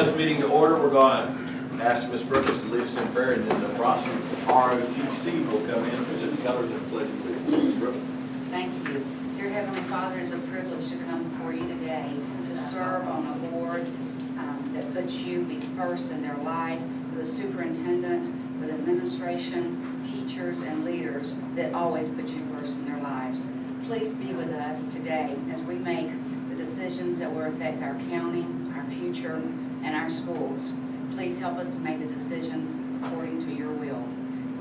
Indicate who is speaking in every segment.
Speaker 1: this meeting to order. We're going to ask Ms. Brookins to lead us in prayer, and then the Bronson ROTC will come in and present the colors and pledge allegiance. Ms. Brookins.
Speaker 2: Thank you. Dear Heavenly Father, it's a privilege to come before you today to serve on a board that puts you first in their life, with a superintendent, with administration, teachers, and leaders that always put you first in their lives. Please be with us today as we make the decisions that will affect our county, our future, and our schools. Please help us to make the decisions according to your will.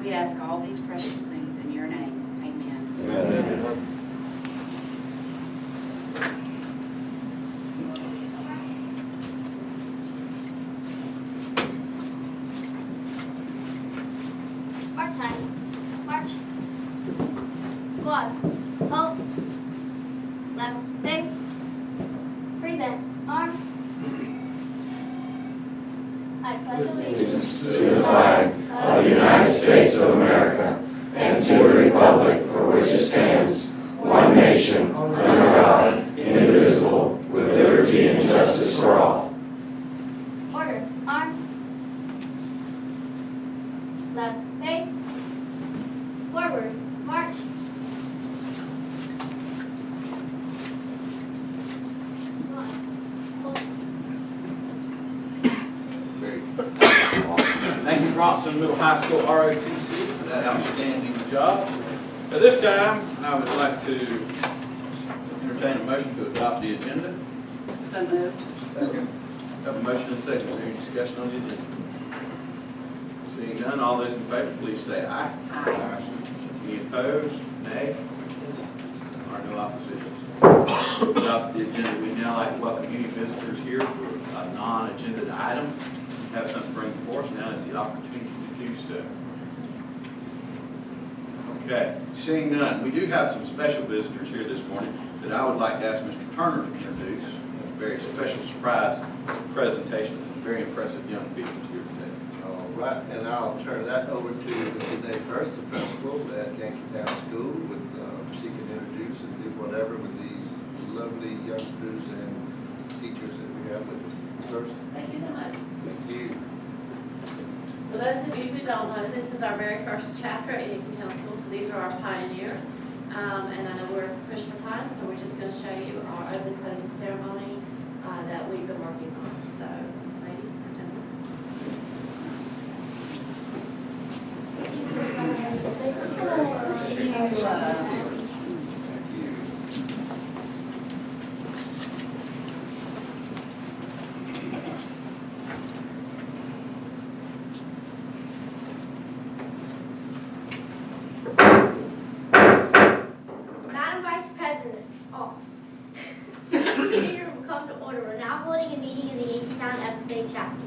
Speaker 2: We ask all these precious things in your name. Amen.
Speaker 1: Amen.
Speaker 3: March time. March. Squad. Halt. Left. Face. Present. Arms. I pledge allegiance
Speaker 4: To the flag of the United States of America and to the republic for which it stands, one nation, under God, indivisible, with liberty and justice for all.
Speaker 3: Order. Arms. Left. Face. Forward. March.
Speaker 1: Thank you, Bronson Middle High School ROTC, for that outstanding job. At this time, I would like to entertain a motion to adopt the agenda.
Speaker 2: So moved.
Speaker 1: Second. Have a motion and a second. Is there any discussion on the agenda? Seeing none, all those in favor, please say aye.
Speaker 2: Aye.
Speaker 1: Any opposed? Nay? There are no oppositions. Adopt the agenda. We'd now like to welcome any visitors here for a non-agenda item. Have something to bring before us. Now is the opportunity to do so. Okay, seeing none, we do have some special visitors here this morning that I would like to ask Mr. Turner to introduce. A very special surprise presentation of some very impressive young people here today.
Speaker 5: All right, and I'll turn that over to Mr. Dave Hurst, the principal at Yankeetown School, with she can introduce and do whatever with these lovely youngsters and teachers that we have with us. First,
Speaker 6: Thank you so much.
Speaker 5: thank you.
Speaker 6: For those of you who don't know, this is our very first chapter at Yankeetown School, so these are our pioneers. And I know we're pushed for time, so we're just going to show you our open present ceremony that we've been working on. So, ladies and gentlemen.
Speaker 5: Thank you.
Speaker 3: Madam Vice President, this meeting will come to order. We're now holding a meeting in the Yankeetown FFA chapter.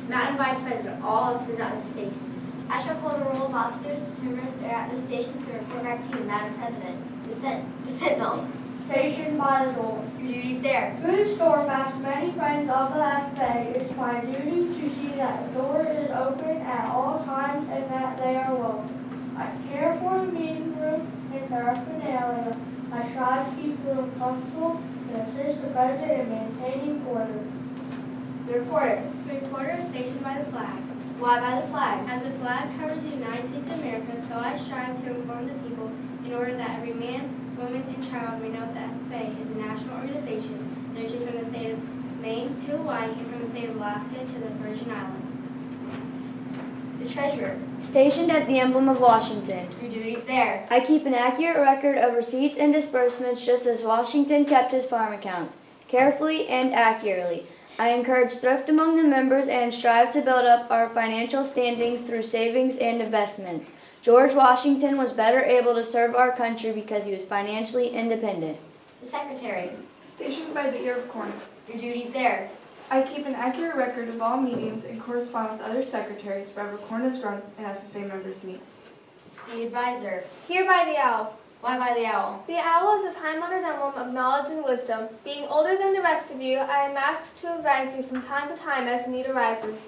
Speaker 3: Madam Vice President, all officers at the stations. I shall call the roll of officers to determine if they're at the stations to report back to you, Madam President. The Sentinel.
Speaker 7: Station by the door.
Speaker 3: Your duties there.
Speaker 7: Food store past many friends of the FA, it's my duty to see that the door is open at all times and that they are welcome. I care for the meeting room and paraphernalia. I try to keep them comfortable and assist the president in maintaining order.
Speaker 3: The reporter. The reporter is stationed by the flag. Why by the flag? As the flag covers the United States of America, so I strive to inform the people in order that every man, woman, and child may know that FFA is a national organization that reaches from the state of Maine to Hawaii and from the state of Alaska to the Virgin Islands. The treasurer.
Speaker 7: Stationed at the emblem of Washington.
Speaker 3: Your duties there.
Speaker 7: I keep an accurate record of receipts and disbursements just as Washington kept his farm accounts, carefully and accurately. I encourage thrift among the members and strive to build up our financial standings through savings and investments. George Washington was better able to serve our country because he was financially independent.
Speaker 3: The secretary.
Speaker 8: Stationed by the ear of corn.
Speaker 3: Your duties there.
Speaker 8: I keep an accurate record of all meetings and correspond with other secretaries wherever corn is grown and FFA members meet.
Speaker 3: The advisor.
Speaker 9: Here by the owl.
Speaker 3: Why by the owl?
Speaker 9: The owl is a time-honored emblem of knowledge and wisdom. Being older than the rest of you, I am asked to advise you from time to time as need arises.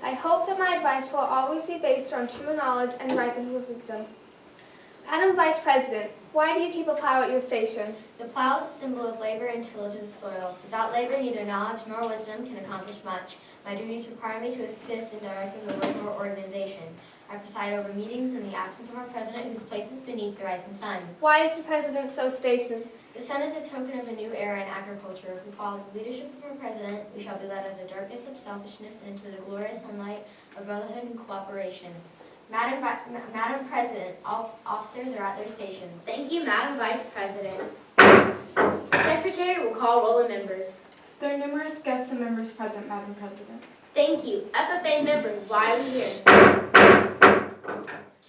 Speaker 9: I hope that my advice will always be based on true knowledge and ripened with wisdom. Madam Vice President, why do you keep a plow at your station?
Speaker 3: The plow is a symbol of labor and tillage of the soil. Without labor, neither knowledge nor wisdom can accomplish much. My duties require me to assist in directing the work of our organization. I preside over meetings in the absence of our president, whose place is beneath the rising sun.
Speaker 9: Why is the President so stationed?
Speaker 3: The sun is a token of a new era in agriculture. If we follow the leadership of our president, we shall be led out of the darkness of selfishness and into the glorious sunlight of brotherhood and cooperation. Madam President, all officers are at their stations. Thank you, Madam Vice President. The Secretary will call roll of members.
Speaker 8: There are numerous guests and members present, Madam President.
Speaker 3: Thank you. FFA members, why are we here?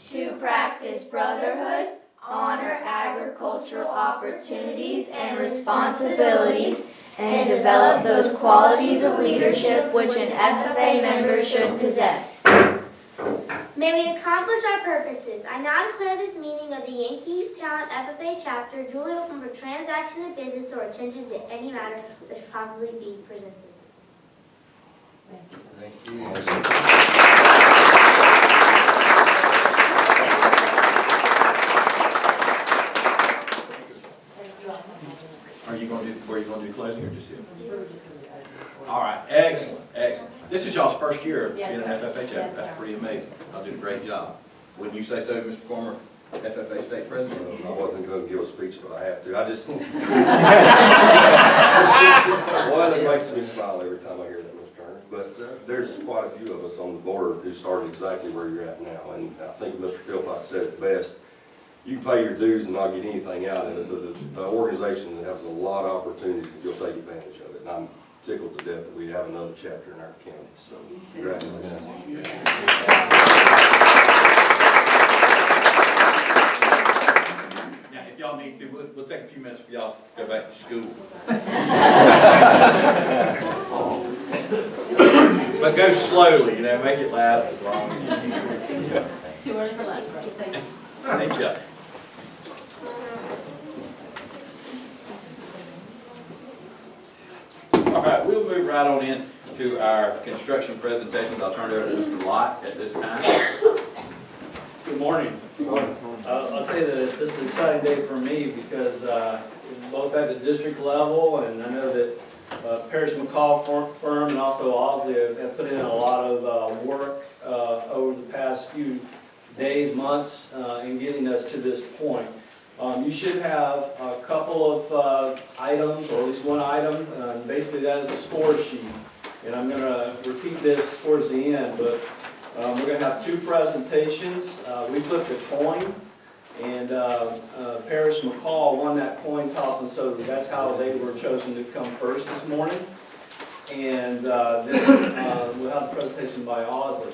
Speaker 7: To practice brotherhood, honor agricultural opportunities and responsibilities, and develop those qualities of leadership which an FFA member should possess.
Speaker 3: May we accomplish our purposes. I now declare this meeting of the Yankee Town FFA chapter duly open for transaction of business or attention to any matter which probably be presented.
Speaker 5: Thank you.
Speaker 1: Are you going to do, where are you going to do closing or just here? All right, excellent, excellent. This is y'all's first year being an FFA chapter. That's pretty amazing. Y'all did a great job. Wouldn't you say so, Mr. Former FFA State President?
Speaker 10: I wasn't going to give a speech, but I have to. I just, one that makes me smile every time I hear that, Mr. Turner. But there's quite a few of us on the board who started exactly where you're at now. And I think Mr. Philpott said it best. You can pay your dues and not get anything out of it, but the organization has a lot of opportunities if you'll take advantage of it. And I'm tickled to death that we have another chapter in our county. So congratulations.
Speaker 1: Now, if y'all need to, we'll take a few minutes for y'all to go back to school. But go slowly, you know, make it last as long as you can.
Speaker 6: It's too early for lunch, right? Thank you.
Speaker 1: Thank you. All right, we'll move right on in to our construction presentations. I'll turn it over to Mr. Lott at this time.
Speaker 11: Good morning. I'll tell you that this is an exciting day for me because both at the district level, and I know that Parrish McCall firm and also Osley have put in a lot of work over the past few days, months, in getting us to this point. You should have a couple of items, or at least one item. Basically, that is a score sheet. And I'm going to repeat this towards the end, but we're going to have two presentations. We flipped a coin, and Parrish McCall won that coin toss, and so that's how they were chosen to come first this morning. And then we'll have the presentation by Osley.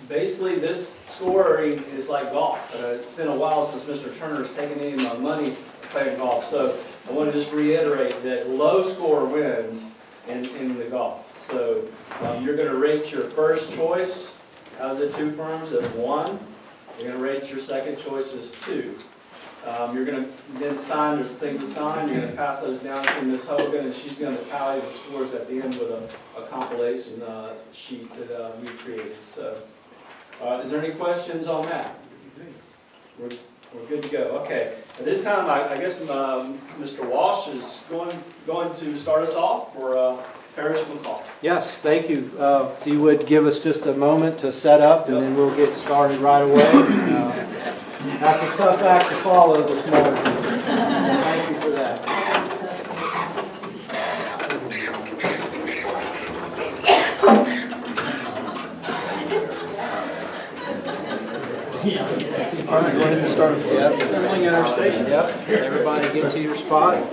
Speaker 11: Basically, this scoring is like golf. It's been a while since Mr. Turner's taken any of my money playing golf, so I want to just reiterate that low score wins in the golf. So you're going to rate your first choice out of the two firms as 1. You're going to rate your second choice as 2. You're going to then sign, there's a thing to sign, you're going to pass those down to Ms. Hogan, and she's going to tally the scores at the end with a compilation sheet that we created. So, is there any questions on that? We're good to go. Okay. At this time, I guess Mr. Walsh is going to start us off for Parrish McCall.
Speaker 12: Yes, thank you. If you would give us just a moment to set up, and then we'll get started right away. That's a tough act to follow this morning. Thank you for that. All right, go ahead and start. Yep, assembling at our station. Yep, everybody get to your spot.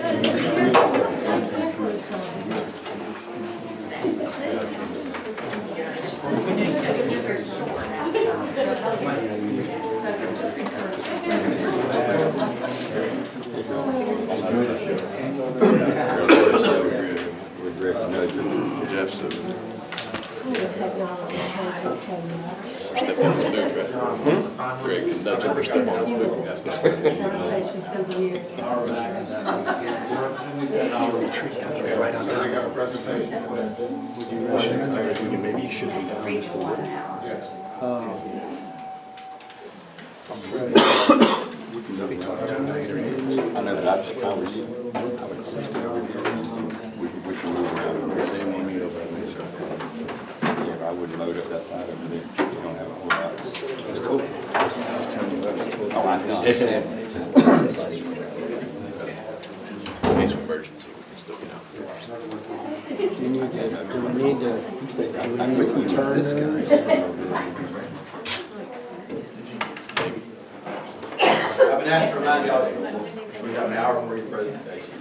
Speaker 4: I know, but I just, if I were you, I would just stay over here. We should move around. They want me over there, so. Yeah, but I wouldn't load up that side over there. You don't have a whole lot. It's cool. Oh, I know.
Speaker 1: Case of emergency.
Speaker 12: Do we need to turn those?
Speaker 1: I've been asked to remind y'all that we have an hour for your presentation.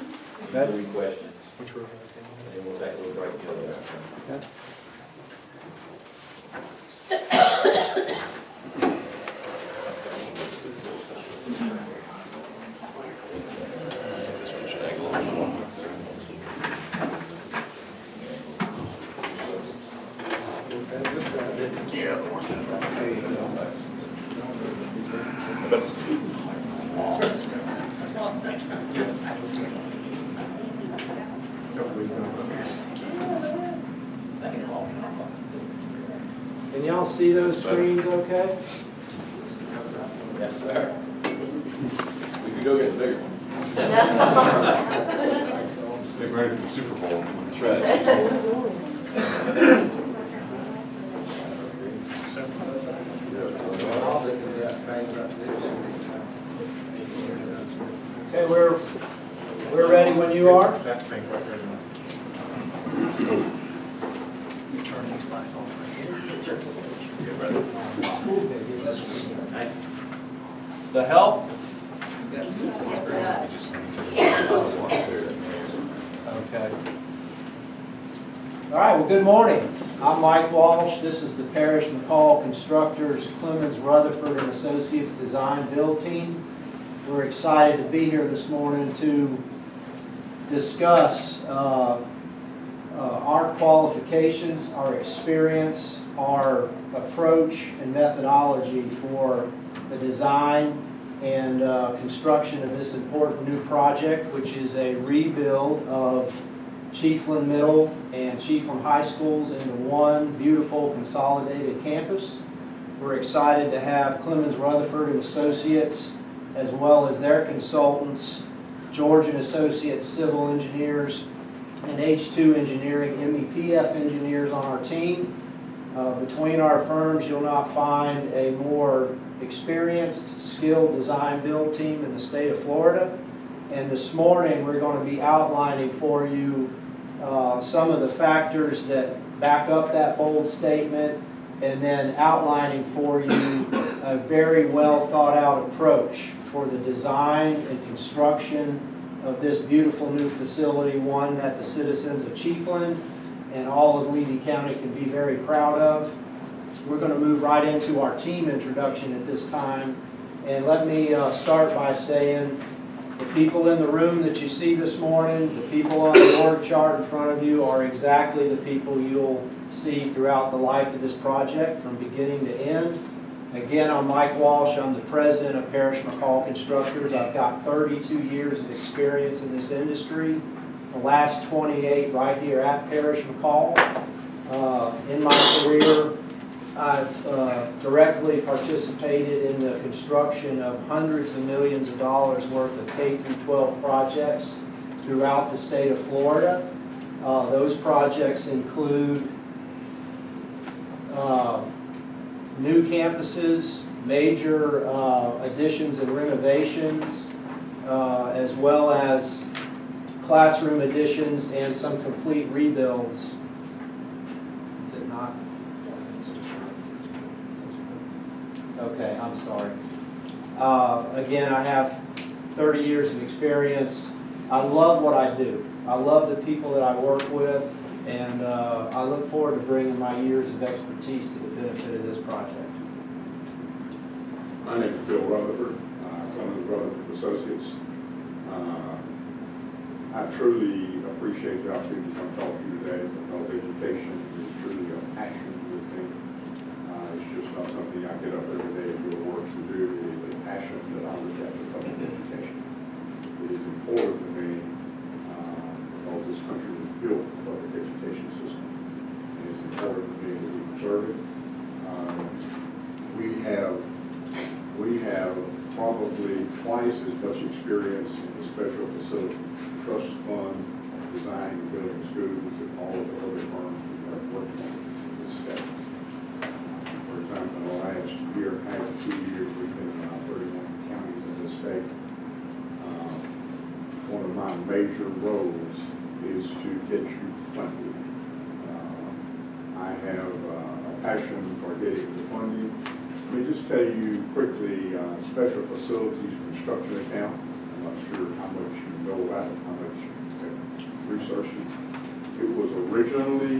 Speaker 1: Any questions? And we'll take a little break together.
Speaker 12: Can y'all see those screens okay?
Speaker 1: Yes, sir. We could go get bigger.
Speaker 4: Get ready for the Super Bowl.
Speaker 1: That's right.
Speaker 12: Okay, we're ready when you are. The help? Okay. All right, well, good morning. I'm Mike Walsh. This is the Parrish McCall Constructors Clemens Rutherford and Associates Design Build Team. We're excited to be here this morning to discuss our qualifications, our experience, our approach and methodology for the design and construction of this important new project, which is a rebuild of Chiefland Middle and Chiefland High Schools into one beautiful consolidated campus. We're excited to have Clemens Rutherford and Associates, as well as their consultants, George and Associates Civil Engineers and H2 Engineering MEPF engineers on our team. Between our firms, you'll not find a more experienced, skilled design build team in the state of Florida. And this morning, we're going to be outlining for you some of the factors that back up that bold statement, and then outlining for you a very well thought out approach for the design and construction of this beautiful new facility, one that the citizens of Chiefland and all of Levy County can be very proud of. We're going to move right into our team introduction at this time. And let me start by saying the people in the room that you see this morning, the people on the org chart in front of you are exactly the people you'll see throughout the life of this project from beginning to end. Again, I'm Mike Walsh. I'm the president of Parrish McCall Constructors. I've got 32 years of experience in this industry, the last 28 right here at Parrish McCall. In my career, I've directly participated in the construction of hundreds of millions of dollars worth of K through 12 projects throughout the state of Florida. Those projects include new campuses, major additions and renovations, as well as classroom additions and some complete rebuilds. Is it not? Okay, I'm sorry. Again, I have 30 years of experience. I love what I do. I love the people that I work with, and I look forward to bringing my years of expertise to the benefit of this project.
Speaker 13: My name is Bill Rutherford, Clemens Rutherford Associates. I truly appreciate the opportunity to come talk to you today, because education is truly a passion with me. It's just not something I get up every day and do a work to do. It is a passion that I look at for public education. It is important to me because this country was built on a public education system. And it's important to me that we preserve it. We have roughly twice as much experience in the special facility trust fund, designing and building schools, and all of the other firms we have worked on in this state. For example, in the last year, half, 2 years, we've been in about 31 counties in this state. One of my major roles is to get you funded. I have a passion for getting the funding. Let me just tell you quickly, special facilities construction account. I'm not sure how much you know about it, how much you have researched it. It was originally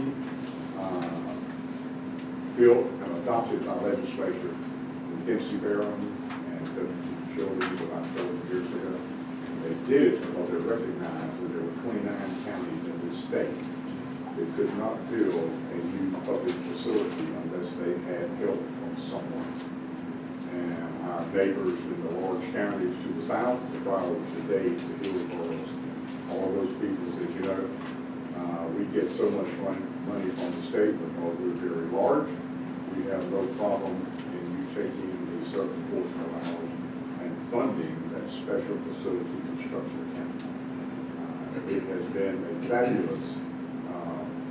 Speaker 13: built and adopted by legislature Quincy Barron and W.T. Childers about 12 years ago. They did it because they recognized that there were 29 counties in this state that could not build a new public facility unless they had help from someone. And our neighbors in the large counties to the south, the Broward, today, the Hillsboroughs, all those people, as you know, we get so much money from the state because we're very large. We have no problem in you taking a certain portion of ours and funding that special facility construction account. It has been a fabulous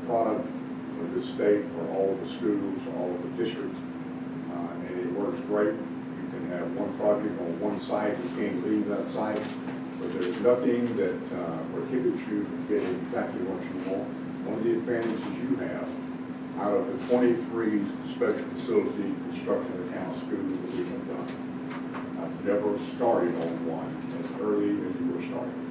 Speaker 13: product for the state, for all of the schools, all of the districts, and it works great. You can have one project on one site, you can't leave that site, but there's nothing that prohibits you from getting exactly what you want. One of the advantages you have, out of the 23 special facility construction account schools that we have done, I've never started on one as early as you were starting.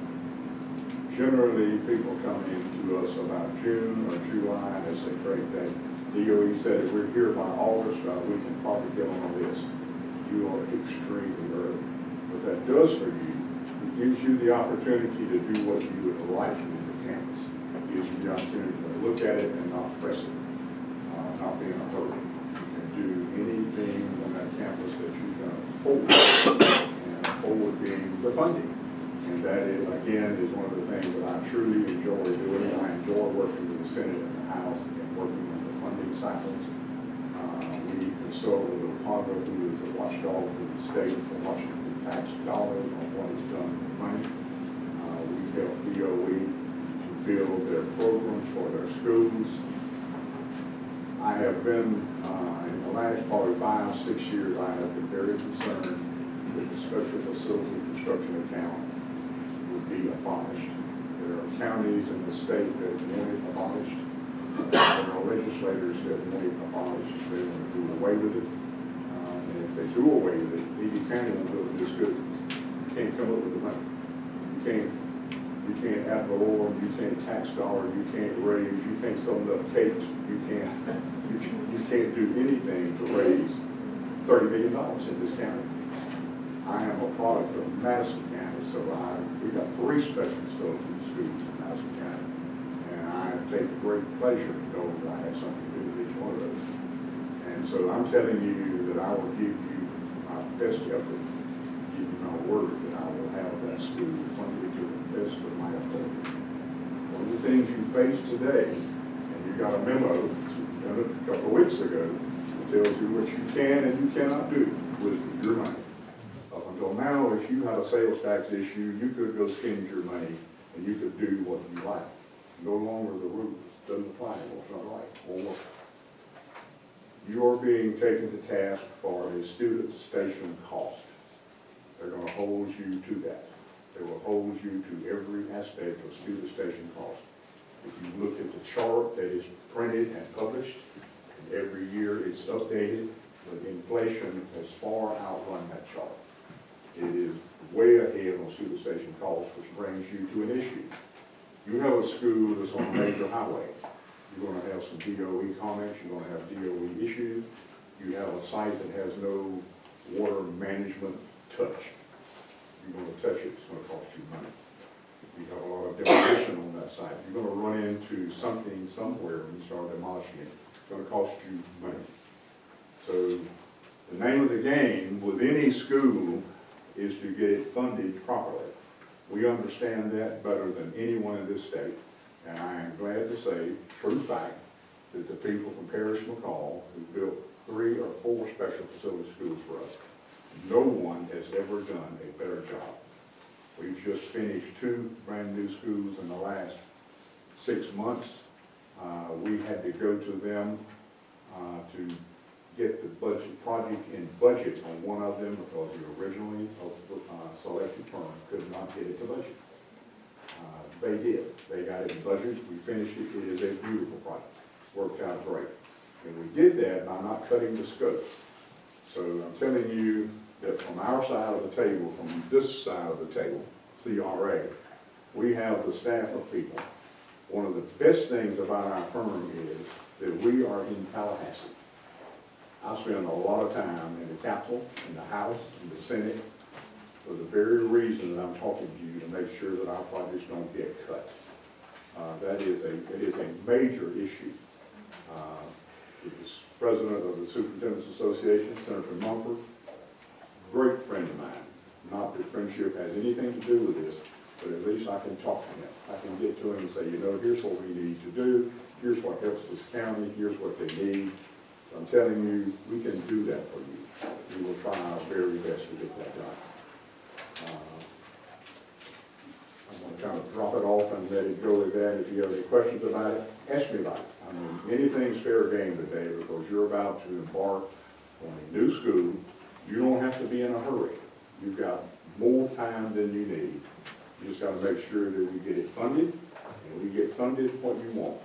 Speaker 13: Generally, people come into us about June or July and they say, great, that DOE said if we're here by August, we can probably get on a list. You are extremely early. What that does for you, it gives you the opportunity to do what you would like to do with campus. It gives you the opportunity to look at it and not press it, not be in a hurry. You can do anything on that campus that you can afford, and afford being the funding. And that is, again, is one of the things that I truly enjoy doing. I enjoy working with the Senate and the House and working on the funding cycles. We consult with OPAGA, who is the watchdog for the state for Washington tax dollars on what is done with money. We help DOE to build their programs for their schools. I have been, in the last probably 5-6 years, I have been very concerned that the special facility construction account would be abolished. There are counties in the state that want it abolished. There are legislators that want it abolished. They want to do away with it. And if they do away with it, Edie County won't do it this good. You can't come up with the money. You can't ad valorem, you can't tax dollar, you can't raise, you can't sell enough cakes, you can't do anything to raise $30 million in this county. I am a product of Madison County, so we got 3 special facility schools in Madison County. And I take great pleasure to know that I have something to do with each one of those. And so I'm telling you that I will give you my best effort, give you my word that I will have that school funded to the best of my ability. One of the things you face today, and you got a memo done a couple of weeks ago, that tells you what you can and you cannot do with your money. Up until now, if you had a sales tax issue, you could go spend your money and you could do what you like. No longer the rules, doesn't apply anymore, it's not right, or work. You are being taken to task for a student station cost. They're going to hold you to that. They will hold you to every aspect of student station cost. If you look at the chart that is printed and published, and every year it's updated, but inflation has far outrun that chart. It is way ahead on student station costs, which brings you to an issue. You have a school that's on a major highway. You're going to have some DOE comments, you're going to have DOE issues. You have a site that has no water management touch. You're going to touch it, it's going to cost you money. You have a lot of demolition on that site. You're going to run into something somewhere when you start demolishing it. It's going to cost you money. So the name of the game with any school is to get it funded properly. We understand that better than anyone in this state. And I am glad to say, true fact, that the people from Parish McCall, who built 3 or 4 special facility schools for us, No one has ever done a better job. We've just finished 2 brand-new schools in the last 6 months. We had to go to them to get the project in budget on one of them because the originally selected firm could not get it to budget. They did. They got it in budget. We finished it. It is a beautiful project. Worked out great. And we did that by not cutting the scope. So I'm telling you that from our side of the table, from this side of the table, CRA, we have the staff of people. One of the best things about our firm is that we are in Tallahassee. I spend a lot of time in the Capitol, in the House, in the Senate, for the very reason that I'm talking to you, to make sure that our projects don't get cut. It is a major issue. The president of the Superintendent's Association, Senator Mumford, great friend of mine. Not that friendship has anything to do with this, but at least I can talk to him. I can get to him and say, you know, here's what we need to do. Here's what helps this county. Here's what they need. I'm telling you, we can do that for you. We will try our very best to get that done. I'm going to kind of drop it off and let it go with that. If you have any questions about it, ask me about it. I mean, anything's fair game today because you're about to embark on a new school. You don't have to be in a hurry. You've got more time than you need. You just got to make sure that we get it funded, and we get funded what you want.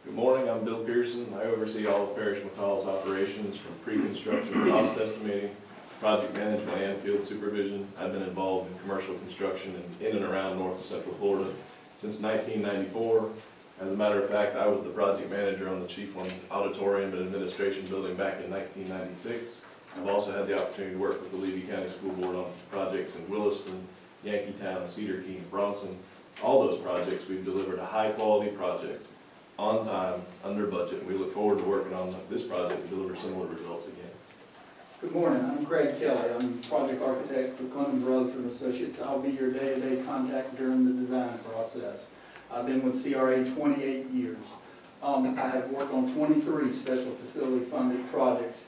Speaker 14: Good morning, I'm Bill Pearson. I oversee all of Parish McCall's operations from pre-construction, cost estimating, project management, and field supervision. I've been involved in commercial construction in and around North and Central Florida since 1994. As a matter of fact, I was the project manager on the Chief One Auditorium and Administration Building back in 1996. I've also had the opportunity to work with the Levy County School Board on projects in Williston, Yankeetown, Cedar Key, and Bronson. All those projects, we've delivered a high-quality project on time, under budget. We look forward to working on this project to deliver similar results again.
Speaker 15: Good morning, I'm Craig Kelly. I'm project architect with Clemens Rutherford Associates. I'll be your day-to-day contact during the design process. I've been with CRA 28 years. I have worked on 23 special facility funded projects.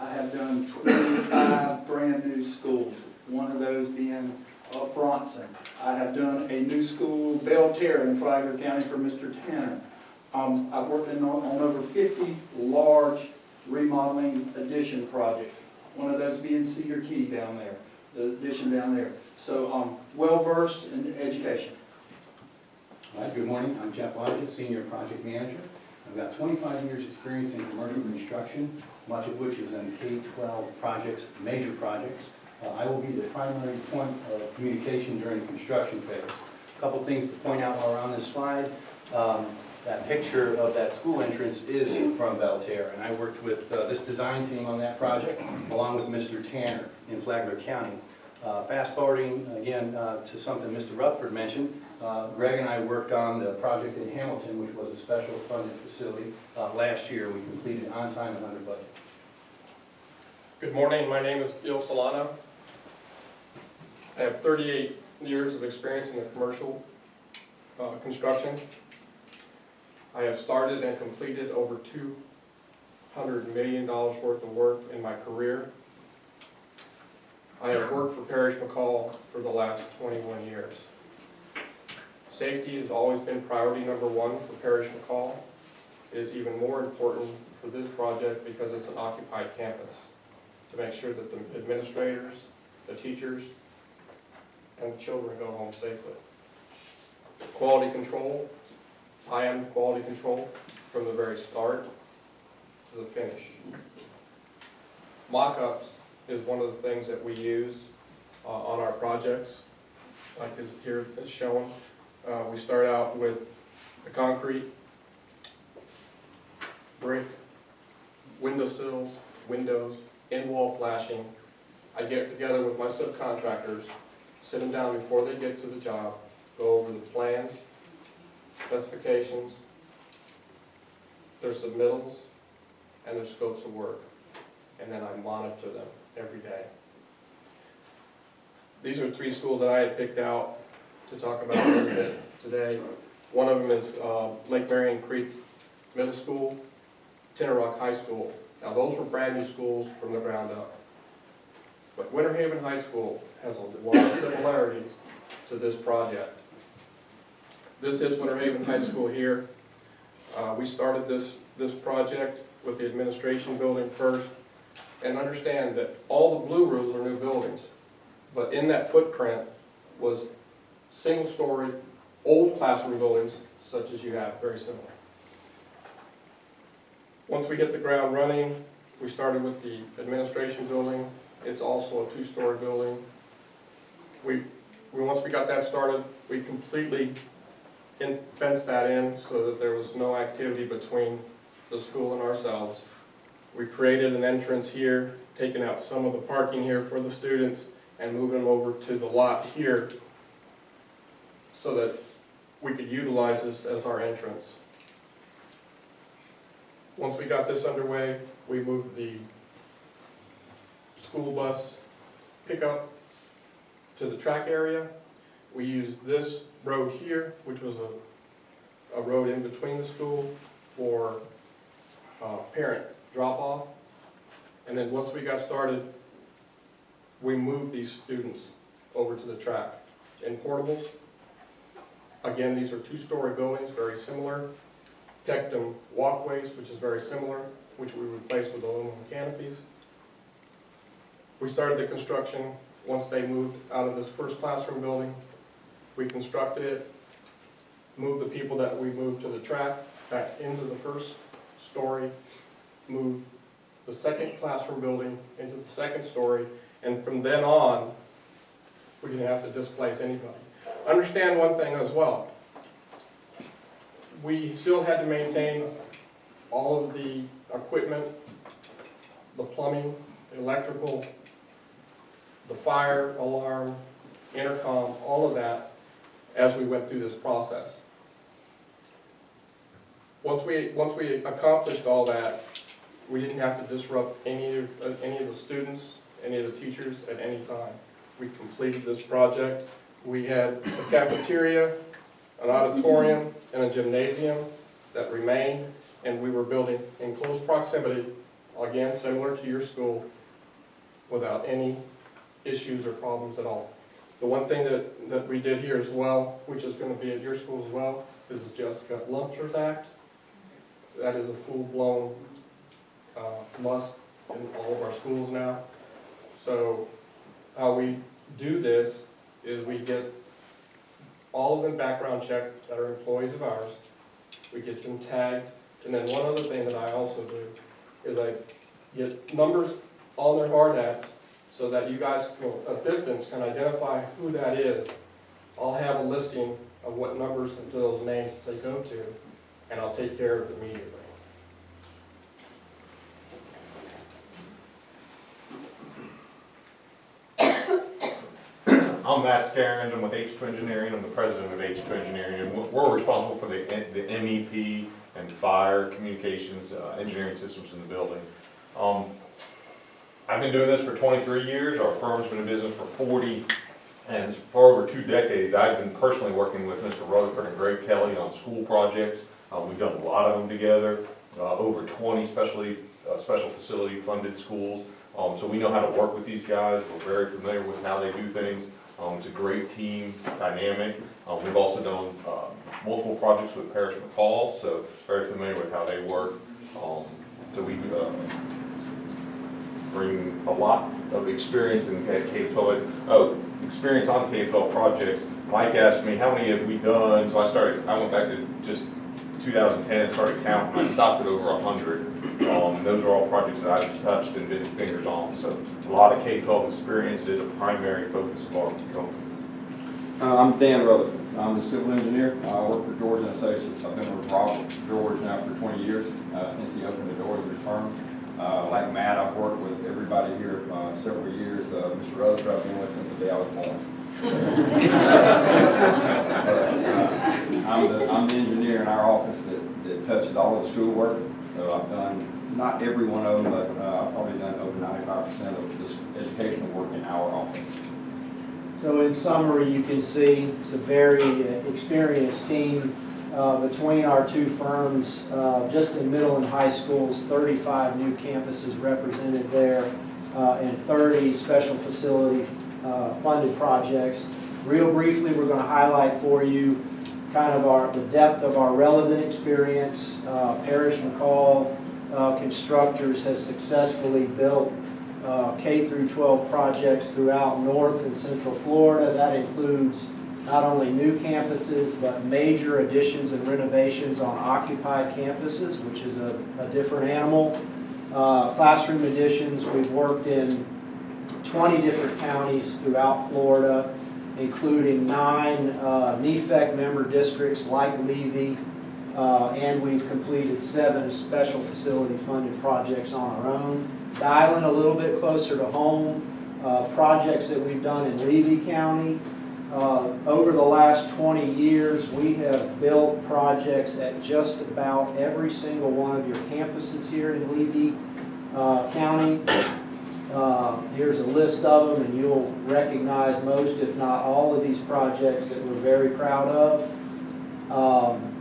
Speaker 15: I have done 25 brand new schools, one of those being Bronson. I have done a new school, Belterra in Flagler County for Mr. Tanner. I've worked on over 50 large remodeling addition projects, one of those being Cedar Key down there, the addition down there. So well-versed in education.
Speaker 16: Hi, good morning. I'm Jeff Lodgett, Senior Project Manager. I've got 25 years experience in commercial construction, much of which is in K-12 projects, major projects. I will be the primary point of communication during the construction phase. A couple things to point out while we're on this slide. That picture of that school entrance is from Belterra, and I worked with this design team on that project, along with Mr. Tanner in Flagler County. Fast forwarding again to something Mr. Rutherford mentioned, Greg and I worked on the project in Hamilton, which was a special funded facility. Last year, we completed on time and under budget.
Speaker 17: Good morning, my name is Bill Solano. I have 38 years of experience in the commercial construction. I have started and completed over $200 million worth of work in my career. I have worked for Parish McCall for the last 21 years. Safety has always been priority number one for Parish McCall. It is even more important for this project because it's an occupied campus, to make sure that the administrators, the teachers, and the children go home safely. Quality control. I am quality control from the very start to the finish. Mock-ups is one of the things that we use on our projects, like is here is shown. We start out with the concrete, brick, windowsills, windows, in-wall flashing. I get together with my subcontractors, sit them down before they get to the job, go over the plans, specifications, their submittals, and their scopes of work. And then I monitor them every day. These are 3 schools that I had picked out to talk about a little bit today. One of them is Lake Marion Creek Middle School, Tinner Rock High School. Now those were brand new schools from the ground up. Winter Haven High School has a lot of similarities to this project. This is Winter Haven High School here. We started this project with the administration building first, and understand that all the blue roofs are new buildings, but in that footprint was single-story, old classroom buildings, such as you have, very similar. Once we hit the ground running, we started with the administration building. It's also a two-story building. Once we got that started, we completely fenced that in so that there was no activity between the school and ourselves. We created an entrance here, taking out some of the parking here for the students and moving them over to the lot here so that we could utilize this as our entrance. Once we got this underway, we moved the school bus pickup to the track area. We used this road here, which was a road in between the school for parent drop-off. And then once we got started, we moved these students over to the track in portables. Again, these are two-story buildings, very similar. Tectum walkways, which is very similar, which we replaced with aluminum canopies. We started the construction. Once they moved out of this first classroom building, we constructed it, moved the people that we moved to the track back into the first story, moved the second classroom building into the second story, and from then on, we didn't have to displace anybody. Understand one thing as well. We still had to maintain all of the equipment, the plumbing, the electrical, the fire alarm, intercom, all of that as we went through this process. Once we accomplished all that, we didn't have to disrupt any of the students, any of the teachers at any time. We completed this project. We had a cafeteria, an auditorium, and a gymnasium that remained, and we were building in close proximity, again, similar to your school, without any issues or problems at all. The one thing that we did here as well, which is going to be at your school as well, is the Jessica Lumpsworth Act. That is a full-blown must in all of our schools now. So how we do this is we get all of them background checked that are employees of ours. We get them tagged. And then one other thing that I also do is I get numbers on their hard hats so that you guys from a distance can identify who that is. I'll have a listing of what numbers and those names they go to, and I'll take care of it immediately.
Speaker 18: I'm Matt Scarron. I'm with H2 Engineering. I'm the president of H2 Engineering, and we're responsible for the MEP and fire, communications, engineering systems in the building. I've been doing this for 23 years. Our firm's been in business for 40, and for over 2 decades, I've been personally working with Mr. Rutherford and Greg Kelly on school projects. We've done a lot of them together, over 20 special facility funded schools. So we know how to work with these guys. We're very familiar with how they do things. It's a great team dynamic. We've also done multiple projects with Parish McCall, so very familiar with how they work. So we bring a lot of experience in K-12. Experience on K-12 projects. Mike asked me, how many have we done? So I went back to just 2010 and started counting. I stopped at over 100. Those are all projects that I've touched and been fingers on. So a lot of K-12 experience is a primary focus of our company.
Speaker 19: I'm Dan Rutherford. I'm the civil engineer. I work for George & Associates. I've been with Robert George now for 20 years, since he opened the doors of his firm. Like Matt, I've worked with everybody here several years. Mr. Rutherford, I've been with since the day I was born. I'm the engineer in our office that touches all of the school work. So I've done, not every one of them, but I've probably done over 95% of this educational work in our office.
Speaker 12: So in summary, you can see it's a very experienced team between our two firms. Just in middle and high schools, 35 new campuses represented there. and 30 special facility funded projects. Real briefly, we're going to highlight for you kind of the depth of our relevant experience. Parrish McCall Constructors has successfully built K through 12 projects throughout North and Central Florida. That includes not only new campuses, but major additions and renovations on occupied campuses, which is a different animal. Classroom additions, we've worked in 20 different counties throughout Florida, including 9 NEFAC member districts like Levy, and we've completed 7 special facility funded projects on our own. Dialing a little bit closer to home, projects that we've done in Levy County. Over the last 20 years, we have built projects at just about every single one of your campuses here in Levy County. Here's a list of them, and you'll recognize most, if not all, of these projects that we're very proud of.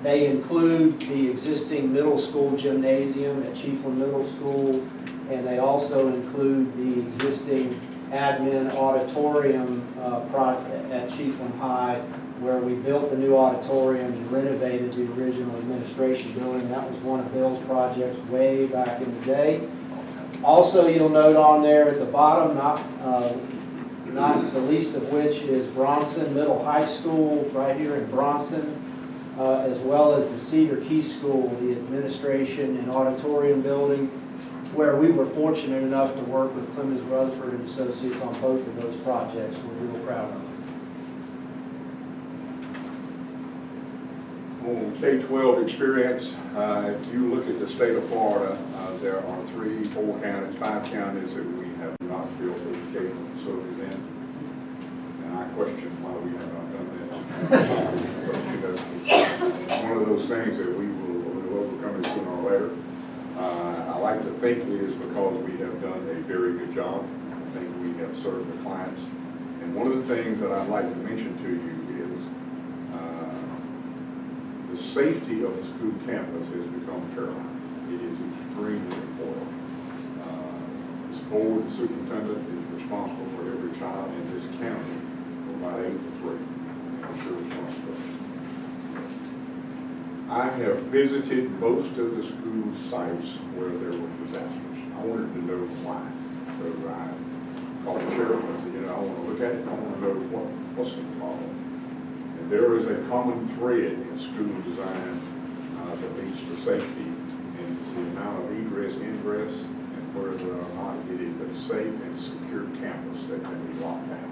Speaker 12: They include the existing middle school gymnasium at Chiefland Middle School, and they also include the existing admin auditorium project at Chiefland High, where we built the new auditorium and renovated the original administration building. That was one of Bill's projects way back in the day. Also, you'll note on there at the bottom, not the least of which is Bronson Middle High School right here in Bronson, as well as the Cedar Key School, the administration and auditorium building, where we were fortunate enough to work with Clemens Rutherford and Associates on both of those projects. We're real proud of them.
Speaker 13: On K-12 experience, if you look at the state of Florida, there are 3, 4 counties, 5 counties that we have not built educational facilities in. And I question why we have not done that. But, you know, it's one of those things that we will overcome it sooner or later. I like to think it is because we have done a very good job. I think we have served the clients. And one of the things that I'd like to mention to you is the safety of the school campus has become paramount. It is extremely important. This board, the superintendent, is responsible for every child in this county from about 8 to 3. I'm sure it's not first. I have visited most of the school sites where there were disasters. I wanted to know why. So I called the sheriff and I said, I want to look at it. I want to know what's the problem. And there is a common thread in school design that leads to safety, and it's the amount of egress, ingress, and whether or not it is a safe and secure campus that can be locked down.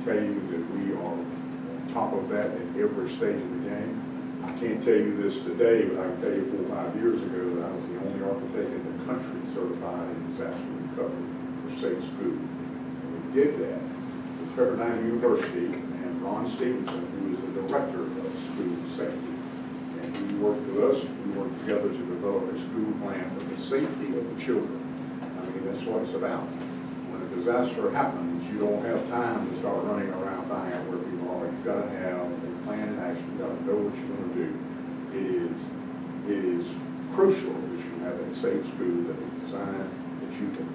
Speaker 13: I tell you that we are on top of that at every stage of the game. I can't tell you this today, but I can tell you 4 or 5 years ago that I was the only architect in the country certified in disaster recovery for safe school. And we did that with Pepperdine University and Ron Stevenson, who is the director of school safety. And he worked with us, we worked together to develop a school plan for the safety of the children. I mean, that's what it's about. When a disaster happens, you don't have time to start running around finding out where people are. You've got to have a plan in action. You've got to know what you're going to do. It is crucial that you have a safe school that is designed that you can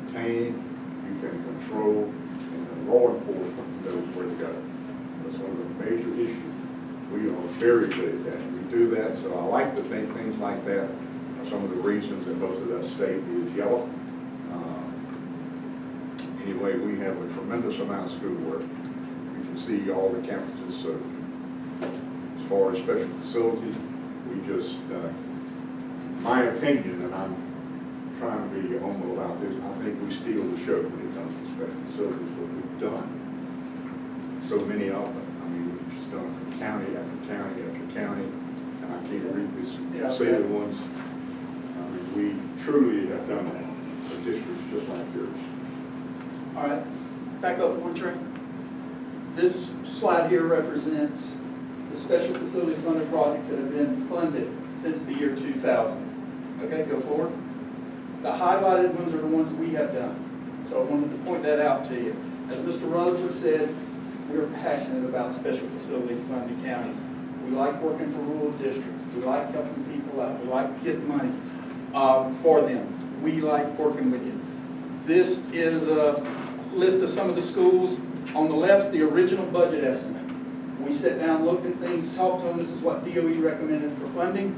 Speaker 13: contain, you can control, and the law enforcement knows where to go. That's one of the major issues. We are very good at that. We do that, so I like to think things like that are some of the reasons that most of that state is yellow. Anyway, we have a tremendous amount of schoolwork. You can see all the campuses. So as far as special facilities, we just, my opinion, and I'm trying to be humble about this, I think we steal the show when it comes to special facilities, what we've done. So many of them. I mean, we've just done from county after county after county, and I can't read this, say the ones. I mean, we truly have done that for districts just like yours.
Speaker 15: All right, back up one train. This slide here represents the special facilities funded projects that have been funded since the year 2000. Okay, go forward. The highlighted ones are the ones we have done. So I wanted to point that out to you. As Mr. Rutherford said, we are passionate about special facilities funded counties. We like working for rural districts. We like helping people out. We like getting money for them. We like working with you. This is a list of some of the schools. On the left's the original budget estimate. We sat down, looked at things, talked to them, this is what DOE recommended for funding.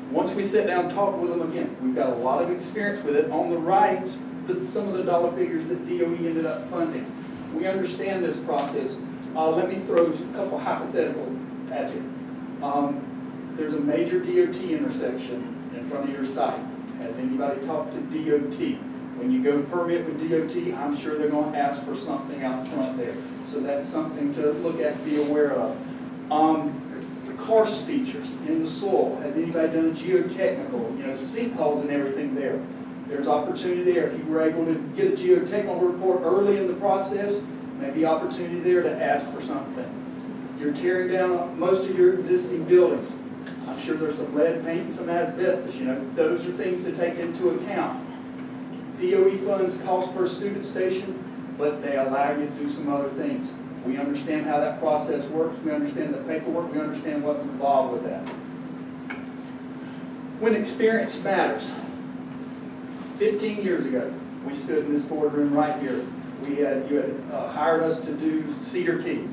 Speaker 15: Once we sit down and talk with them again, we've got a lot of experience with it. On the right, some of the dollar figures that DOE ended up funding. We understand this process. Let me throw a couple hypotheticals at you. There's a major DOT intersection in front of your site. Has anybody talked to DOT? When you go permit with DOT, I'm sure they're going to ask for something out front there. So that's something to look at, be aware of. The karst features in the soil. Has anybody done a geotechnical, sinkholes and everything there? There's opportunity there. If you were able to get a geotechnical report early in the process, maybe opportunity there to ask for something. You're tearing down most of your existing buildings. I'm sure there's some lead paint and some asbestos, those are things to take into account. DOE funds cost per student station, but they allow you to do some other things. We understand how that process works. We understand the paperwork. We understand what's involved with that. When experience matters. 15 years ago, we stood in this boardroom right here. You had hired us to do Cedar Key.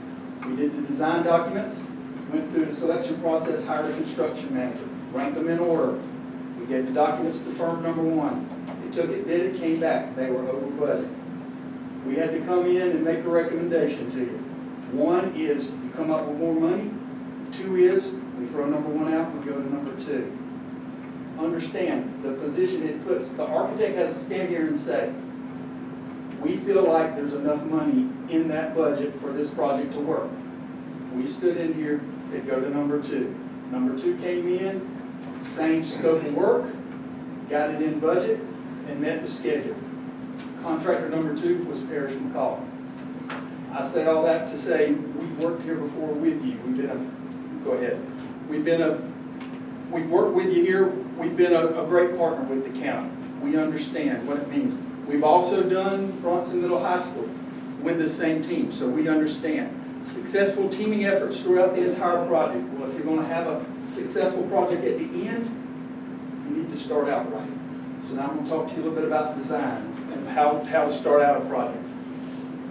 Speaker 15: We did the design documents, went through the selection process, hired a construction manager, ranked them in order. We gave the documents to firm number one. They took it, did it, came back. They were over budget. We had to come in and make a recommendation to you. One is you come up with more money. Two is we throw number one out and we go to number two. Understand the position it puts. The architect has to stand here and say, we feel like there's enough money in that budget for this project to work. We stood in here, said go to number two. Number two came in, same scope of work, got it in budget, and met the schedule. Contractor number two was Parrish McCall. I say all that to say we've worked here before with you. We've worked with you here. We've been a great partner with the county. We understand what it means. We've also done Bronson Middle High School with the same team, so we understand. Successful teaming efforts throughout the entire project. Well, if you're going to have a successful project at the end, you need to start out right. So now I'm going to talk to you a little bit about design and how to start out a project.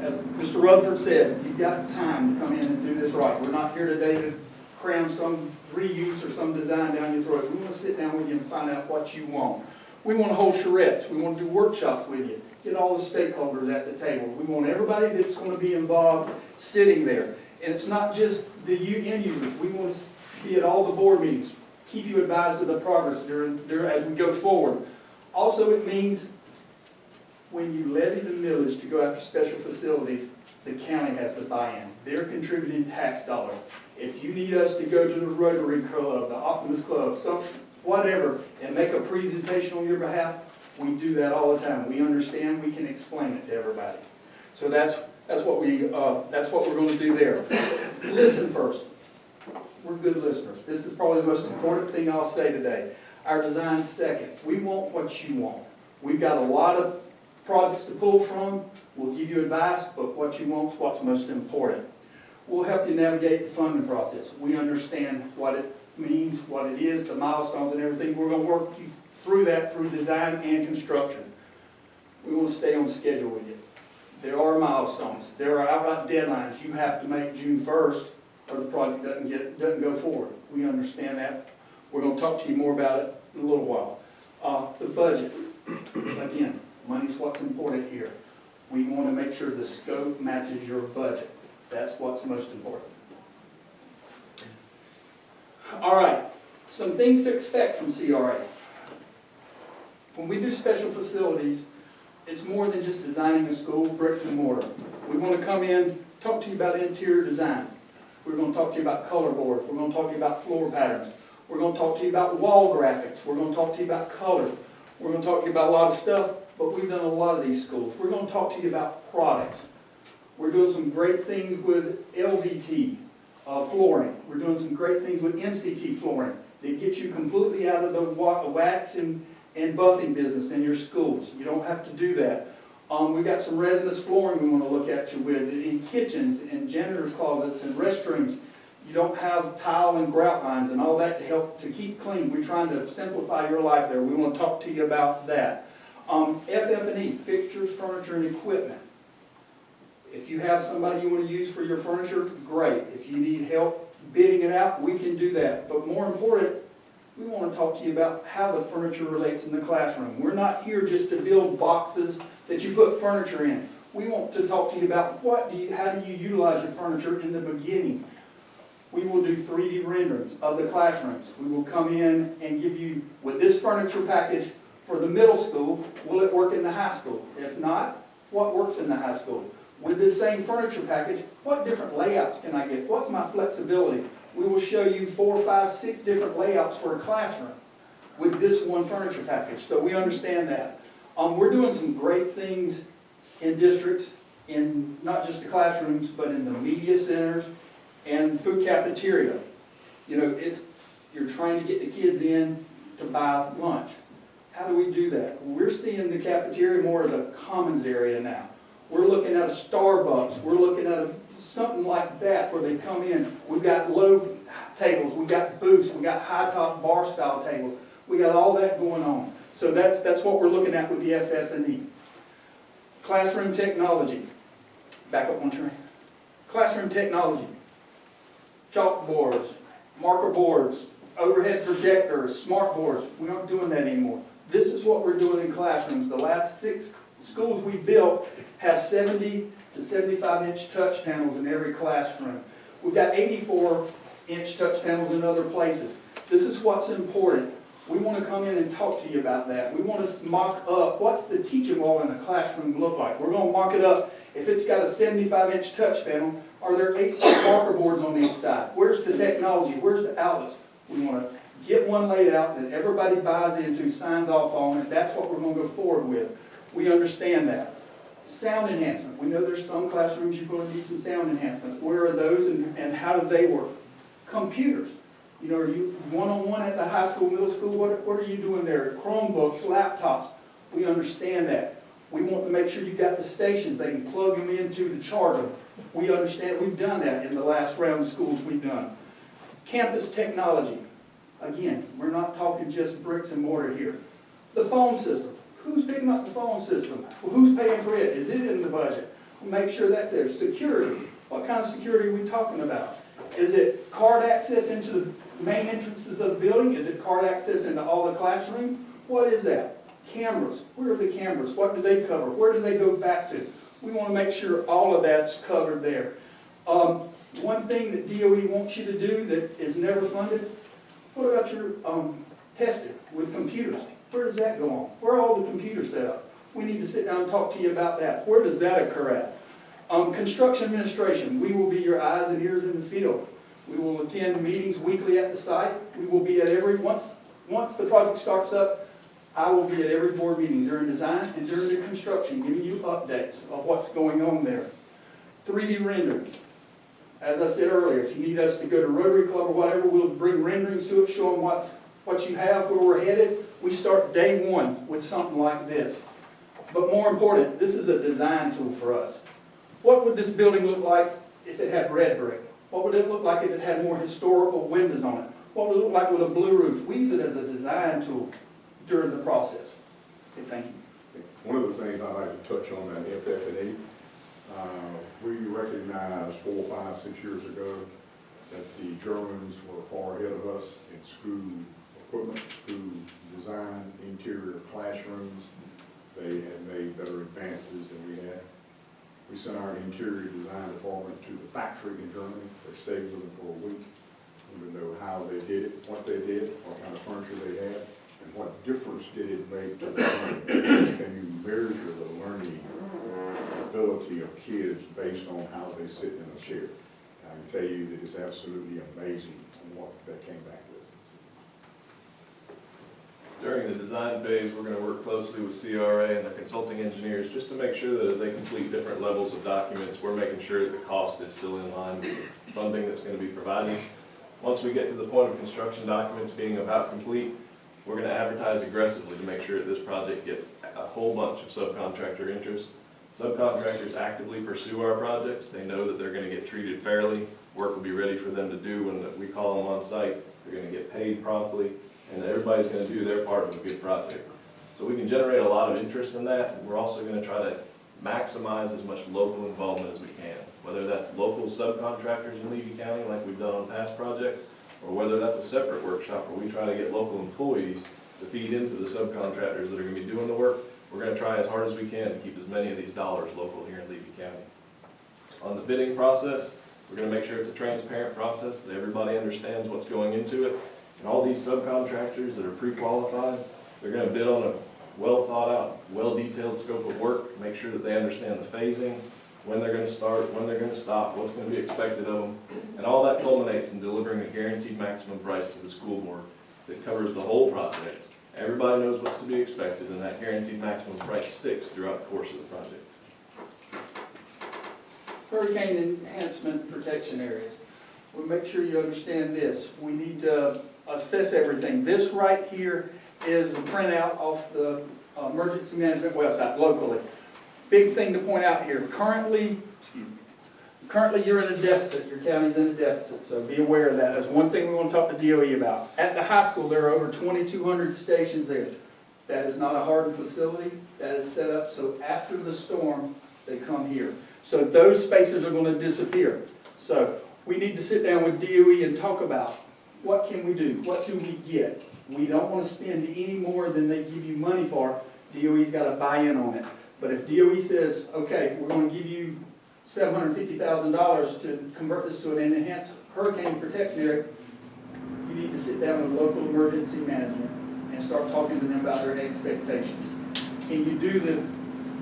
Speaker 15: As Mr. Rutherford said, you've got time to come in and do this right. We're not here today to cram some reuse or some design down your throat. We want to sit down with you and find out what you want. We want to hold charrettes. We want to do workshops with you. Get all the stakeholders at the table. We want everybody that's going to be involved sitting there. And it's not just the end users. We want to be at all the board meetings. Keep you advised of the progress as we go forward. Also, it means when you levy the millage to go after special facilities, the county has to buy in. They're contributing tax dollars. If you need us to go to the Rotary Club, the Optimus Club, whatever, and make a presentation on your behalf, we do that all the time. We understand. We can explain it to everybody. So that's what we're going to do there. Listen first. We're good listeners. This is probably the most important thing I'll say today. Our design's second. We want what you want. We've got a lot of projects to pull from. We'll give you advice, but what you want is what's most important. We'll help you navigate the funding process. We understand what it means, what it is, the milestones and everything. We're going to work you through that through design and construction. We want to stay on schedule with you. There are milestones. There are outright deadlines. You have to make June 1st or the project doesn't go forward. We understand that. We're going to talk to you more about it in a little while. The budget. Again, money's what's important here. We want to make sure the scope matches your budget. That's what's most important. All right, some things to expect from CRA. When we do special facilities, it's more than just designing a school, bricks and mortar. We want to come in, talk to you about interior design. We're going to talk to you about color boards. We're going to talk to you about floor patterns. We're going to talk to you about wall graphics. We're going to talk to you about colors. We're going to talk to you about a lot of stuff, but we've done a lot of these schools. We're going to talk to you about products. We're doing some great things with LVT flooring. We're doing some great things with MCT flooring that gets you completely out of the wax and buffing business in your schools. You don't have to do that. We've got some resinous flooring we want to look at you with in kitchens and janitors' closets and restrooms. You don't have tile and grout lines and all that to help to keep clean. We're trying to simplify your life there. We want to talk to you about that. FF&E, fixtures, furniture, and equipment. If you have somebody you want to use for your furniture, great. If you need help bidding it out, we can do that. But more important, we want to talk to you about how the furniture relates in the classroom. We're not here just to build boxes that you put furniture in. We want to talk to you about how do you utilize your furniture in the beginning. We will do 3D renderings of the classrooms. We will come in and give you, with this furniture package for the middle school, will it work in the high school? If not, what works in the high school? With this same furniture package, what different layouts can I get? What's my flexibility? We will show you 4, 5, 6 different layouts for a classroom with this one furniture package, so we understand that. We're doing some great things in districts, in not just the classrooms, but in the media centers and food cafeteria. You know, you're trying to get the kids in to buy lunch. How do we do that? We're seeing the cafeteria more as a commons area now. We're looking at a Starbucks. We're looking at something like that where they come in. We've got low tables. We've got booths. We've got high-top bar-style tables. We got all that going on. So that's what we're looking at with the FF&E. Classroom technology. Back up one turn. Classroom technology. Chalkboards, marker boards, overhead projectors, smart boards. We aren't doing that anymore. This is what we're doing in classrooms. The last 6 schools we built have 70 to 75-inch touch panels in every classroom. We've got 84-inch touch panels in other places. This is what's important. We want to come in and talk to you about that. We want to mock up what's the teaching wall in the classroom look like. We're going to mock it up. If it's got a 75-inch touch panel, are there 8 marker boards on each side? Where's the technology? Where's the outlets? We want to get one laid out that everybody buys into, signs off on, and that's what we're going to go forward with. We understand that. Sound enhancement. We know there's some classrooms you're going to need some sound enhancement. Where are those and how do they work? Computers. You know, are you one-on-one at the high school, middle school? What are you doing there? Chromebooks, laptops. We understand that. We want to make sure you've got the stations. They can plug them into to charge them. We understand. We've done that in the last round of schools we've done. Campus technology. Again, we're not talking just bricks and mortar here. The phone system. Who's picking up the phone system? Well, who's paying for it? Is it in the budget? We'll make sure that's there. Security. What kind of security are we talking about? Is it card access into the main entrances of the building? Is it card access into all the classrooms? What is that? Cameras. Where are the cameras? What do they cover? Where do they go back to? We want to make sure all of that's covered there. One thing that DOE wants you to do that is never funded, what about your testing with computers? Where does that go on? Where are all the computers set up? We need to sit down and talk to you about that. Where does that occur at? Construction administration. We will be your eyes and ears in the field. We will attend meetings weekly at the site. We will be at once the project starts up, I will be at every board meeting during design and during the construction, giving you updates of what's going on there. 3D renderings. As I said earlier, if you need us to go to Rotary Club or whatever, we'll bring renderings to it, show them what you have, where we're headed. We start day one with something like this. But more important, this is a design tool for us. What would this building look like if it had red brick? What would it look like if it had more historical windows on it? What would it look like with a blue roof? We use it as a design tool during the process. Okay, thank you.
Speaker 13: One of the things I like to touch on that FF&E, we recognized 4, 5, 6 years ago that the Germans were far ahead of us in school equipment, school design, interior classrooms. They had made better advances than we had. We sent our interior design department to the factory in Germany. They stayed with them for a week. We would know how they did it, what they did, what kind of furniture they had, and what difference did it make to the learning. Can you measure the learning ability of kids based on how they sit in a chair? I can tell you that it's absolutely amazing what they came back with.
Speaker 14: During the design phase, we're going to work closely with CRA and the consulting engineers just to make sure that as they complete different levels of documents, we're making sure that the cost is still in line with the funding that's going to be provided. Once we get to the point of construction documents being about complete, we're going to advertise aggressively to make sure that this project gets a whole bunch of subcontractor interest. Subcontractors actively pursue our projects. They know that they're going to get treated fairly. Work will be ready for them to do when we call them on site. They're going to get paid promptly, and everybody's going to do their part of a good project. So we can generate a lot of interest in that, and we're also gonna try to maximize as much local involvement as we can. Whether that's local subcontractors in Levy County, like we've done on past projects, or whether that's a separate workshop where we try to get local employees to feed into the subcontractors that are gonna be doing the work. We're gonna try as hard as we can to keep as many of these dollars local here in Levy County. On the bidding process, we're gonna make sure it's a transparent process, that everybody understands what's going into it. And all these subcontractors that are pre-qualified, they're gonna bid on a well-thought-out, well-detailed scope of work, make sure that they understand the phasing, when they're gonna start, when they're gonna stop, what's gonna be expected of them. And all that culminates in delivering a guaranteed maximum price to the school board that covers the whole project. Everybody knows what's to be expected, and that guaranteed maximum price sticks throughout the course of the project.
Speaker 15: Hurricane enhancement protection areas. We'll make sure you understand this. We need to assess everything. This right here is a printout off the emergency management website locally. Big thing to point out here, currently you're in a deficit, your county's in a deficit, so be aware of that. That's one thing we want to talk to DOE about. At the high school, there are over 2,200 stations there. That is not a hardened facility, that is set up so after the storm, they come here. So those spaces are going to disappear. So we need to sit down with DOE and talk about what can we do, what do we get. We don't want to spend any more than they give you money for. DOE's got to buy in on it. But if DOE says, okay, we're going to give you $750,000 to convert this to an enhanced hurricane protection area, you need to sit down with local emergency management and start talking to them about their expectations. Can you do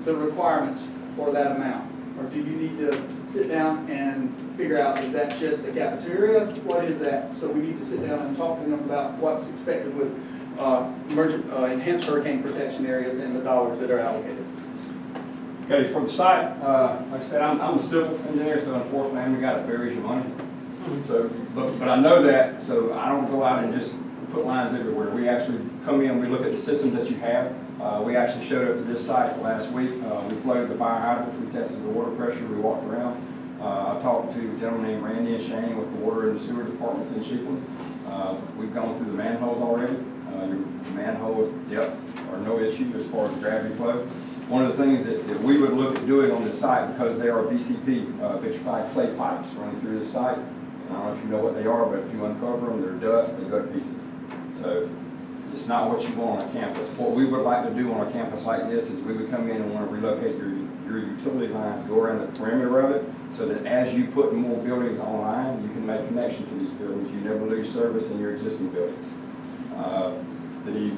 Speaker 15: the requirements for that amount? Or do you need to sit down and figure out, is that just a cafeteria? What is that? So we need to sit down and talk to them about what's expected with enhanced hurricane protection areas and the dollars that are allocated.
Speaker 19: Okay, for the site, like I said, I'm a civil engineer, so unfortunately I haven't got it buries your money. So, but I know that, so I don't go out and just put lines everywhere. We actually come in, we look at the systems that you have. We actually showed up to this site last week. We flooded the fire hydrants, we tested the water pressure, we walked around. I talked to a gentleman named Randy and Shane with the water and the sewer departments in Sheepland. We've gone through the manholes already. Your manhole depth are no issue as far as gravity flow. One of the things that we would look at doing on this site, because they are BCP, vitrified clay pipes running through the site. I don't know if you know what they are, but if you uncover them, they're dust, they go to pieces. So it's not what you want on a campus. What we would like to do on a campus like this is we would come in and want to relocate your utility lines, go around the perimeter of it, so that as you put more buildings online, you can make connection to these buildings. You never lose service in your existing buildings. The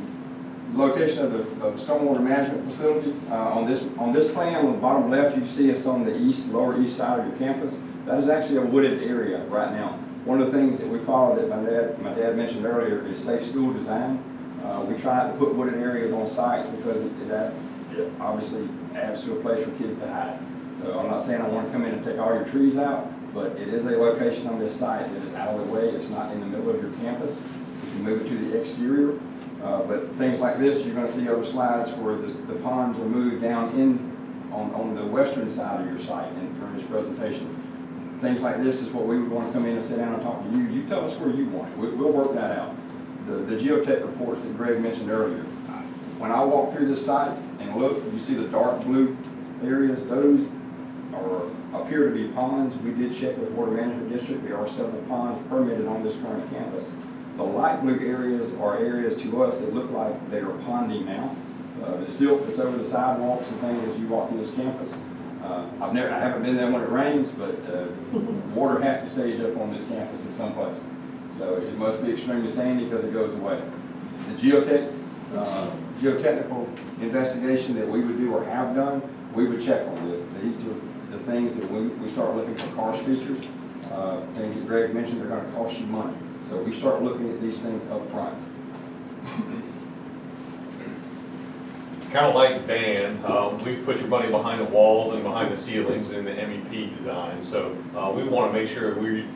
Speaker 19: location of the stormwater management facility, on this plan, on the bottom left, you see us on the lower east side of your campus. That is actually a wooded area right now. One of the things that we follow that my dad mentioned earlier is safe school design. We try to put wooded areas on sites because it obviously adds to a place for kids to hide. So I'm not saying I want to come in and take all your trees out, but it is a location on this site that is out of the way. It's not in the middle of your campus. You can move it to the exterior. But things like this, you're going to see other slides where the ponds are moved down on the western side of your site during this presentation. Things like this is what we would want to come in and sit down and talk to you. You tell us where you want it. We'll work that out. The geotech reports that Greg mentioned earlier. When I walk through this site and look, you see the dark blue areas. Those appear to be ponds. We did check with Water Management District. There are several ponds permitted on this current campus. The light blue areas are areas to us that look like they are ponding now. The silt that's over the sidewalks and things as you walk through this campus. I haven't been there when it rains, but water has to stage up on this campus in some place. So it must be extremely sandy because it goes away. The geotechnical investigation that we would do or have done, we would check on this. These are the things that we start looking for karst features. Things that Greg mentioned are going to cost you money. So we start looking at these things up front.
Speaker 18: Kind of like Dan, we put your money behind the walls and behind the ceilings in the MEP design. So we want to make sure we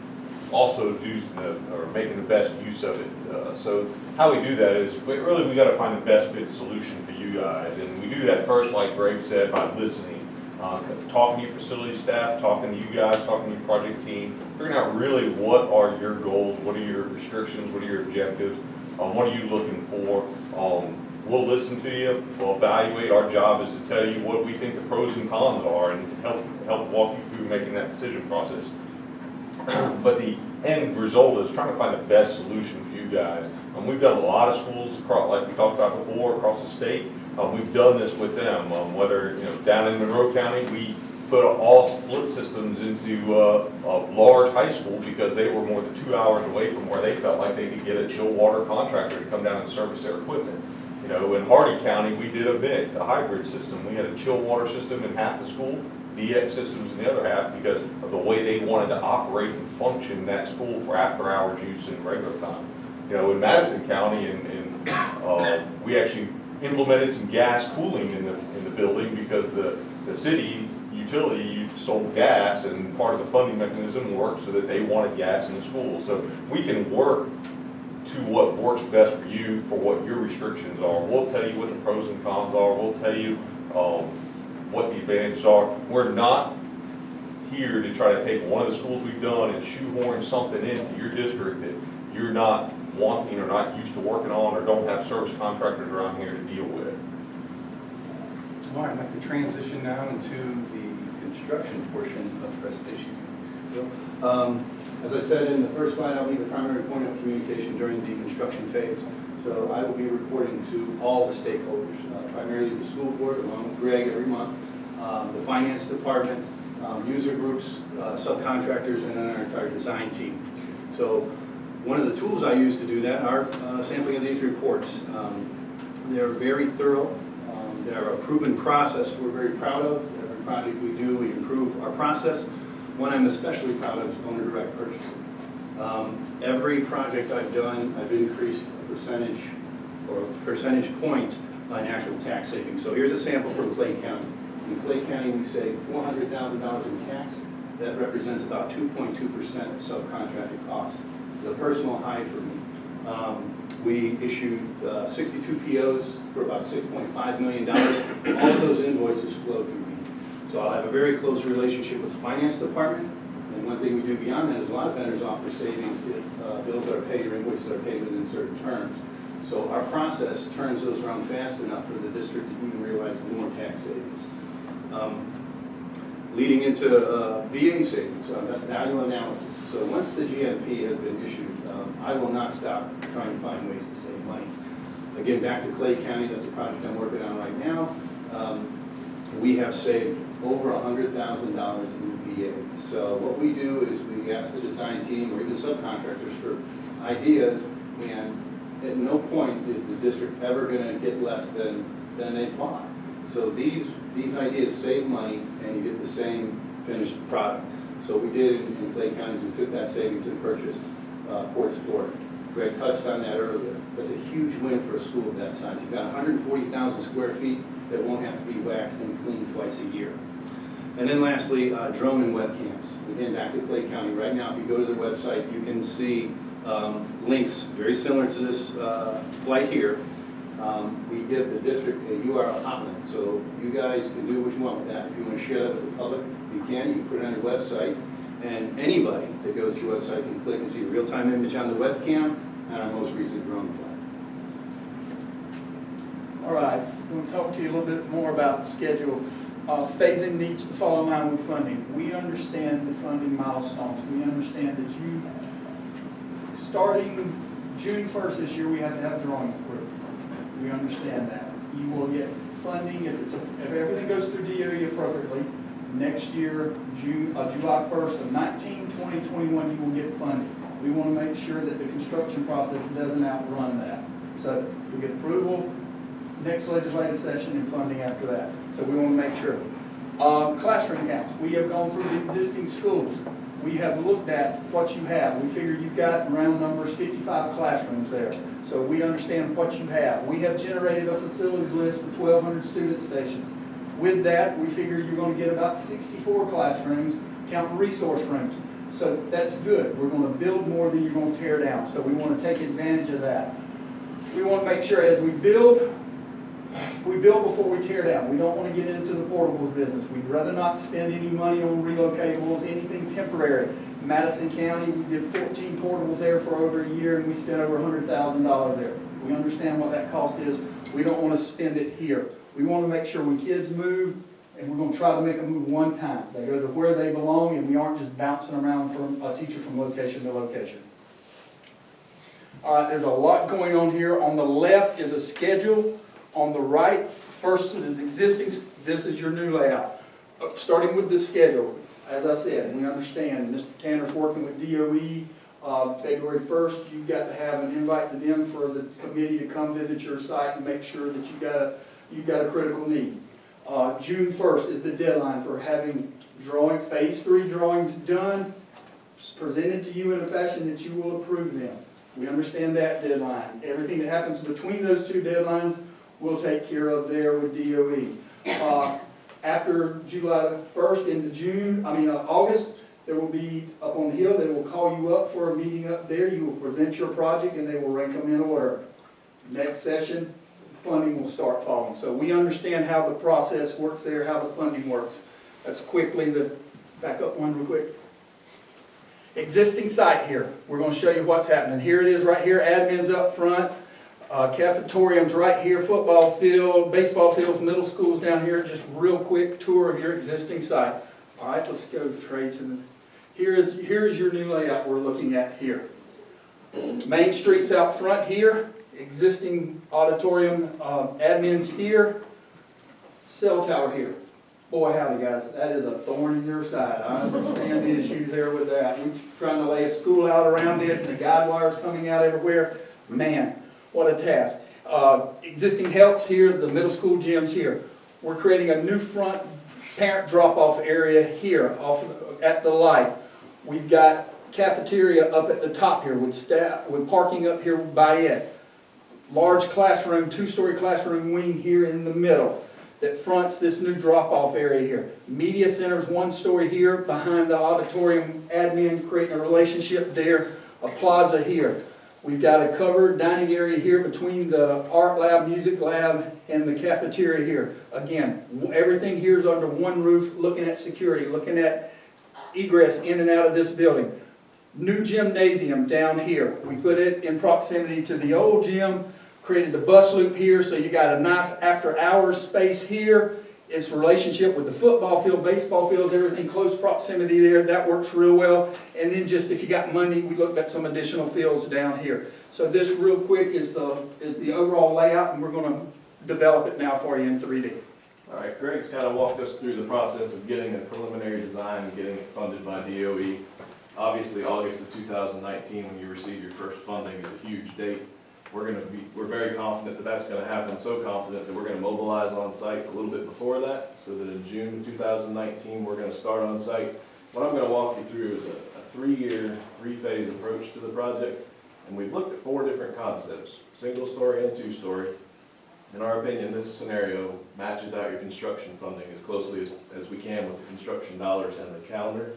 Speaker 18: also are making the best use of it. So how we do that is we got to find the best fit solution for you guys. And we do that first, like Greg said, by listening. Talking to your facility staff, talking to you guys, talking to your project team, figuring out really what are your goals, what are your restrictions, what are your objectives, what are you looking for, We'll listen to you, we'll evaluate. Our job is to tell you what we think the pros and cons are and help walk you through making that decision process. But the end result is trying to find the best solution for you guys. We've done a lot of schools across, like we talked about before, across the state. We've done this with them, whether, down in Monroe County, we put all split systems into a large high school because they were more than 2 hours away from where they felt like they could get a chill water contractor to come down and service their equipment. In Hardy County, we did a hybrid system. We had a chill water system in half the school, VX systems in the other half, because of the way they wanted to operate and function that school for after-hours use and regular time. In Madison County, we actually implemented some gas cooling in the building because the city utility sold gas, and part of the funding mechanism worked so that they wanted gas in the school. So we can work to what works best for you, for what your restrictions are. We'll tell you what the pros and cons are. We'll tell you what the advantages are. We're not here to try to take one of the schools we've done and shoehorn something into your district that you're not wanting or not used to working on or don't have service contractors around here to deal with.
Speaker 16: All right, I'd like to transition now into the construction portion of the presentation. As I said in the first slide, I'll be the primary point of communication during the construction phase. So I will be reporting to all the stakeholders, primarily the school board, along with Greg every month, the finance department, user groups, subcontractors, and then our entire design team. So one of the tools I use to do that are sampling of these reports. They're very thorough. They're a proven process we're very proud of. Every project we do, we improve our process. One I'm especially proud of is owner direct purchasing. Every project I've done, I've increased a percentage or percentage point on actual tax savings. So here's a sample from Clay County. In Clay County, we save $400,000 in tax. That represents about 2.2% of subcontracted costs. It's a personal high for me. We issued 62 POs for about $6.5 million. All of those invoices flow through me. So I'll have a very close relationship with the finance department. And one thing we do beyond that is a lot of vendors offer savings if bills are paid or invoices are paid within certain terms. So our process turns those around fast enough for the district to even realize more tax savings. Leading into VA savings, that's value analysis. So once the GMP has been issued, I will not stop trying to find ways to save money. Again, back to Clay County, that's a project I'm working on right now. We have saved over $100,000 in VA. So what we do is we ask the design team or even subcontractors for ideas, and at no point is the district ever going to get less than they bought. So these ideas save money, and you get the same finished product. So what we did in Clay County is we took that savings and purchased Ports Florida. Greg touched on that earlier. That's a huge win for a school of that size. You've got 140,000 square feet that won't have to be waxed and cleaned twice a year. And then lastly, drone and webcams. Again, back to Clay County. Right now, if you go to their website, you can see links very similar to this flight here. We give the district a URL hotline, so you guys can do what you want with that. If you want to share that with the public, you can. You can put it on your website, and anybody that goes to your website can click and see a real-time image on the webcam and our most recent drone flight.
Speaker 15: All right, I'm going to talk to you a little bit more about the schedule. Phasing needs to fall in line with funding. We understand the funding milestones. We understand that you, starting June 1st this year, we have to have drawings approved. We understand that. You will get funding if everything goes through DOE appropriately. Next year, July 1st of 19, 20, 21, you will get funding. We want to make sure that the construction process doesn't outrun that. So we get approval next legislative session and funding after that. So we want to make sure. Classroom counts. We have gone through the existing schools. We have looked at what you have. We figured you've got, round numbers, 55 classrooms there. So we understand what you have. We have generated a facilities list for 1,200 student stations. With that, we figure you're going to get about 64 classrooms, counting resource rooms. So that's good. We're going to build more than you're going to tear down. So we want to take advantage of that. We want to make sure as we build before we tear down. We don't want to get into the portables business. We'd rather not spend any money on relocatables, anything temporary. Madison County, we did 14 portables there for over a year, and we spent over $100,000 there. We understand what that cost is. We don't want to spend it here. We want to make sure when kids move, and we're going to try to make them move one time. They go to where they belong, and we aren't just bouncing around from a teacher from location to location. All right, there's a lot going on here. On the left is a schedule. On the right, first is existing. This is your new layout. Starting with the schedule, as I said, we understand Mr. Tanner's working with DOE. February 1st, you've got to have an invite to them for the committee to come visit your site and make sure that you've got a critical need. June 1st is the deadline for having phase 3 drawings done, presented to you in a fashion that you will approve them. We understand that deadline. Everything that happens between those two deadlines, we'll take care of there with DOE. After July 1st into August, there will be, up on the hill, they will call you up for a meeting up there. You will present your project and they will rank them in order. Next session, funding will start falling. So we understand how the process works there, how the funding works. Let's quickly, back up one real quick. Existing site here. We're going to show you what's happening. Here it is right here, admin's up front. Cafetorium's right here, football field, baseball fields, middle school's down here. Just real quick tour of your existing site. All right, let's go straight to the... Here is your new layout we're looking at here. Main Street's out front here. Existing auditorium, admin's here. Cell tower here. Boy, howdy guys, that is a thorn in your side. I understand the issues there with that. We're trying to lay a school out around it, and the guide wires coming out everywhere. Man, what a task. Existing health's here, the middle school gym's here. We're creating a new front parent drop-off area here at the light. We've got cafeteria up at the top here with staff, with parking up here by it. Large classroom, 2-story classroom wing here in the middle that fronts this new drop-off area here. Media center's 1-story here behind the auditorium admin, creating a relationship there. A plaza here. We've got a covered dining area here between the art lab, music lab, and the cafeteria here. Again, everything here is under one roof, looking at security, looking at egress in and out of this building. New gymnasium down here. We put it in proximity to the old gym, created the bus loop here, so you got a nice after-hours space here. It's a relationship with the football field, baseball field, everything close proximity there. That works real well. And then just if you got money, we looked at some additional fields down here. So this real quick is the overall layout, and we're going to develop it now for you in 3D.
Speaker 14: All right, Greg's kind of walked us through the process of getting a preliminary design and getting it funded by DOE. Obviously, August of 2019, when you receive your first funding, is a huge date. We're very confident that that's going to happen, so confident that we're going to mobilize on site a little bit before that, so that in June 2019, we're going to start on site. What I'm going to walk you through is a 3-year, 3-phase approach to the project, and we've looked at 4 different concepts, single-story and 2-story. In our opinion, this scenario matches out your construction funding as closely as we can with the construction dollars and the calendar.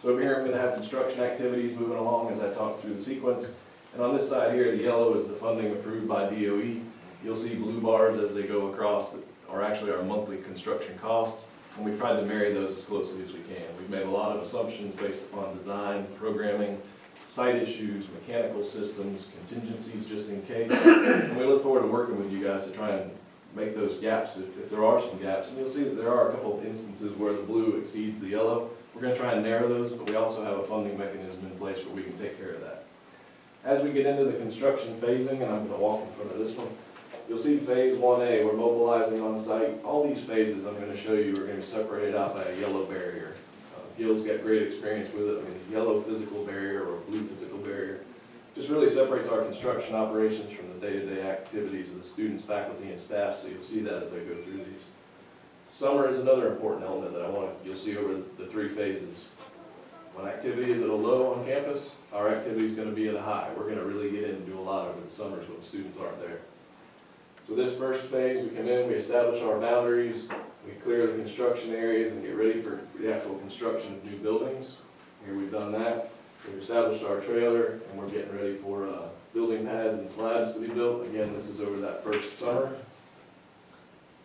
Speaker 14: So over here, I'm going to have construction activities moving along as I talk through the sequence. And on this side here, the yellow is the funding approved by DOE. You'll see blue bars as they go across that are actually our monthly construction costs. And we've tried to marry those as closely as we can. We've made a lot of assumptions based upon design, programming, site issues, mechanical systems, contingencies just in case. And we look forward to working with you guys to try and make those gaps if there are some gaps. And you'll see that there are a couple of instances where the blue exceeds the yellow. We're going to try and narrow those, but we also have a funding mechanism in place where we can take care of that. As we get into the construction phasing, and I'm going to walk in front of this one, you'll see phase 1A, we're mobilizing on site. All these phases I'm going to show you are going to be separated out by a yellow barrier. Gil's got great experience with it. I mean, the yellow physical barrier or blue physical barrier just really separates our construction operations from the day-to-day activities of the students, faculty, and staff, so you'll see that as I go through these. Summer is another important element that you'll see over the 3 phases. When activity is at a low on campus, our activity is going to be at a high. We're going to really get in and do a lot over the summers when the students aren't there. So this first phase, we come in, we establish our boundaries, we clear the construction areas and get ready for the actual construction of new buildings. Here we've done that. We've established our trailer and we're getting ready for building pads and slabs to be built. Again, this is over that first summer.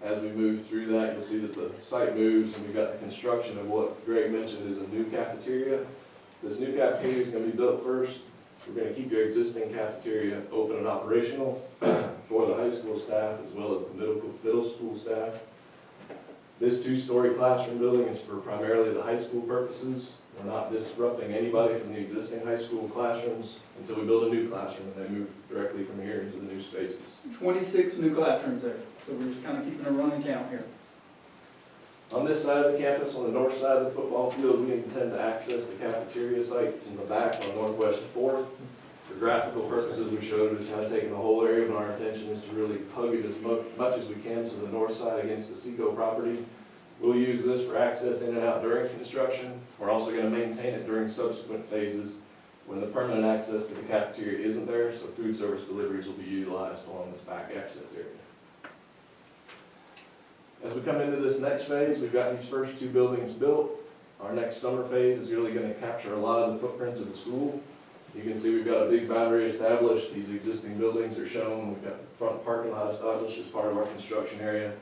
Speaker 14: As we move through that, you'll see that the site moves and we've got the construction of what Greg mentioned is a new cafeteria. This new cafeteria is going to be built first. We're going to keep your existing cafeteria open and operational for the high school staff as well as the middle school staff. This two-story classroom building is for primarily the high school purposes. We're not disrupting anybody from the existing high school classrooms until we build a new classroom and they move directly from here into the new spaces.
Speaker 15: 26 new classrooms there, so we're just kind of keeping a running count here.
Speaker 14: On this side of the campus, on the north side of the football field, we intend to access the cafeteria site in the back on Northwest 4th. For graphical purposes, we showed it's kind of taking the whole area, but our intention is to really hug it as much as we can to the north side against the Seco property. We'll use this for access in and out during construction. We're also going to maintain it during subsequent phases when the permanent access to the cafeteria isn't there, so food service deliveries will be utilized along this back access area. As we come into this next phase, we've got these first two buildings built. Our next summer phase is really going to capture a lot of the footprint of the school. You can see we've got a big boundary established. These existing buildings are shown. We've got the front parking lot established as part of our construction area.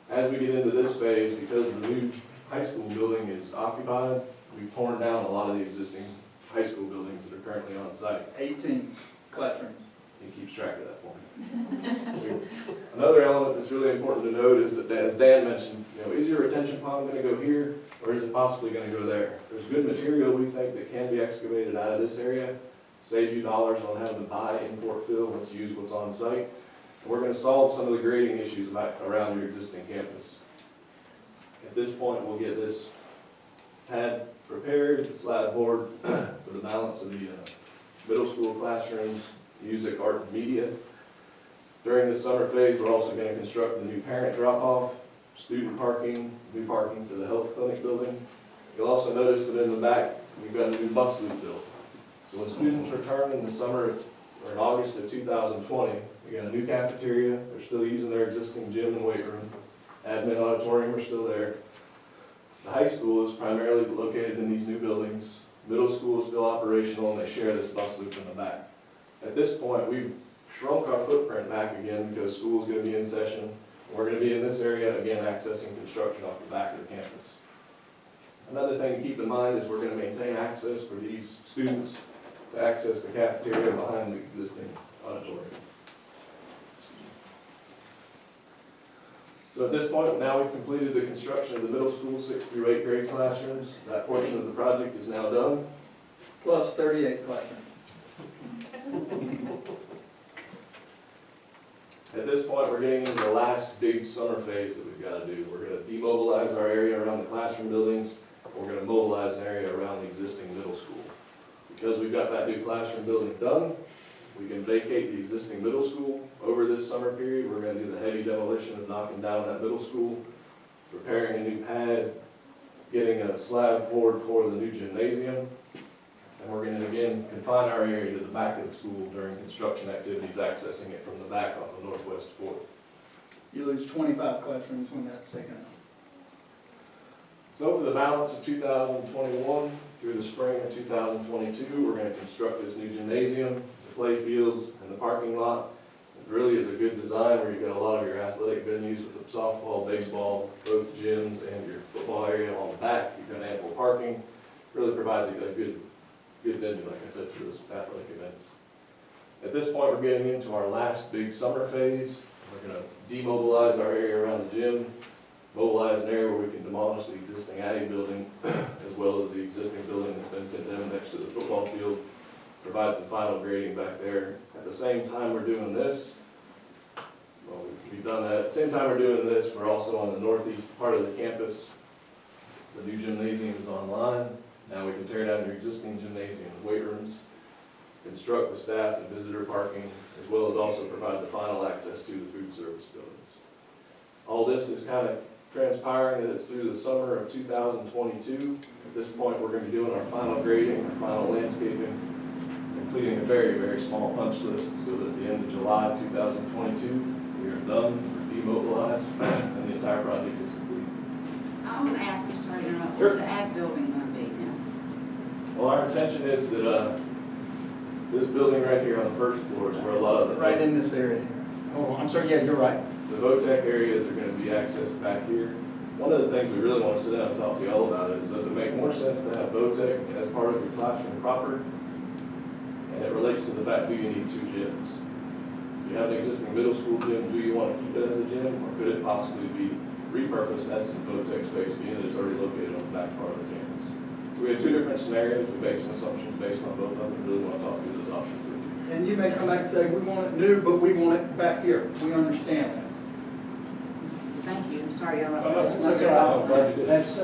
Speaker 14: As we get into this phase, because the new high school building is occupied, we've torn down a lot of the existing high school buildings that are currently on site.
Speaker 15: 18 classrooms.
Speaker 14: He keeps track of that for me. Another element that's really important to note is that, as Dan mentioned, is your retention pond going to go here, or is it possibly going to go there? There's good material we think that can be excavated out of this area, save you dollars on having to buy import fill. Let's use what's on site. And we're going to solve some of the grading issues around your existing campus. At this point, we'll get this pad prepared, the slab board for the balance of the middle school classrooms, music, art, and media. During the summer phase, we're also going to construct the new parent drop-off, student parking, new parking for the health clinic building. You'll also notice that in the back, we've got a new bus loop built. So when students return in the summer, or in August of 2020, we got a new cafeteria. They're still using their existing gym and weight room. Admin auditorium are still there. The high school is primarily located in these new buildings. Middle school is still operational, and they share this bus loop in the back. At this point, we've shrunk our footprint back again because school is going to be in session. We're going to be in this area, again, accessing construction off the back of the campus. Another thing to keep in mind is we're going to maintain access for these students to access the cafeteria behind the existing auditorium. So at this point, now we've completed the construction of the middle school 6th through 8th grade classrooms. That portion of the project is now done.
Speaker 15: Plus 38 classrooms.
Speaker 14: At this point, we're getting into the last big summer phase that we've got to do. We're going to demobilize our area around the classroom buildings. We're going to mobilize an area around the existing middle school. Because we've got that new classroom building done, we can vacate the existing middle school. Over this summer period, we're going to do the heavy demolition of knocking down that middle school, preparing a new pad, getting a slab poured for the new gymnasium. And we're going to, again, confine our area to the back of the school during construction activities, accessing it from the back on the Northwest 4th.
Speaker 15: You lose 25 classrooms when that's taken out.
Speaker 14: So for the balance of 2021 through the spring of 2022, we're going to construct this new gymnasium, the play fields, and the parking lot. It really is a good design where you've got a lot of your athletic venues with softball, baseball, both gyms, and your football area on the back. You've got ample parking. Really provides a good venue, like I said, for those athletic events. At this point, we're getting into our last big summer phase. We're going to demobilize our area around the gym, mobilize an area where we can demolish the existing Addy building, as well as the existing building that's been condemned next to the football field, provide some final grading back there. At the same time we're doing this, well, we've done that. At the same time we're doing this, we're also on the northeast part of the campus. The new gymnasium is online. Now we can tear down your existing gymnasium and weight rooms, construct the staff and visitor parking, as well as also provide the final access to the food service buildings. All this is kind of transpiring that it's through the summer of 2022. At this point, we're going to be doing our final grading, our final landscaping, completing a very, very small punch list so that at the end of July 2022, we are done, we're demobilized, and the entire project is complete.
Speaker 2: I want to ask you, sorry to interrupt,
Speaker 14: Sure.
Speaker 2: what's the ad building going to be now?
Speaker 14: Well, our intention is that this building right here on the first floor is where a lot of the...
Speaker 15: Right in this area here. Oh, I'm sorry, yeah, you're right.
Speaker 14: The VOTEC areas are going to be accessed back here. One of the things we really want to sit down and talk to you all about is, does it make more sense to have VOTEC as part of your classroom proper? and it relates to the fact, do you need 2 gyms? You have an existing middle school gym, do you want to keep it as a gym, or could it possibly be repurposed as some VOTEC space, being that it's already located on the back part of the campus? So we have 2 different scenarios, we make some assumptions based on both of them, really want to talk through those options with you.
Speaker 15: And you may come back and say, we want it new, but we want it back here. We understand that.
Speaker 2: Thank you, I'm sorry, I'm
Speaker 12: That's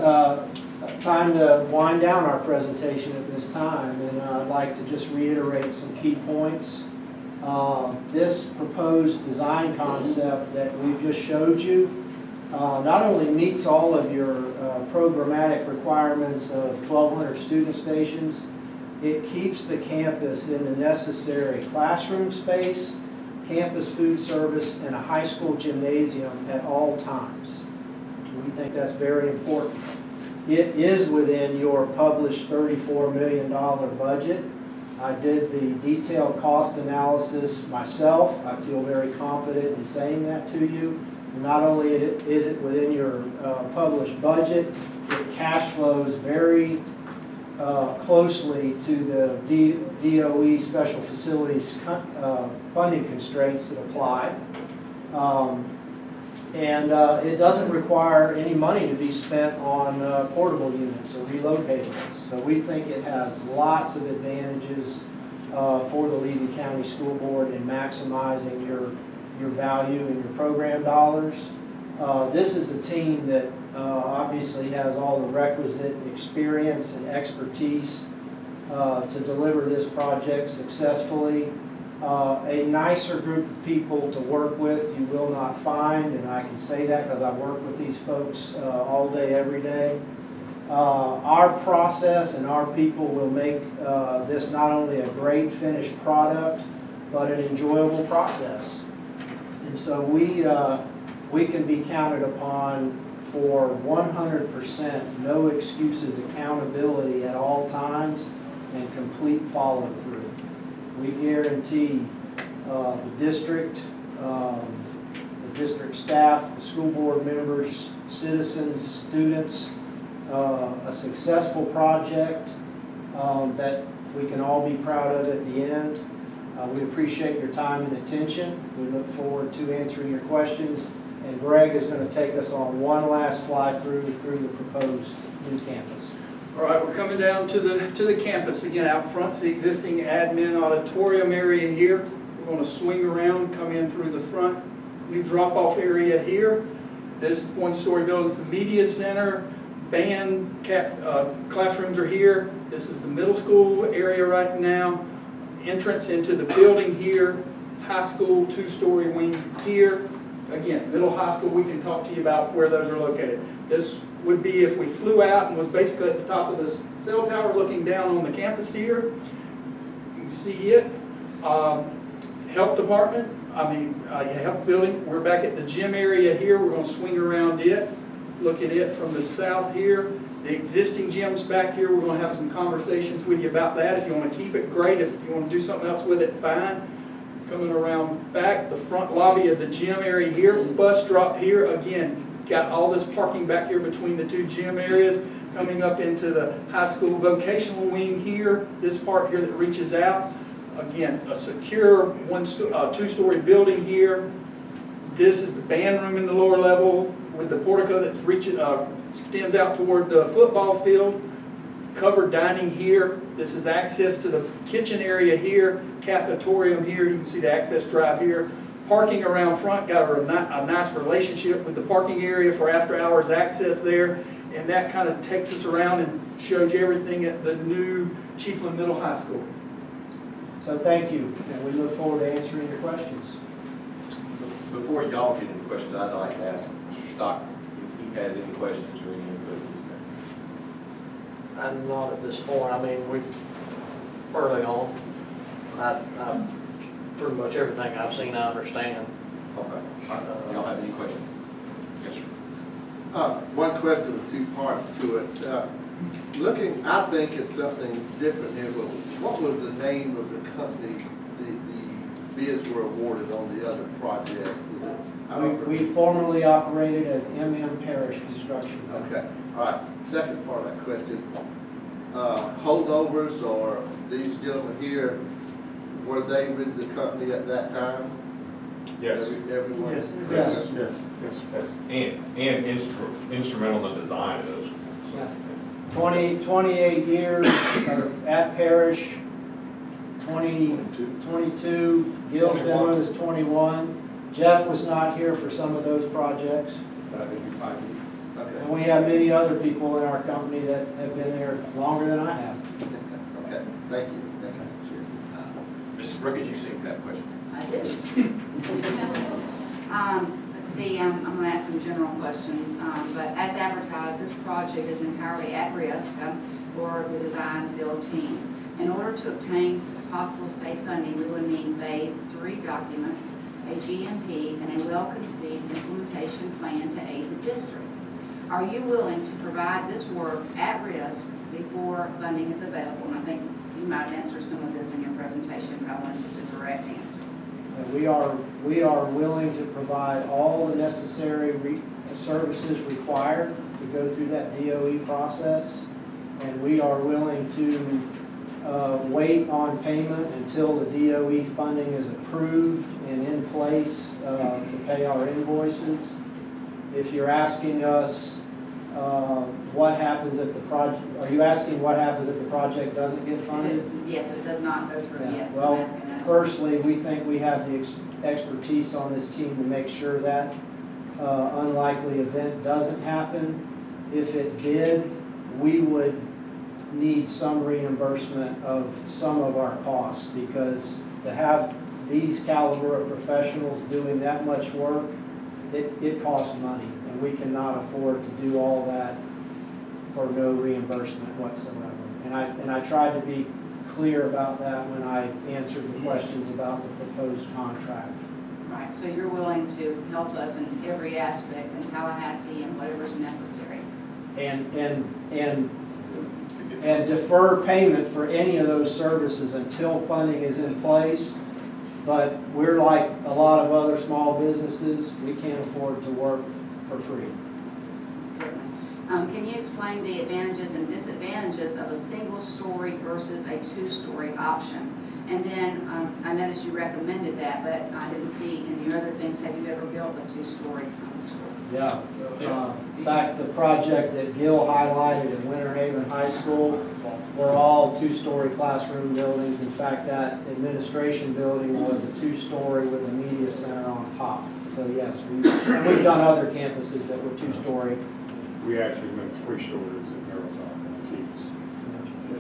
Speaker 12: time to wind down our presentation at this time, and I'd like to just reiterate some key points. This proposed design concept that we've just showed you not only meets all of your programmatic requirements of 1,200 student stations, it keeps the campus in the necessary classroom space, campus food service, and a high school gymnasium at all times. We think that's very important. It is within your published $34 million budget. I did the detailed cost analysis myself. I feel very confident in saying that to you. And not only is it within your published budget, it cash flows very closely to the DOE special facilities funding constraints that apply. It doesn't require any money to be spent on portable units or relocating them. So we think it has lots of advantages for the Levy County School Board in maximizing your value and your program dollars. This is a team that obviously has all the requisite experience and expertise to deliver this project successfully. A nicer group of people to work with you will not find, and I can say that because I work with these folks all day, every day. Our process and our people will make this not only a great finished product, but an enjoyable process. And so we can be counted upon for 100% no excuses accountability at all times and complete follow-through. We guarantee the district staff, the school board members, citizens, students, a successful project that we can all be proud of at the end. We appreciate your time and attention. We look forward to answering your questions. And Greg is going to take us on one last fly through the proposed new campus.
Speaker 15: All right, we're coming down to the campus. Again, out front's the existing admin auditorium area here. We're going to swing around, come in through the front, new drop-off area here. This one-story building is the media center. Band classrooms are here. This is the middle school area right now. Entrance into the building here. High school 2-story wing here. Again, middle high school, we can talk to you about where those are located. This would be if we flew out and was basically at the top of this cell tower looking down on the campus here. You can see it. Health department, health building. We're back at the gym area here. We're going to swing around it, look at it from the south here. The existing gym's back here. We're going to have some conversations with you about that. If you want to keep it, great. If you want to do something else with it, fine. Coming around back, the front lobby of the gym area here, bus drop here. Again, got all this parking back here between the 2 gym areas. Coming up into the high school vocational wing here, this part here that reaches out. Again, a secure 2-story building here. This is the band room in the lower level with the portico that extends out toward the football field. Covered dining here. This is access to the kitchen area here, cafetorium here. You can see the access drive here. Parking around front, got a nice relationship with the parking area for after hours access there. And that kind of takes us around and shows you everything at the new Chiefland Middle High School.
Speaker 12: So thank you, and we look forward to answering your questions.
Speaker 1: Before y'all get into questions, I'd like to ask Mr. Stockton if he has any questions or any input.
Speaker 20: I'm not at this point. I mean, we early on. I pretty much everything I've seen, I understand.
Speaker 1: Okay. Y'all have any questions? Yes, sir.
Speaker 5: One question with 2 parts to it. I think it's something different here, but what was the name of the company the bids were awarded on the other project?
Speaker 12: We formerly operated as MM Parish Construction.
Speaker 5: Okay, all right. Second part of that question, holdovers or these gentlemen here Were they with the company at that time?
Speaker 18: Yes.
Speaker 5: Everyone?
Speaker 12: Yes.
Speaker 18: Yes. Yes. And instrumental in the design of those.
Speaker 12: Yeah. 28 years at Parish, 22, Gil's been with us 21. Jeff was not here for some of those projects.
Speaker 16: But I've been here 5 years.
Speaker 5: Okay.
Speaker 12: And we have many other people in our company that have been there longer than I have.
Speaker 5: Okay, thank you.
Speaker 1: Mrs. Brookins, you seem to have a question.
Speaker 2: I do. Let's see, I'm going to ask some general questions, but as advertised, this project is entirely at risk for the design build team. In order to obtain possible state funding, we would need phase 3 documents, a GMP, and a well-conceived implementation plan to aid the district. Are you willing to provide this work at risk before funding is available? And I think you might have answered some of this in your presentation, but I wanted just a direct answer.
Speaker 12: And we are willing to provide all the necessary services required to go through that DOE process. And we are willing to wait on payment until the DOE funding is approved and in place to pay our invoices. If you're asking us what happens if the project, are you asking what happens if the project doesn't get funded?
Speaker 2: Yes, it does not go through, yes. I'm
Speaker 12: Well,
Speaker 2: asking that.
Speaker 12: firstly, we think we have the expertise on this team to make sure that unlikely event doesn't happen. If it did, we would need some reimbursement of some of our costs, because to have these caliber of professionals doing that much work, it costs money, and we cannot afford to do all that for no reimbursement whatsoever. And I tried to be clear about that when I answered the questions about the proposed contract.
Speaker 2: Right, so you're willing to help us in every aspect in Tallahassee and whatever's necessary.
Speaker 12: And defer payment for any of those services until funding is in place. But we're like a lot of other small businesses, we can't afford to work for free.
Speaker 2: Certainly. Can you explain the advantages and disadvantages of a single-story versus a two-story option? And then I noticed you recommended that, but I didn't see in your other things, have you ever built a two-story school?
Speaker 12: Yeah. In fact, the project that Gil highlighted in Winter Haven High School were all two-story classroom buildings. In fact, that administration building was a two-story with a media center on top. So yes, we've done other campuses that were two-story.
Speaker 13: We actually went 3 stories in Marathon Keys.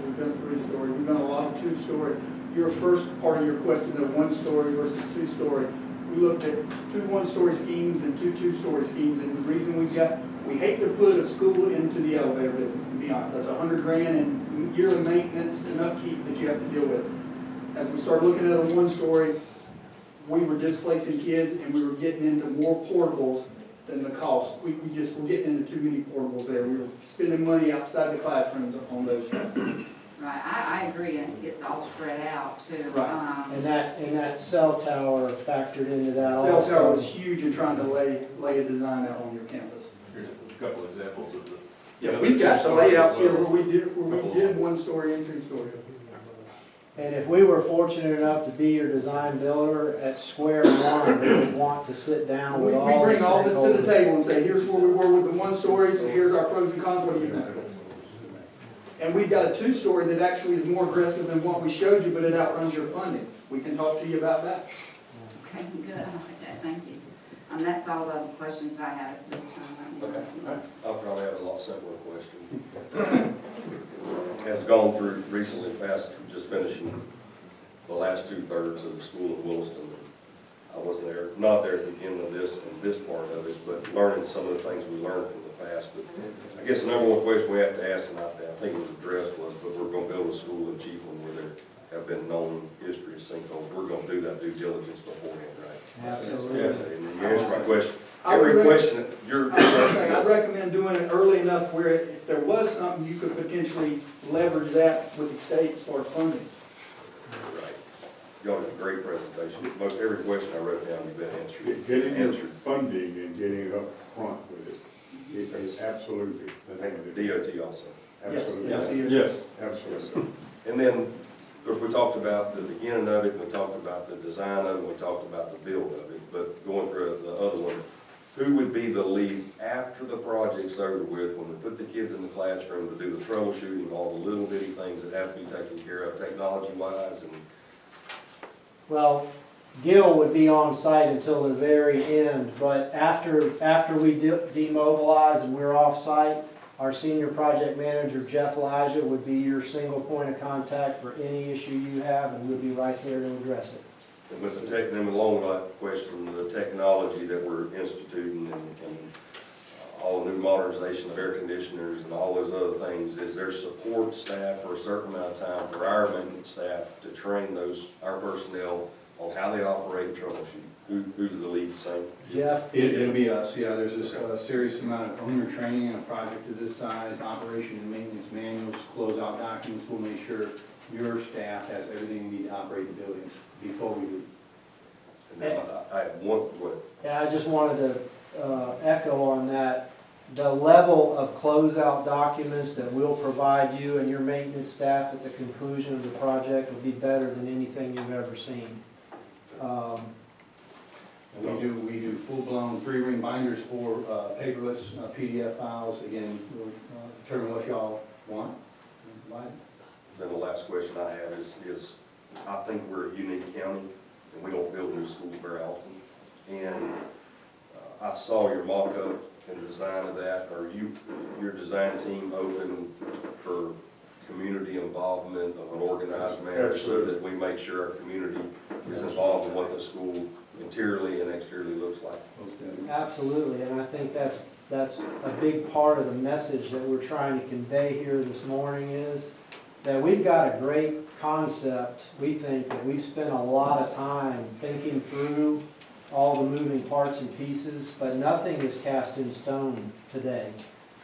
Speaker 15: We've done 3-story, we've done a lot of 2-story. Your first part of your question of 1-story versus 2-story, we looked at 2 1-story schemes and 2 2-story schemes, and the reason we hate to put a school into the elevator business, to be honest. That's $100 grand in yearly maintenance and upkeep that you have to deal with. As we started looking at a 1-story, we were displacing kids and we were getting into more portables than the cost. We just were getting into too many portables there. We were spending money outside the classrooms on those things.
Speaker 2: Right, I agree, and it gets all spread out too.
Speaker 15: Right.
Speaker 12: And that cell tower factored into that
Speaker 15: Cell
Speaker 12: also.
Speaker 15: tower was huge in trying to lay a design out on your campus.
Speaker 14: Here's a couple of examples of the.
Speaker 15: Yeah, we've got the layouts here where we did 1-story and 2-story.
Speaker 12: And if we were fortunate enough to be your design builder at square one, we would want to sit down
Speaker 15: We
Speaker 12: with all.
Speaker 15: bring all this to the
Speaker 12: stakeholders.
Speaker 15: table and say, here's where we were with the 1-stories, and here's our pros and cons, what do you think? And we've got a 2-story that actually is more aggressive than what we showed you, but it outruns your funding. We can talk to you about that.
Speaker 2: Okay, good, I like that, thank you. That's all the questions I have at this time.
Speaker 10: Okay. I'll probably have a lot simpler question. Has gone through recently past, just finishing the last 2/3 of the school in Williston. I wasn't there, not there at the beginning of this and this part of it, but learning some of the things we learned from the past. But I guess the number one question we have to ask, and I think it was addressed, was, but we're going to build a school in Chiefland where there have been known history of sinkholes. We're going to do that due diligence beforehand, right?
Speaker 12: Absolutely.
Speaker 10: Yes, and you answered my question.
Speaker 15: I would
Speaker 10: Every
Speaker 15: recommend-
Speaker 10: question that you're.
Speaker 15: I'd recommend doing it early enough where if there was something, you could potentially leverage that with the state as far as funding.
Speaker 10: Right. Y'all did a great presentation. Most every question I wrote down, you've been answered.
Speaker 13: Getting your funding and getting up front with it, it's absolutely.
Speaker 10: DOT also.
Speaker 13: Absolutely.
Speaker 15: Yes.
Speaker 18: Yes.
Speaker 13: Absolutely.
Speaker 10: Yes, sir. And then course, we talked about the beginning of it, and we talked about the design of it, and we talked about the build of it, but going through the other one, who would be the lead after the project's over with, when we put the kids in the classroom to do the troubleshooting, all the little bitty things that have to be taken care of technology-wise, and
Speaker 12: Well, Gil would be on site until the very end, but after we demobilize and we're off site, our senior project manager, Jeff Elijah, would be your single point of contact for any issue you have, and we'll be right there to address it.
Speaker 10: and with the tech, then along with that question, the technology that we're instituting and all the new modernization of air conditioners and all those other things, is there support staff for a certain amount of time for our maintenance staff to train our personnel on how they operate and troubleshoot? Who's the lead, same?
Speaker 12: Jeff?
Speaker 16: It'll be us, yeah, there's a serious amount of owner training in a project of this size, operation and maintenance manuals, closeout documents, we'll make sure your staff has everything you need to operate the buildings before we do.
Speaker 10: And then I have one, what?
Speaker 12: Yeah, I just wanted to echo on that. The level of closeout documents that we'll provide you and your maintenance staff at the conclusion of the project will be better than anything you've ever seen.
Speaker 16: We do full-blown 3-ring binders for paperless PDF files. Again, we'll determine what y'all want.
Speaker 10: Then the last question I have is I think we're a unique county, and we don't build new schools very often. And I saw your mock-up and design of that. Are your design team open for community involvement of an organized manner so that we make sure our community is involved in what the school interiorly and exteriorly looks like?
Speaker 12: Absolutely, and I think that's a big part of the message that we're trying to convey here this morning is that we've got a great concept. We think that we've spent a lot of time thinking through all the moving parts and pieces, but nothing is cast in stone today.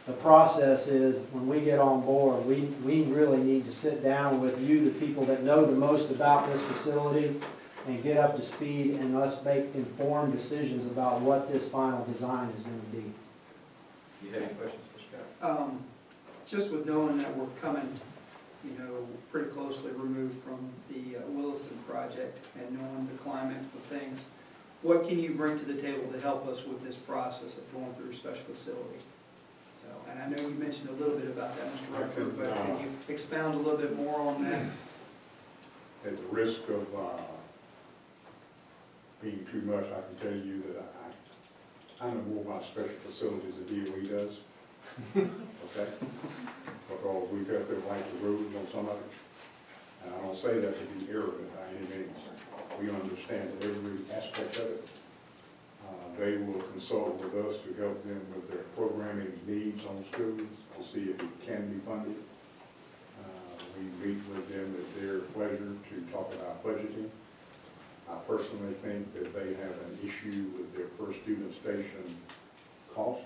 Speaker 12: The process is, when we get on board, we really need to sit down with you, the people that know the most about this facility, and get up to speed, and let's make informed decisions about what this final design is going to be.
Speaker 1: Do you have any questions, Mr. Scott?
Speaker 15: Just with knowing that we're coming, pretty closely removed from the Williston project and knowing the climate of things, what can you bring to the table to help us with this process of going through a special facility? So, and I know you mentioned a little bit about that, Mr. Rutherford, but can you expound a little bit more on that?
Speaker 13: At the risk of being too much, I can tell you that I know more about special facilities than DOE does. Okay? Because we've got to write the rules on some of it. And I don't say that to be arrogant by any means. We understand every aspect of it. They will consult with us to help them with their programming needs on schools to see if it can be funded. We meet with them at their pleasure to talk about budgeting. I personally think that they have an issue with their per student station cost.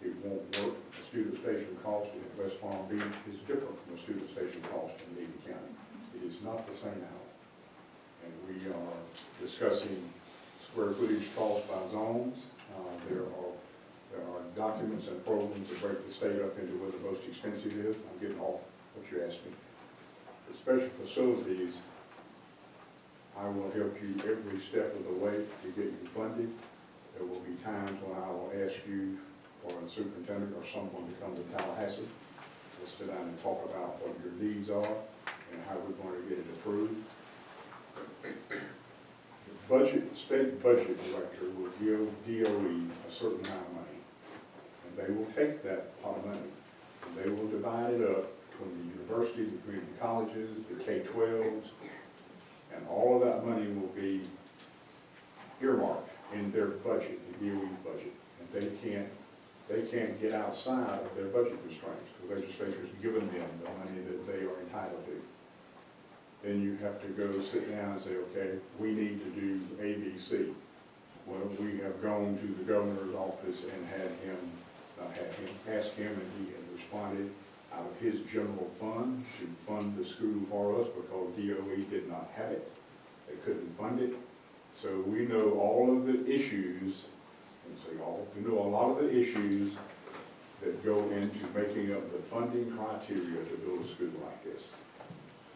Speaker 13: It won't work. The student station cost in West Palm Beach is different from the student station cost in Levy County. It is not the same house. And we are discussing square footage cost by zones. There are documents and programs that break the state up into what the most expensive is. I'm getting off what you're asking. The special facilities, I will help you every step of the way to get you funded. There will be times when I will ask you or a superintendent or someone to come to Tallahassee. We'll sit down and talk about what your needs are and how we're going to get it approved. The state budget director will give DOE a certain amount of money. And they will take that pot of money and they will divide it up between the university, the community colleges, the K-12s, and all of that money will be earmarked in their budget, the DOE's budget. And they can't get outside of their budget constraints. The legislature's given them the money that they are entitled to. Then you have to go sit down and say, okay, we need to do A, B, C. Well, we have gone to the governor's office and asked him, and he has responded out of his general fund to fund the school for us because DOE did not have it. They couldn't fund it. So we know all of the issues, we know a lot of the issues that go into making up the funding criteria to build a school like this.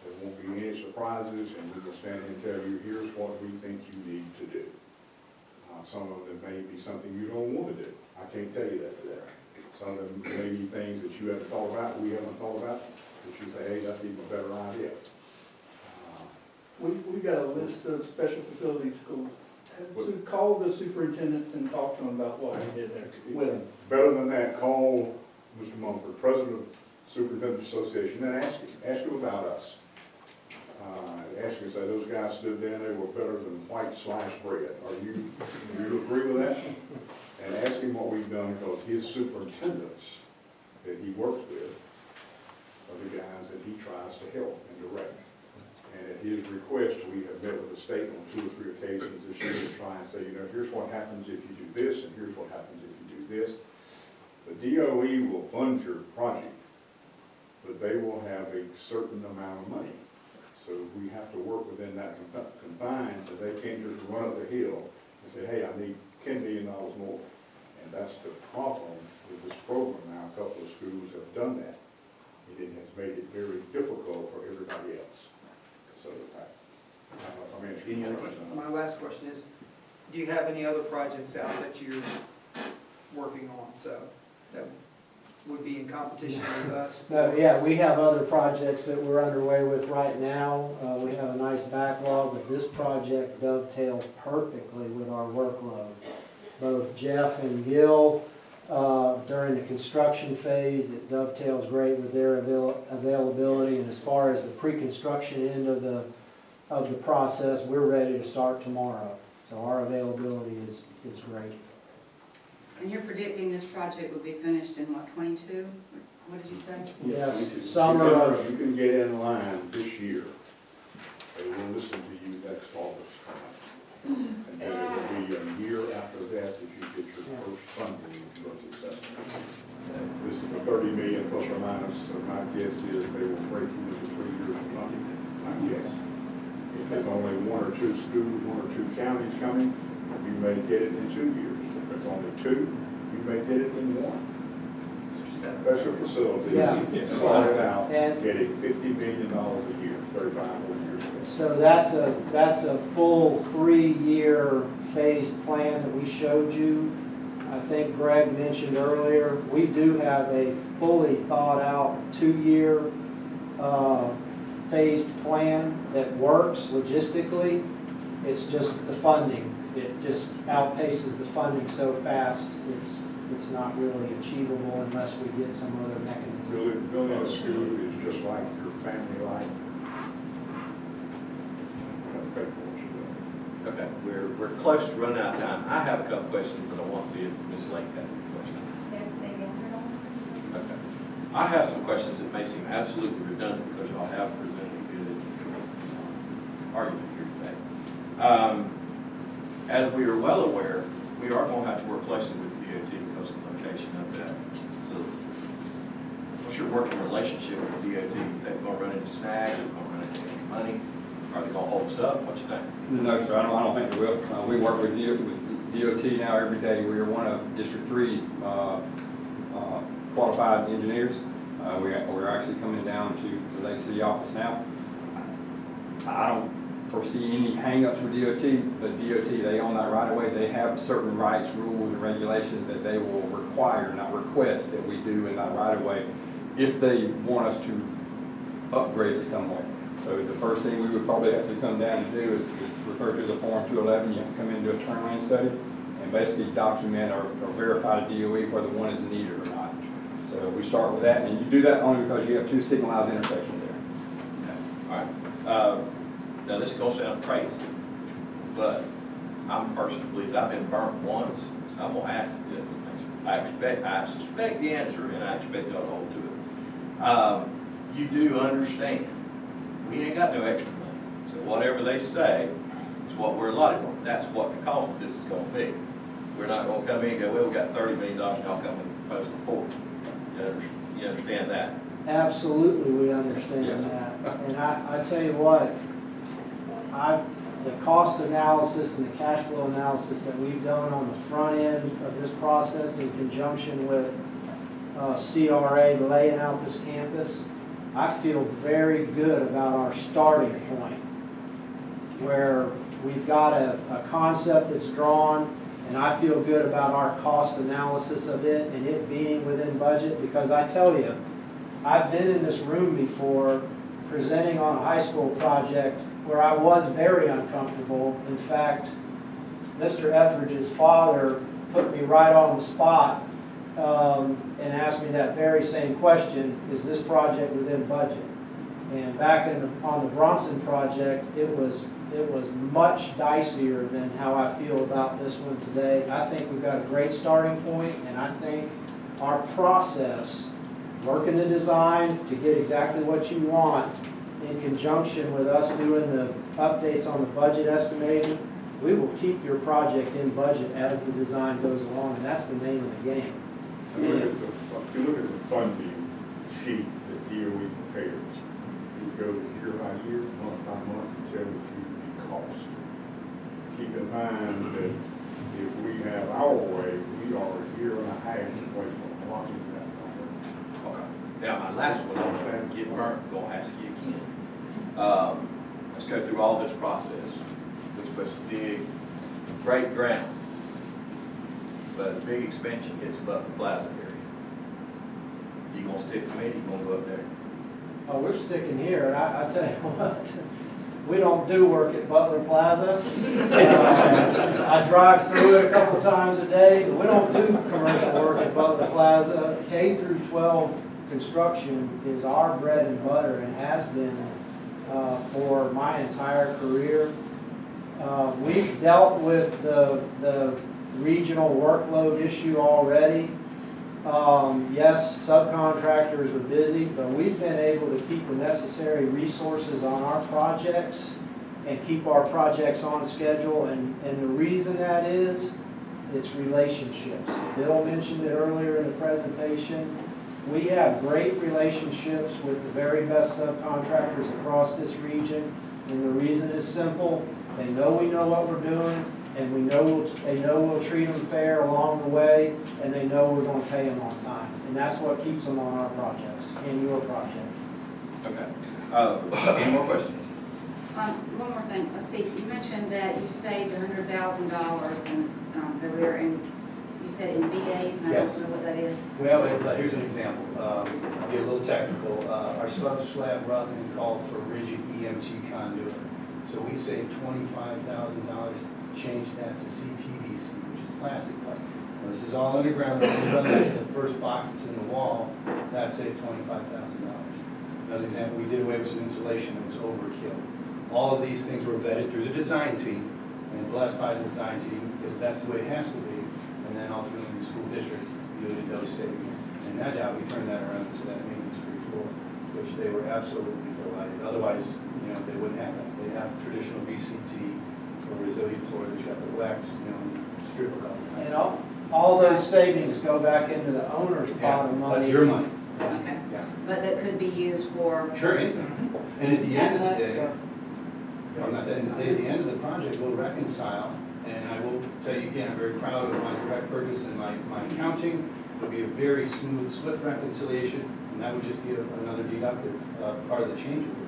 Speaker 13: There won't be any surprises, and we will stand and tell you, here's what we think you need to do. Some of them may be something you don't want to do. I can't tell you that today. Some of them may be things that you haven't thought about, we haven't thought about, that you say, hey, that's even a better idea.
Speaker 15: We got a list of special facilities schools. So call the superintendents and talk to them about what we did there with them.
Speaker 13: Better than that, call Mr. Mumford, President of Superintendent Association, and ask him about us. Ask him, say, those guys stood there, they were better than white sliced bread. Do you agree with that? And ask him what we've done, because his superintendents that he works with are the guys that he tries to help and direct. And at his request, we have met with the state on 2 or 3 occasions this year to try and say, here's what happens if you do this, and here's what happens if you do this. The DOE will fund your project, but they will have a certain amount of money. So we have to work within that confines, so they can't just run up the hill and say, hey, I need $10 million more. And that's the problem with this program now. A couple of schools have done that. It has made it very difficult for everybody else. So I'm answering your question.
Speaker 21: My last question is, do you have any other projects out that you're working on, so that would be in competition with us?
Speaker 12: Yeah, we have other projects that we're underway with right now. We have a nice backlog, but this project dovetails perfectly with our workload. Both Jeff and Gil, during the construction phase, it dovetails great with their availability. And as far as the pre-construction end of the process, we're ready to start tomorrow. So our availability is great.
Speaker 2: And you're predicting this project will be finished in what, 22? What did you say?
Speaker 12: Yes, summer of...
Speaker 13: You can get in line this year. They will listen to you next August. And then it will be a year after that that you get your first funding for successful. This is the 30 million plus or minus, so my guess is they will break you into 3 years of funding, my guess. If there's only 1 or 2 schools, 1 or 2 counties coming, you may get it in 2 years. If there's only 2, you may get it in 1. Special facilities, started out getting $50 million a year, 35 years ago.
Speaker 12: So that's a full 3-year phased plan that we showed you. I think Greg mentioned earlier, we do have a fully thought out 2-year phased plan that works logistically. It's just the funding. It just outpaces the funding so fast, it's not really achievable unless we get some other mechanism.
Speaker 13: Building a school is just like your family life.
Speaker 1: Okay, we're close to running out of time. I have a couple questions, but I want to see if Ms. Lake has any questions.
Speaker 22: They've answered all.
Speaker 1: Okay. I have some questions that may seem absolutely redundant because y'all have presented a good argument here today. As we are well aware, we are going to have to work closely with the DOT because of the location of that facility. What's your working relationship with the DOT? They're going to run into snags, they're going to run into any money? Are they going to hold us up? What you think?
Speaker 19: No, sir, I don't think they will. We work with DOT now every day. We are one of District 3's qualified engineers. We're actually coming down to the Lake City office now. I don't foresee any hang-ups with DOT, but DOT, they own that right away. They have certain rights, rules, and regulations that they will require, not request, that we do in that right of way if they want us to upgrade it somewhat. So the first thing we would probably have to come down and do is refer to the Form 211. You have to come into a turn lane study and basically document or verify to DOE whether one is needed or not. So we start with that, and you do that only because you have 2 signalized intersections there.
Speaker 1: Okay. All right. Now this is going to sound crazy, but I'm a person who believes I've been burnt once, so I'm going to ask this. I suspect the answer, and I expect y'all to hold to it. You do understand we ain't got no extra money, so whatever they say is what we're allotted for. That's what the cost of this is going to be. We're not going to come in and go, well, we got $30 million, y'all come and propose a $40. You understand that?
Speaker 12: Absolutely, we understand that. And I tell you what, the cost analysis and the cash flow analysis that we've done on the front end of this process in conjunction with CRA laying out this campus, I feel very good about our starting point, where we've got a concept that's drawn, and I feel good about our cost analysis of it and it being within budget, because I tell you, I've been in this room before presenting on a high school project where I was very uncomfortable. In fact, Mr. Etheridge's father put me right on the spot and asked me that very same question: is this project within budget? And back on the Bronson project, it was much dicier than how I feel about this one today. I think we've got a great starting point, and I think our process, working the design to get exactly what you want, in conjunction with us doing the updates on the budget estimating, we will keep your project in budget as the design goes along, and that's the name of the game.
Speaker 13: If you look at the funding sheet that DOE prepares, it goes year by year, month by month, and tells you the cost. Keep in mind that if we have our way, we are a year and a half away from locking that number.
Speaker 1: Okay. Now, my last one, I'm going to get burnt, going to ask you again. Let's go through all this process. We're supposed to dig, break ground, but a big expansion hits Butler Plaza area. You gonna stick with me, you gonna go up there?
Speaker 12: Oh, we're sticking here. I tell you what, we don't do work at Butler Plaza. I drive through it a couple times a day. We don't do commercial work at Butler Plaza. K through 12 construction is our bread and butter and has been for my entire career. We've dealt with the regional workload issue already. Yes, subcontractors are busy, but we've been able to keep the necessary resources on our projects and keep our projects on schedule. And the reason that is, it's relationships. Bill mentioned it earlier in the presentation. We have great relationships with the very best subcontractors across this region. And the reason is simple. They know we know what we're doing, and they know we'll treat them fair along the way, and they know we're going to pay them on time. And that's what keeps them on our projects and your project.
Speaker 1: Okay. Any more questions?
Speaker 2: One more thing. Let's see, you mentioned that you saved $100,000 in career, and you said in BAs, and I
Speaker 16: Yes.
Speaker 2: don't know what that is.
Speaker 16: Well, here's an example. I'll get a little technical. Our sub-slab roughing called for rigid EMT conduit. So we saved $25,000, changed that to CPVC, which is plastic pipe. Now, this is all underground. When we run this in the first box that's in the wall, that saved $25,000. Another example, we did away with some insulation that was overkill. All of these things were vetted through the design team and blessed by the design team, because that's the way it has to be. And then ultimately the school district yielded those savings. And that job, we turned that around to that maintenance-free floor, which they were absolutely delighted. Otherwise, they wouldn't have that. They have traditional VCT or resilient floor that's got the wax, strip of color.
Speaker 12: And all those savings go back into the owner's pot of money.
Speaker 16: That's your money.
Speaker 2: Okay.
Speaker 16: Yeah.
Speaker 2: But that could be used for.
Speaker 16: Sure, anything. And at the end of the day, at the end of the project, we'll reconcile. And I will tell you again, I'm very proud of my direct purchase and my accounting. It'll be a very smooth, swift reconciliation, and that would just be another deductive part of the change order.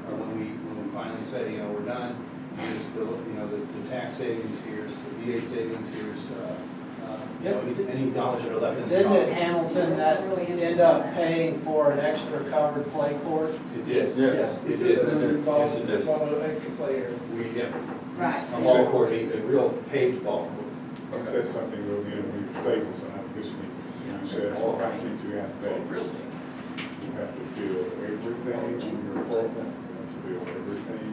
Speaker 16: When we finally say, we're done, here's the tax savings, here's the VA savings, here's any dollars that are left in the
Speaker 12: Didn't it,
Speaker 16: project.
Speaker 12: Hamilton, that end up paying for an extra covered play court?
Speaker 16: It did.
Speaker 12: Yes.
Speaker 16: It did.
Speaker 12: Yes,
Speaker 16: it did.
Speaker 12: One of the extra players.
Speaker 2: Right.
Speaker 16: A ball court, a real paved ball court.
Speaker 13: You said something real good when you Staples, and I just you said all projects you have to pay. You have to build everything on your program, you have to build everything,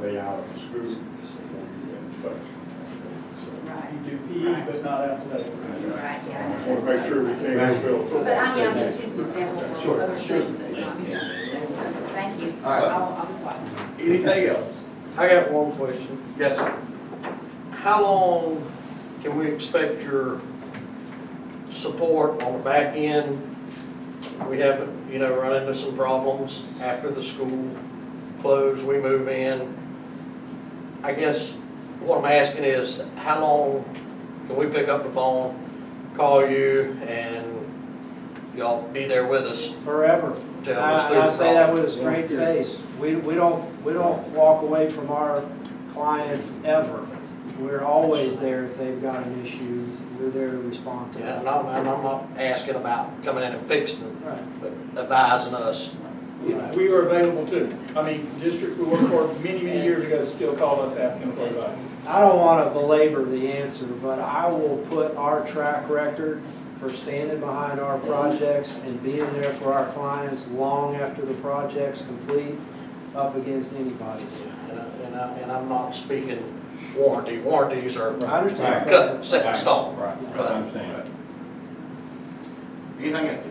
Speaker 13: layout of the school, before you even touch it.
Speaker 2: Right.
Speaker 15: You do PE, but not athletic.
Speaker 2: Right,
Speaker 13: I
Speaker 2: yeah.
Speaker 13: just want to make sure we can't spell football.
Speaker 2: But I mean, I'm just using an example for
Speaker 16: Sure,
Speaker 2: other
Speaker 16: sure.
Speaker 2: things that's not. So, thank you.
Speaker 1: All right.
Speaker 2: I'll be quiet.
Speaker 1: Anything else?
Speaker 20: I got one question.
Speaker 1: Yes, sir.
Speaker 20: How long can we expect your support on the back end? We haven't, run into some problems after the school closed, we move in. I guess what I'm asking is, how long can we pick up the phone, call you, and, y'all be there with us.
Speaker 12: Forever.
Speaker 20: Tell us
Speaker 12: And I say that with a straight face. We don't walk away from our clients ever. We're always there if they've got an issue. We're there to respond to
Speaker 20: Yeah,
Speaker 12: it.
Speaker 20: and I'm not asking about coming in and fixing it,
Speaker 12: Right.
Speaker 20: but advising us, you know.
Speaker 15: We are available too. I mean, the district we worked for many, many years ago still called us asking for advice.
Speaker 12: I don't want to belabor the answer, but I will put our track record for standing behind our projects and being there for our clients long after the project's complete up against anybody's.
Speaker 20: And I'm not speaking warranty. Warranties are
Speaker 12: I understand.
Speaker 20: cut, set in stone.
Speaker 19: Right, I understand.
Speaker 1: Anything else?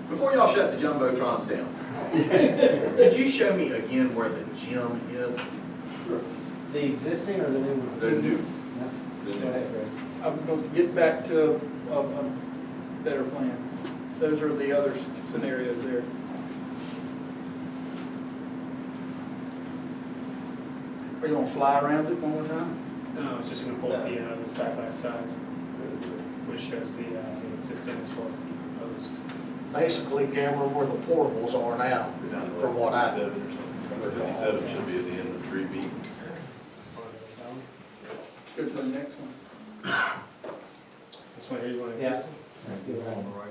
Speaker 1: Before y'all shut the jumbotrons down, could you show me again where the gym is?
Speaker 12: The existing or the new one?
Speaker 1: The new.
Speaker 12: Go ahead, Greg.
Speaker 15: I was going to get back to a better plan. Those are the other scenarios there. Are you going to fly around it one more time?
Speaker 8: No, it's just going to pull up the side by side, which shows the existing as well as the proposed.
Speaker 20: Basically, Cameron, where the portables are now, from what I.
Speaker 14: Number 57 should be at the end of 3B.
Speaker 15: Go to the next one.
Speaker 8: This one here, you want to
Speaker 12: Yeah.
Speaker 8: exist?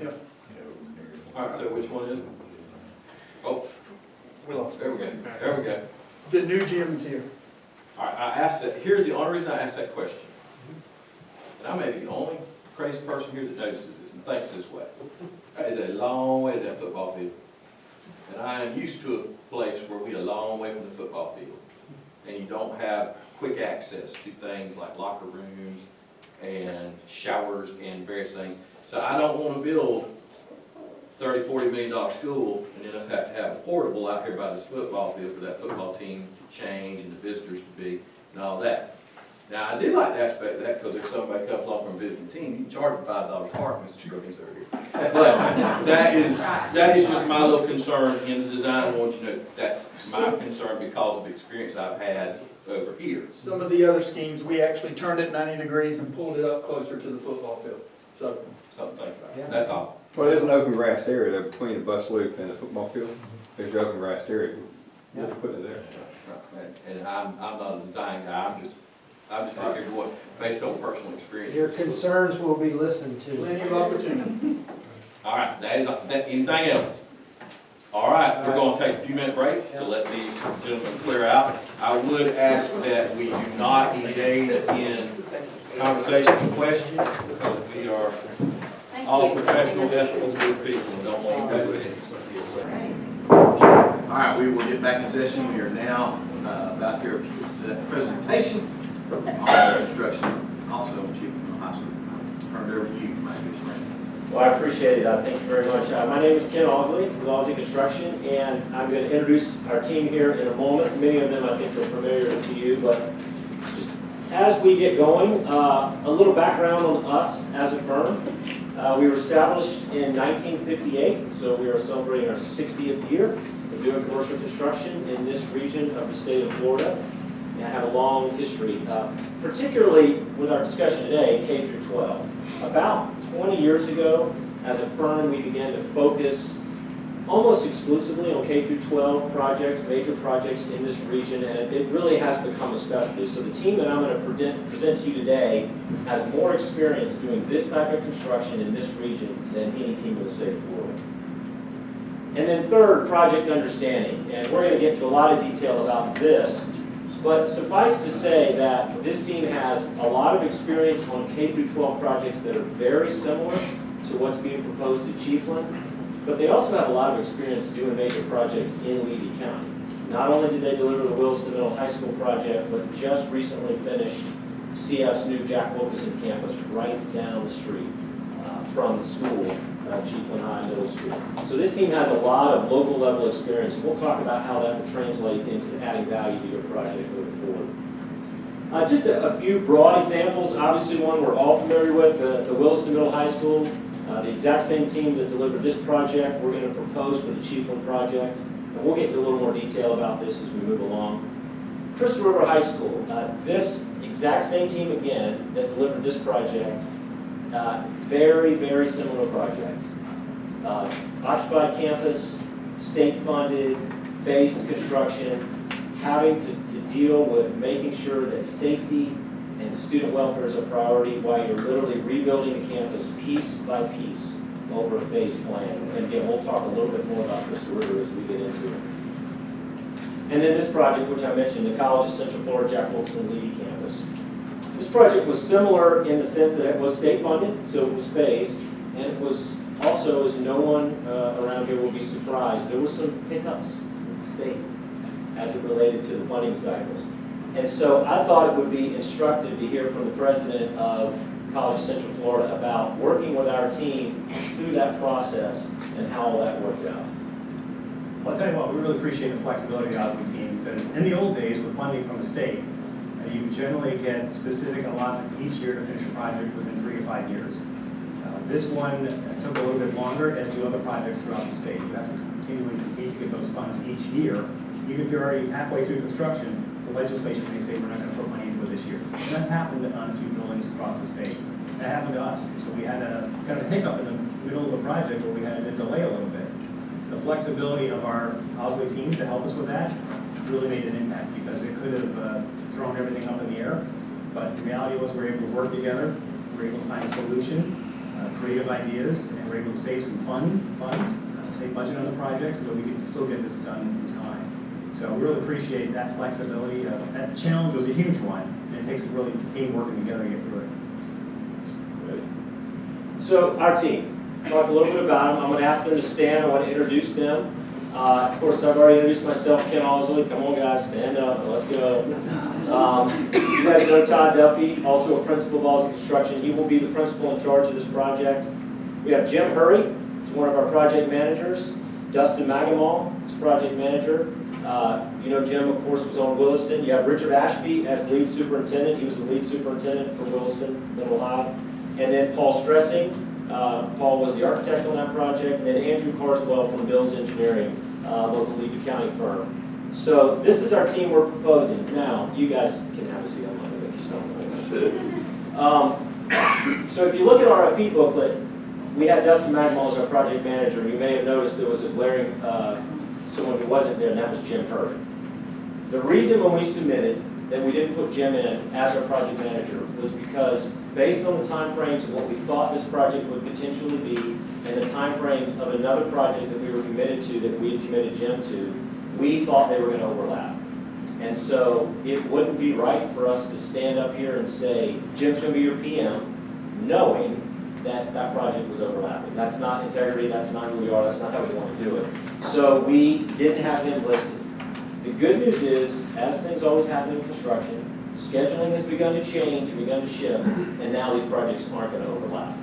Speaker 15: Yep.
Speaker 14: All right, so which one is it? Oh,
Speaker 15: We lost.
Speaker 14: there we go. There we go.
Speaker 15: The new gym is here.
Speaker 14: All right, I asked that, here's the only reason I asked that question. And I may be the only crazy person here that notices this and thinks this way. That is a long way to that football field. And I am used to a place where we're a long way from the football field. And you don't have quick access to things like locker rooms and showers and various things. So I don't want to build $30, $40 million school and then us have to have a portable out here by this football field for that football team to change and the visitors to be and all that. Now, I did like the aspect of that because if somebody comes along from a visiting team, you can charge them $5 parking, Mr. Scribbins over here. But that is just my little concern in the design. I want you to know that's my concern because of the experience I've had over here.
Speaker 15: Some of the other schemes, we actually turned it 90 degrees and pulled it up closer to the football field. So,
Speaker 14: Something to think about. That's all.
Speaker 19: Well, there's an open grassed area there between the bus loop and the football field. There's an open grassed area. We'll put it there.
Speaker 14: Right. And I'm not a design guy. I'm just thinking what, based on personal experience.
Speaker 12: Your concerns will be listened to.
Speaker 15: plenty of opportunity.
Speaker 14: All right, anything else? All right, we're going to take a few minute break to let these gentlemen clear out. I would ask that we do not engage in conversation and question because we are all professional, ethical, good people and don't want to do it.
Speaker 1: All right, we will get back in session. We are now about to hear a presentation on the construction, also Chief from high school. Turn it over to you, my good friend.
Speaker 8: Well, I appreciate it. Thank you very much. My name is Ken Ausley with Ausley Construction, and I'm going to introduce our team here in a moment. Many of them I think are familiar to you, but just as we get going, a little background on us as a firm. We were established in 1958, so we are celebrating our 60th year of doing commercial construction in this region of the state of Florida. And I have a long history, particularly with our discussion today, K through 12. About 20 years ago, as a firm, we began to focus almost exclusively on K through 12 projects, major projects in this region, and it really has become a specialty. So the team that I'm going to present to you today has more experience doing this type of construction in this region than any team in the state of Florida. And then third, project understanding. And we're going to get into a lot of detail about this, but suffice to say that this team has a lot of experience on K through 12 projects that are very similar to what's being proposed at Chiefland. But they also have a lot of experience doing major projects in Levy County. Not only did they deliver the Williston Middle High School project, but just recently finished CF's new Jack Wilkerson campus right down the street from the school, Chiefland High Middle School. So this team has a lot of local level experience, and we'll talk about how that will translate into adding value to your project moving forward. Just a few broad examples. Obviously one we're all familiar with, the Williston Middle High School. The exact same team that delivered this project, we're going to propose for the Chiefland project. And we'll get into a little more detail about this as we move along. Crystal River High School, this exact same team again that delivered this project, very, very similar project. Occupied campus, state-funded, phased construction, having to deal with making sure that safety and student welfare is a priority while you're literally rebuilding the campus piece by piece over a phased plan. And again, we'll talk a little bit more about Crystal River as we get into it. And then this project, which I mentioned, the College of Central Florida Jack Wilkerson Levy campus. This project was similar in the sense that it was state-funded, so it was phased, and it was also, as no one around here will be surprised, there were some hiccups with the state as it related to the funding cycles. And so I thought it would be instructive to hear from the president of College of Central Florida about working with our team through that process and how all that worked out.
Speaker 7: Well, I'll tell you what, we really appreciate the flexibility of the OSLI team, because in the old days with funding from the state, you generally get specific allotments each year to finish a project within 3 to 5 years. This one took a little bit longer, as do other projects throughout the state. You have to continually compete to get those funds each year. Even if you're already halfway through construction, the legislation may say we're not going to put money into it this year. And that's happened on a few buildings across the state. That happened to us. So we had a kind of a hiccup in the middle of the project where we had to delay a little bit. The flexibility of our OSLI team to help us with that really made an impact, because it could have thrown everything up in the air. But the reality was we were able to work together, we were able to find a solution, creative ideas, and we were able to save some funds, save budget on the project so that we could still get this done in time. So we really appreciate that flexibility. That challenge was a huge one, and it takes really the team working together to get through it.
Speaker 8: Good. So our team, talked a little bit about them. I'm going to ask them to stand. I want to introduce them. Of course, I've already introduced myself, Ken Osley. Come on, guys, stand up. Let's go. You guys know Todd Duffy, also a principal of OSLI Construction. He will be the principal in charge of this project. We have Jim Hurry, he's one of our project managers. Dustin Magamal is project manager. You know Jim, of course, was on Williston. You have Richard Ashby as lead superintendent. He was the lead superintendent for Williston Middle High. And then Paul Stressing. Paul was the architect on that project. And then Andrew Carswell from Mills Engineering, local Levy County firm. So this is our team we're proposing. Now, you guys can have a seat. I'm not going to make you stumble. So if you look at our RFP booklet, we had Dustin Magmal as our project manager. You may have noticed there was a glaring someone who wasn't there, and that was Jim Hurry. The reason when we submitted that we didn't put Jim in as our project manager was because based on the timeframes of what we thought this project would potentially be and the timeframes of another project that we were committed to, that we had committed Jim to, we thought they were going to overlap. And so it wouldn't be right for us to stand up here and say, Jim's going to be your PM, knowing that that project was overlapping. That's not integrity, that's not who we are, that's not how we want to do it. So we didn't have him listed. The good news is, as things always happen in construction, scheduling has begun to change, begun to shift, and now these projects aren't going to overlap.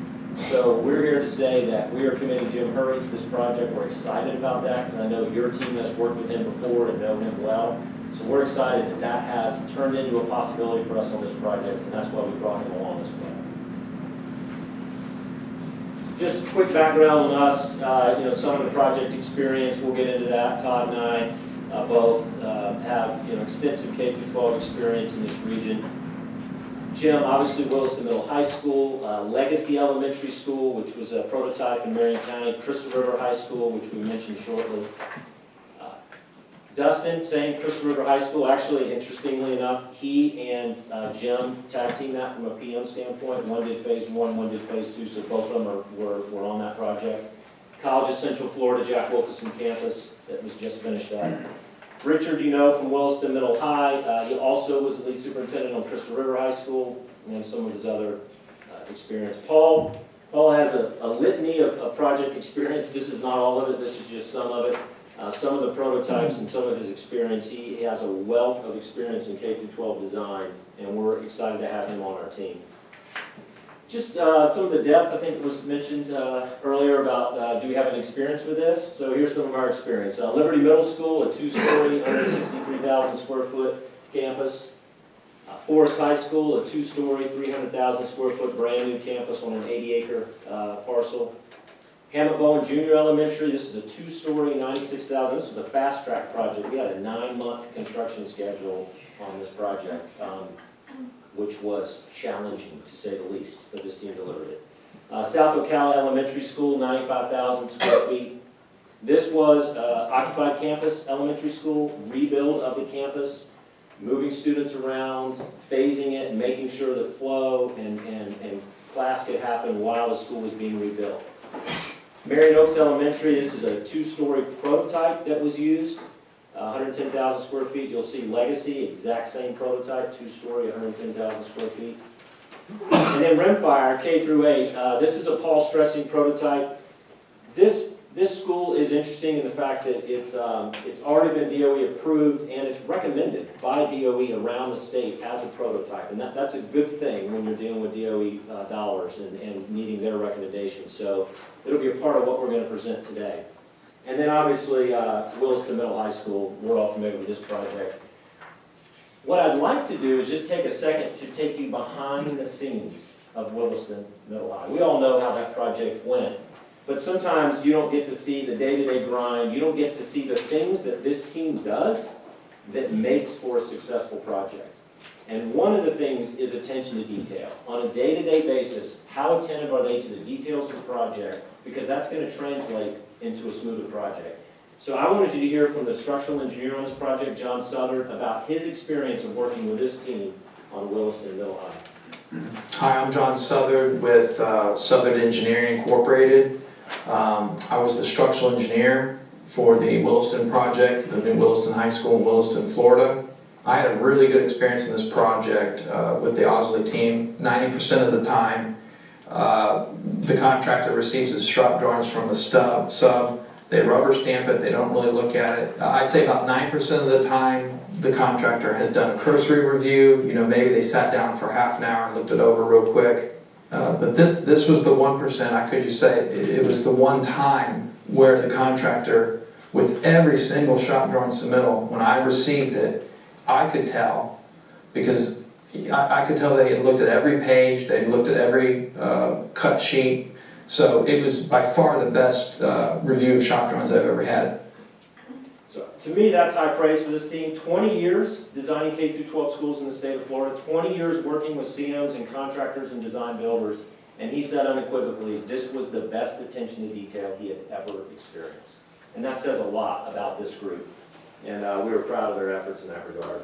Speaker 8: So we're here to say that we are committing Jim Hurry to this project. We're excited about that because I know your team has worked with him before and know him well. So we're excited that that has turned into a possibility for us on this project, and that's why we brought him along as well. Just a quick background on us, some of the project experience, we'll get into that. Todd and I both have extensive K-12 experience in this region. Jim, obviously Williston Middle High School, Legacy Elementary School, which was a prototype in Marion County, Crystal River High School, which we mentioned shortly. Dustin, same Crystal River High School. Actually, interestingly enough, he and Jim tag team that from a PM standpoint. One did phase 1, one did phase 2, so both of them were on that project. College of Central Florida, Jack Wilkerson campus that was just finished up. Richard, you know, from Williston Middle High. He also was the lead superintendent on Crystal River High School and some of his other experience. Paul has a litany of project experience. This is not all of it. This is just some of it. Some of the prototypes and some of his experience. He has a wealth of experience in K-12 design, and we're excited to have him on our team. Just some of the depth, I think it was mentioned earlier about do we have an experience with this? So here's some of our experience. Liberty Middle School, a 2-story, 163,000 square foot campus. Forest High School, a 2-story, 300,000 square foot brand new campus on an 80-acre parcel. Hammett Bowen Junior Elementary, this is a 2-story, 96,000. This was a fast track project. We had a 9-month construction schedule on this project, which was challenging to say the least, but this team delivered it. South Ocala Elementary School, 95,000 square feet. This was occupied campus elementary school, rebuild of the campus, moving students around, phasing it, and making sure that flow and class could happen while the school was being rebuilt. Marion Oaks Elementary, this is a 2-story prototype that was used, 110,000 square feet. You'll see Legacy, exact same prototype, 2-story, 110,000 square feet. And then Rimfire, K through 8, this is a Paul Stressing prototype. This school is interesting in the fact that it's already been DOE approved and it's recommended by DOE around the state as a prototype. And that's a good thing when you're dealing with DOE dollars and needing their recommendations. So it'll be a part of what we're going to present today. And then obviously Williston Middle High School, we're all familiar with this project. What I'd like to do is just take a second to take you behind the scenes of Williston Middle High. We all know how that project went. But sometimes you don't get to see the day-to-day grind. You don't get to see the things that this team does that makes for a successful project. And one of the things is attention to detail. On a day-to-day basis, how attentive are they to the details of the project? Because that's going to translate into a smoother project. So I wanted you to hear from the structural engineer on this project, John Southard, about his experience of working with this team on Williston Middle High.
Speaker 3: Hi, I'm John Southard with Southard Engineering Incorporated. I was the structural engineer for the Williston project, the new Williston High School in Williston, Florida. I had a really good experience in this project with the Osley team. 90% of the time, the contractor receives his shop drawings from the sub. They rubber stamp it, they don't really look at it. I'd say about 9% of the time, the contractor has done a cursory review. You know, maybe they sat down for half an hour and looked it over real quick. But this was the 1%, I could just say, it was the one time where the contractor, with every single shop drawing submittal, when I received it, I could tell, because I could tell they had looked at every page, they looked at every cut sheet, so it was by far the best review of shop drawings I've ever had.
Speaker 8: So to me, that's high praise for this team. 20 years designing K-12 schools in the state of Florida, 20 years working with CMs and contractors and design builders, and he said unequivocally, this was the best attention to detail he had ever experienced. And that says a lot about this group, and we were proud of their efforts in that regard.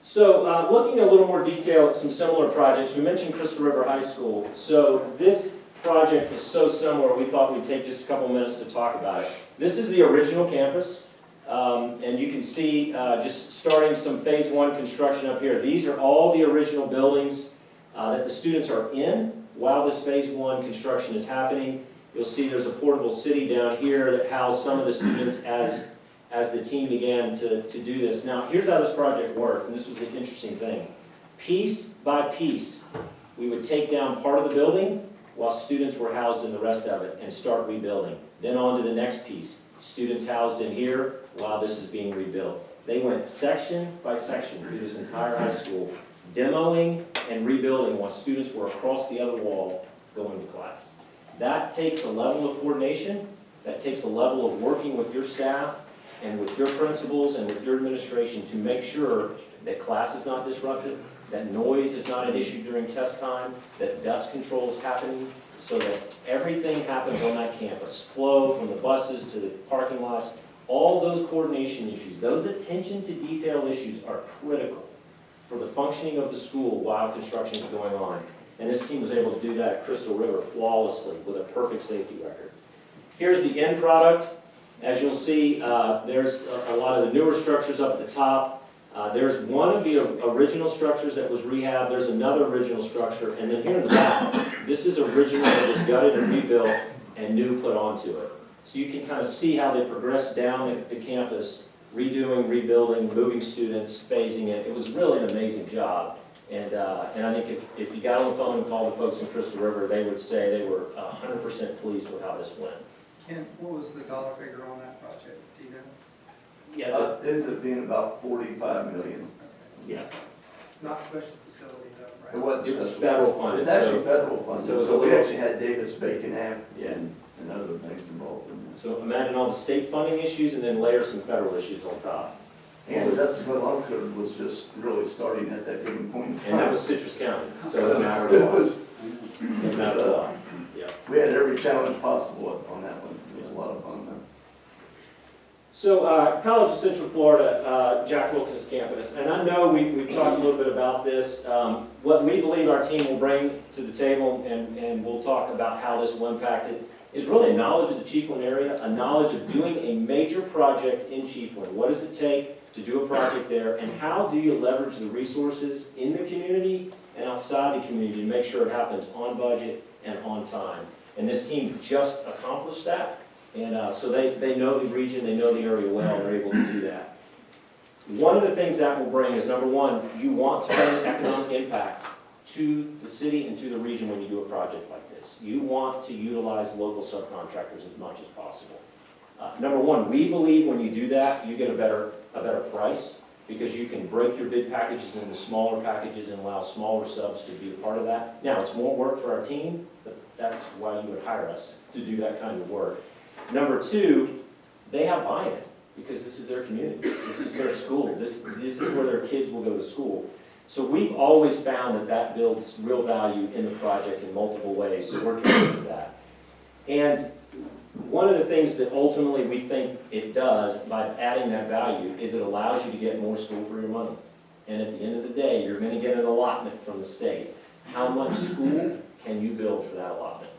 Speaker 8: So looking at a little more detail at some similar projects, we mentioned Crystal River High School. So this project is so similar, we thought we'd take just a couple minutes to talk about it. This is the original campus. And you can see just starting some phase 1 construction up here. These are all the original buildings that the students are in while this phase 1 construction is happening. You'll see there's a portable city down here that housed some of the students as the team began to do this. Now, here's how this project worked, and this was the interesting thing. Piece by piece, we would take down part of the building while students were housed in the rest of it and start rebuilding. Then on to the next piece. Students housed in here while this is being rebuilt. They went section by section through this entire high school, demoing and rebuilding while students were across the other wall going to class. That takes a level of coordination, that takes a level of working with your staff and with your principals and with your administration to make sure that class is not disrupted, that noise is not an issue during test time, that dust control is happening, so that everything happens on that campus. Flow from the buses to the parking lots, all those coordination issues, those attention to detail issues are critical for the functioning of the school while construction is going on. And this team was able to do that at Crystal River flawlessly with a perfect safety record. Here's the end product. As you'll see, there's a lot of the newer structures up at the top. There's one of the original structures that was rehabbed, there's another original structure, and then here in the back, this is original that was gutted and rebuilt and new put onto it. So you can kind of see how they progressed down the campus, redoing, rebuilding, moving students, phasing it. It was really an amazing job. And I think if you got on the phone and called the folks in Crystal River, they would say they were 100% pleased with how this went.
Speaker 21: Ken, what was the dollar figure on that project, do you know?
Speaker 8: Yeah,
Speaker 9: It ended up being about 45 million.
Speaker 8: Yeah.
Speaker 21: Not special facility though, right?
Speaker 9: It wasn't.
Speaker 8: It was
Speaker 9: special.
Speaker 8: federal funded.
Speaker 9: It's actually federal funded.
Speaker 8: So it was a
Speaker 9: So we
Speaker 8: little-
Speaker 9: actually had Davis-Bacon Act and other things involved in this.
Speaker 8: So imagine all the state funding issues and then layer some federal issues on top.
Speaker 9: And that's what Law Code was just really starting at that given point in time.
Speaker 8: And that was Citrus County, so it mattered a lot. It mattered a lot. Yeah.
Speaker 9: We had every challenge possible on that one. It was a lot of fun, though.
Speaker 8: So, College of Central Florida, Jack Wilkes campus, and I know we've talked a little bit about this. What we believe our team will bring to the table, and we'll talk about how this will impact it, is really a knowledge of the Chiefland area, a knowledge of doing a major project in Chiefland. What does it take to do a project there, and how do you leverage the resources in the community and outside the community to make sure it happens on budget and on time? And this team just accomplished that. And so they know the region, they know the area well, and they're able to do that. One of the things that will bring is, number one, you want to bring economic impact to the city and to the region when you do a project like this. You want to utilize local subcontractors as much as possible. Number one, we believe when you do that, you get a better price, because you can break your bid packages into smaller packages and allow smaller subs to be a part of that. Now, it's more work for our team, but that's why you would hire us to do that kind of work. Number two, they have buy-in, because this is their community, this is their school, this is where their kids will go to school. So we've always found that that builds real value in the project in multiple ways, so we're committed to that. And one of the things that ultimately we think it does by adding that value is it allows you to get more school for your money. And at the end of the day, you're going to get an allotment from the state. How much school can you build for that allotment?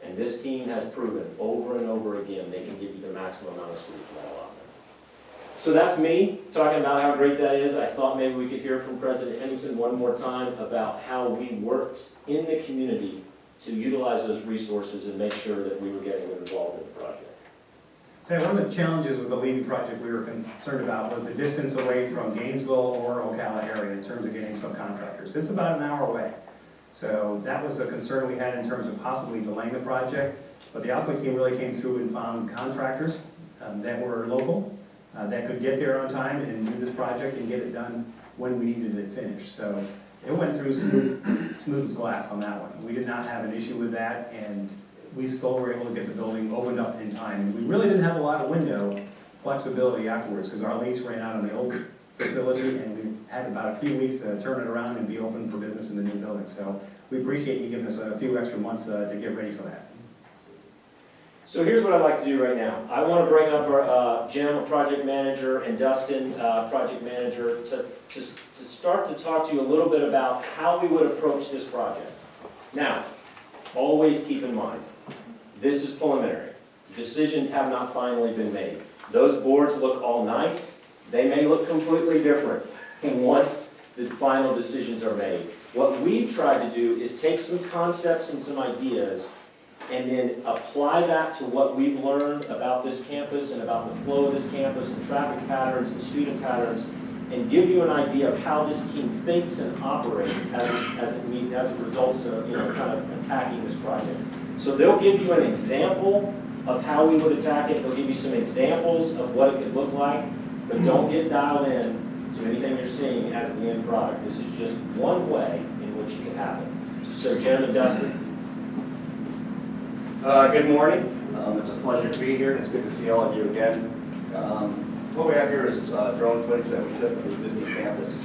Speaker 8: And this team has proven over and over again they can give you the maximum amount of school for that allotment. So that's me talking about how great that is. I thought maybe we could hear from President Henningsen one more time about how we worked in the community to utilize those resources and make sure that we were getting involved in the project.
Speaker 7: So one of the challenges with the Levy project we were concerned about was the distance away from Gainesville or Ocala area in terms of getting subcontractors. It's about an hour away. So that was a concern we had in terms of possibly delaying the project. But the Osley team really came through and found contractors that were local, that could get there on time and do this project and get it done when we needed it finished. So it went through smooth as glass on that one. We did not have an issue with that, and we still were able to get the building opened up in time. And we really didn't have a lot of window flexibility afterwards, because our lease ran out on the old facility, and we had about a few weeks to turn it around and be open for business in the new building. So we appreciate you giving us a few extra months to get ready for that.
Speaker 8: So here's what I'd like to do right now. I want to bring up our Jim, project manager, and Dustin, project manager, to start to talk to you a little bit about how we would approach this project. Now, always keep in mind, this is preliminary. Decisions have not finally been made. Those boards look all nice. They may look completely different once the final decisions are made. What we've tried to do is take some concepts and some ideas and then apply that to what we've learned about this campus and about the flow of this campus and traffic patterns and student patterns, and give you an idea of how this team thinks and operates as it results of kind of attacking this project. So they'll give you an example of how we would attack it. They'll give you some examples of what it could look like, but don't get dialed in to anything you're seeing as the end product. This is just one way in which it could happen. So Jim and Dustin.
Speaker 6: Good morning. It's a pleasure to be here. It's good to see all of you again. What we have here is drone footage that we took of the existing campus.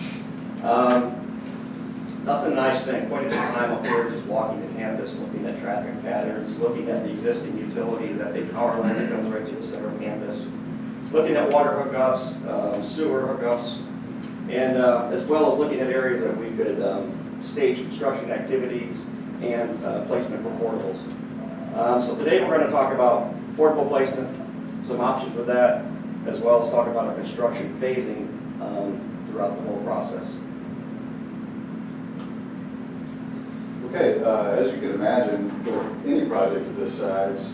Speaker 6: Dustin and I spent quite a bit of time up here just walking the campus, looking at traffic patterns, looking at the existing utilities, that big power line that comes right to the center of campus, looking at water hookups, sewer hookups, and as well as looking at areas that we could stage construction activities and placement for portables. So today we're going to talk about portable placement, some options with that, as well as talk about our construction phasing throughout the whole process.
Speaker 11: Okay, as you can imagine, for any project of this size,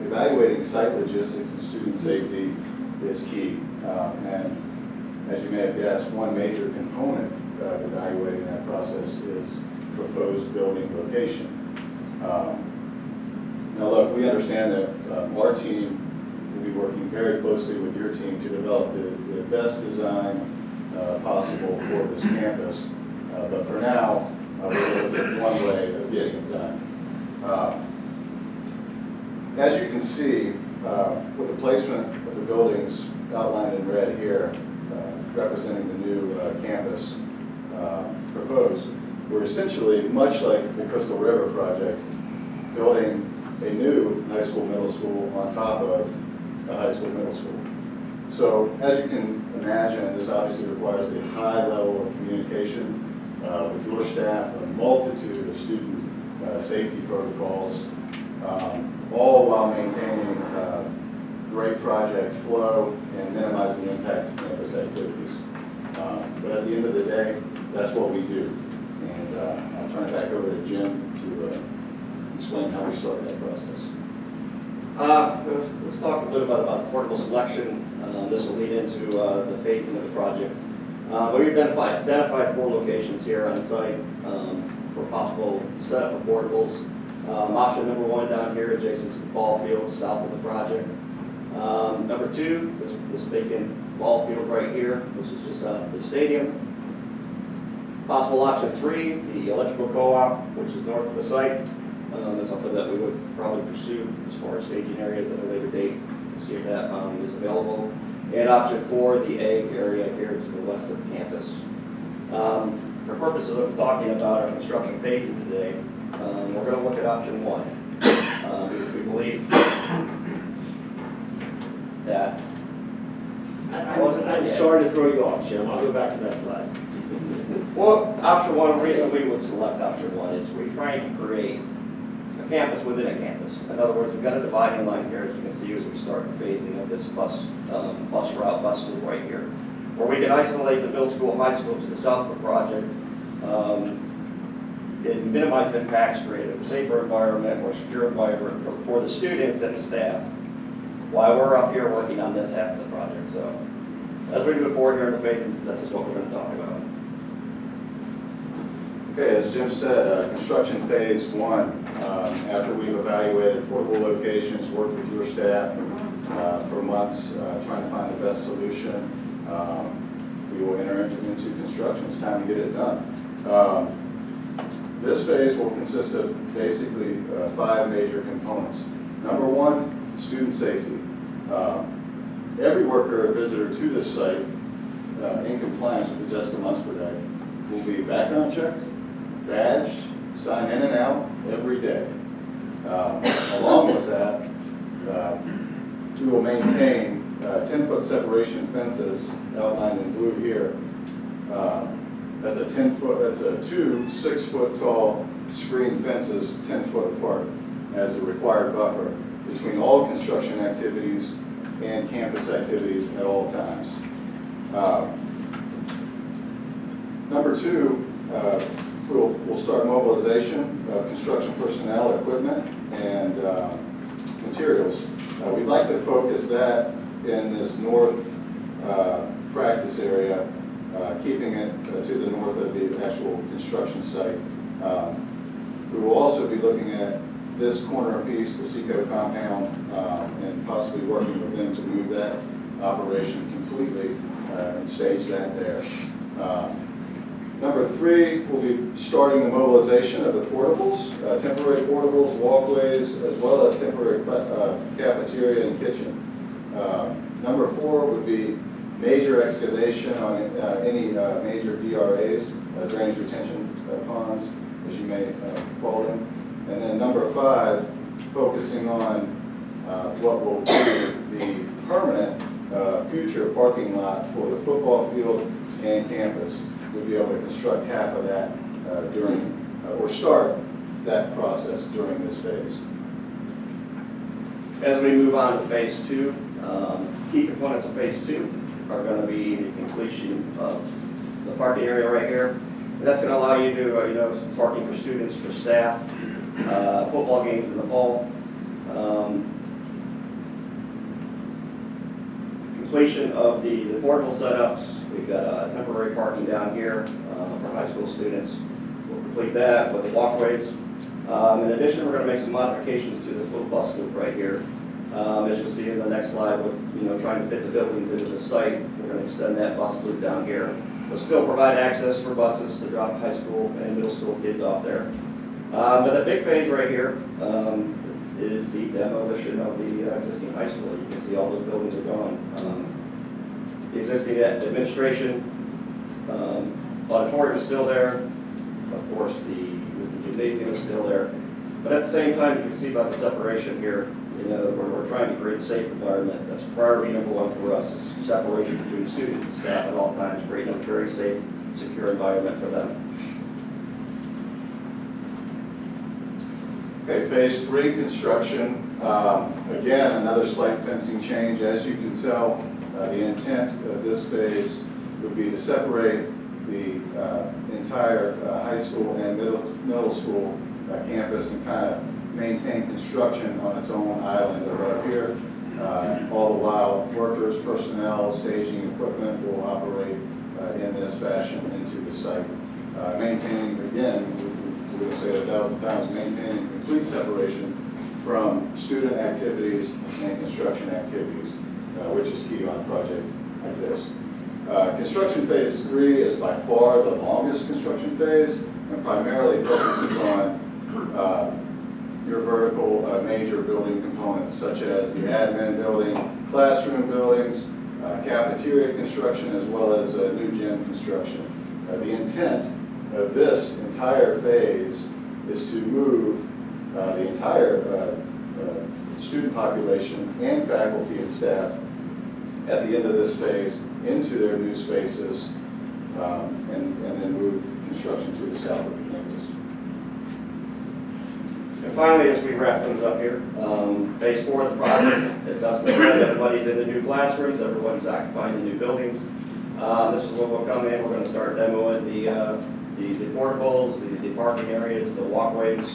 Speaker 11: evaluating site logistics and student safety is key. And as you may have guessed, one major component of evaluating that process is proposed building location. Now look, we understand that our team will be working very closely with your team to develop the best design possible for this campus. But for now, we're looking at one way of getting it done. As you can see, with the placement of the buildings outlined in red here, representing the new campus proposed, we're essentially, much like the Crystal River project, building a new high school, middle school on top of a high school, middle school. So as you can imagine, this obviously requires a high level of communication with your staff, a multitude of student safety protocols, all while maintaining great project flow and minimizing impact to campus activities. But at the end of the day, that's what we do. And I'll turn it back over to Jim to explain how we start that process.
Speaker 6: Let's talk a little bit about portable selection. This will lead into the phasing of the project. We've identified 4 locations here on site for possible setup of portables. Option number 1 down here adjacent to the ball field south of the project. Number 2, this vacant ball field right here, which is just south of the stadium. Possible option 3, the electrical co-op, which is north of the site. That's something that we would probably pursue as far as staging areas at a later date to see if that is available. And option 4, the egg area here to the west of the campus. For purposes of talking about our construction phasing today, we're going to look at option 1. Because we believe that
Speaker 8: I'm sorry to throw you off, Jim. I'll go back to that slide.
Speaker 6: Well, option 1, the reason we would select option 1 is we're trying to create a campus within a campus. In other words, we've got a dividing line here, as you can see, as we start the phasing of this bus route, bus loop right here, where we can isolate the middle school, high school to the south of the project, and minimize impacts, create a safer environment, more secure environment for the students and the staff, while we're up here working on this half of the project. So, as we move forward here in the phasing, this is what we're going to talk about.
Speaker 11: Okay, as Jim said, construction phase 1, after we've evaluated portable locations, worked with your staff for months trying to find the best solution, we will enter into construction. It's time to get it done. This phase will consist of basically 5 major components. Number 1, student safety. Every worker or visitor to this site in compliance with the Jessica Lunsford Act will be background checked, badged, signed in and out every day. Along with that, we will maintain 10-foot separation fences outlined in blue here. That's a 2 6-foot tall screen fences 10 foot apart as a required buffer between all construction activities and campus activities at all times. Number 2, we'll start mobilization of construction personnel, equipment, and materials. We'd like to focus that in this north practice area, keeping it to the north of the actual construction site. We will also be looking at this corner piece, the Seco compound, and possibly working with them to move that operation completely and stage that there. Number 3, we'll be starting the mobilization of the portables, temporary portables, walkways, as well as temporary cafeteria and kitchen. Number 4 would be major excavation on any major DRAs, drainage retention ponds, as you may call them. And then number 5, focusing on what will be the permanent future parking lot for the football field and campus. We'll be able to construct half of that or start that process during this phase.
Speaker 6: As we move on to phase 2, key components of phase 2 are going to be the completion of the parking area right here. And that's going to allow you to, parking for students, for staff, football games in the fall. Completion of the portable setups. We've got temporary parking down here for high school students. We'll complete that with the walkways. In addition, we're going to make some modifications to this little bus loop right here. As you'll see in the next slide, with trying to fit the buildings into the site, we're going to extend that bus loop down here. We'll still provide access for buses to drop high school and middle school kids off there. But the big phase right here is the demolition of the existing high school. You can see all those buildings are gone. The existing administration auditorium is still there. Of course, the gymnasium is still there. But at the same time, you can see by the separation here, you know, we're trying to create a safe environment. That's priority number one for us, is separation between students and staff at all times, creating a very safe, secure environment for them.
Speaker 11: Okay, phase 3 construction. Again, another slight fencing change. As you can tell, the intent of this phase would be to separate the entire high school and middle school campus and kind of maintain construction on its own island above here. All the while, workers, personnel, staging equipment will operate in this fashion into the site. Maintaining, again, we're going to say it 1,000 times, maintaining complete separation from student activities and construction activities, which is key on a project like this. Construction phase 3 is by far the longest construction phase and primarily focuses on your vertical major building components such as the admin building, classroom buildings, cafeteria construction, as well as new gym construction. The intent of this entire phase is to move the entire student population and faculty and staff at the end of this phase into their new spaces and then move construction to the south of the campus.
Speaker 6: And finally, as we wrap things up here, phase 4 of the project is us. Everybody's in the new classrooms, everybody's occupying the new buildings. This is where we'll come in. We're going to start demoing the portables, the parking areas, the walkways.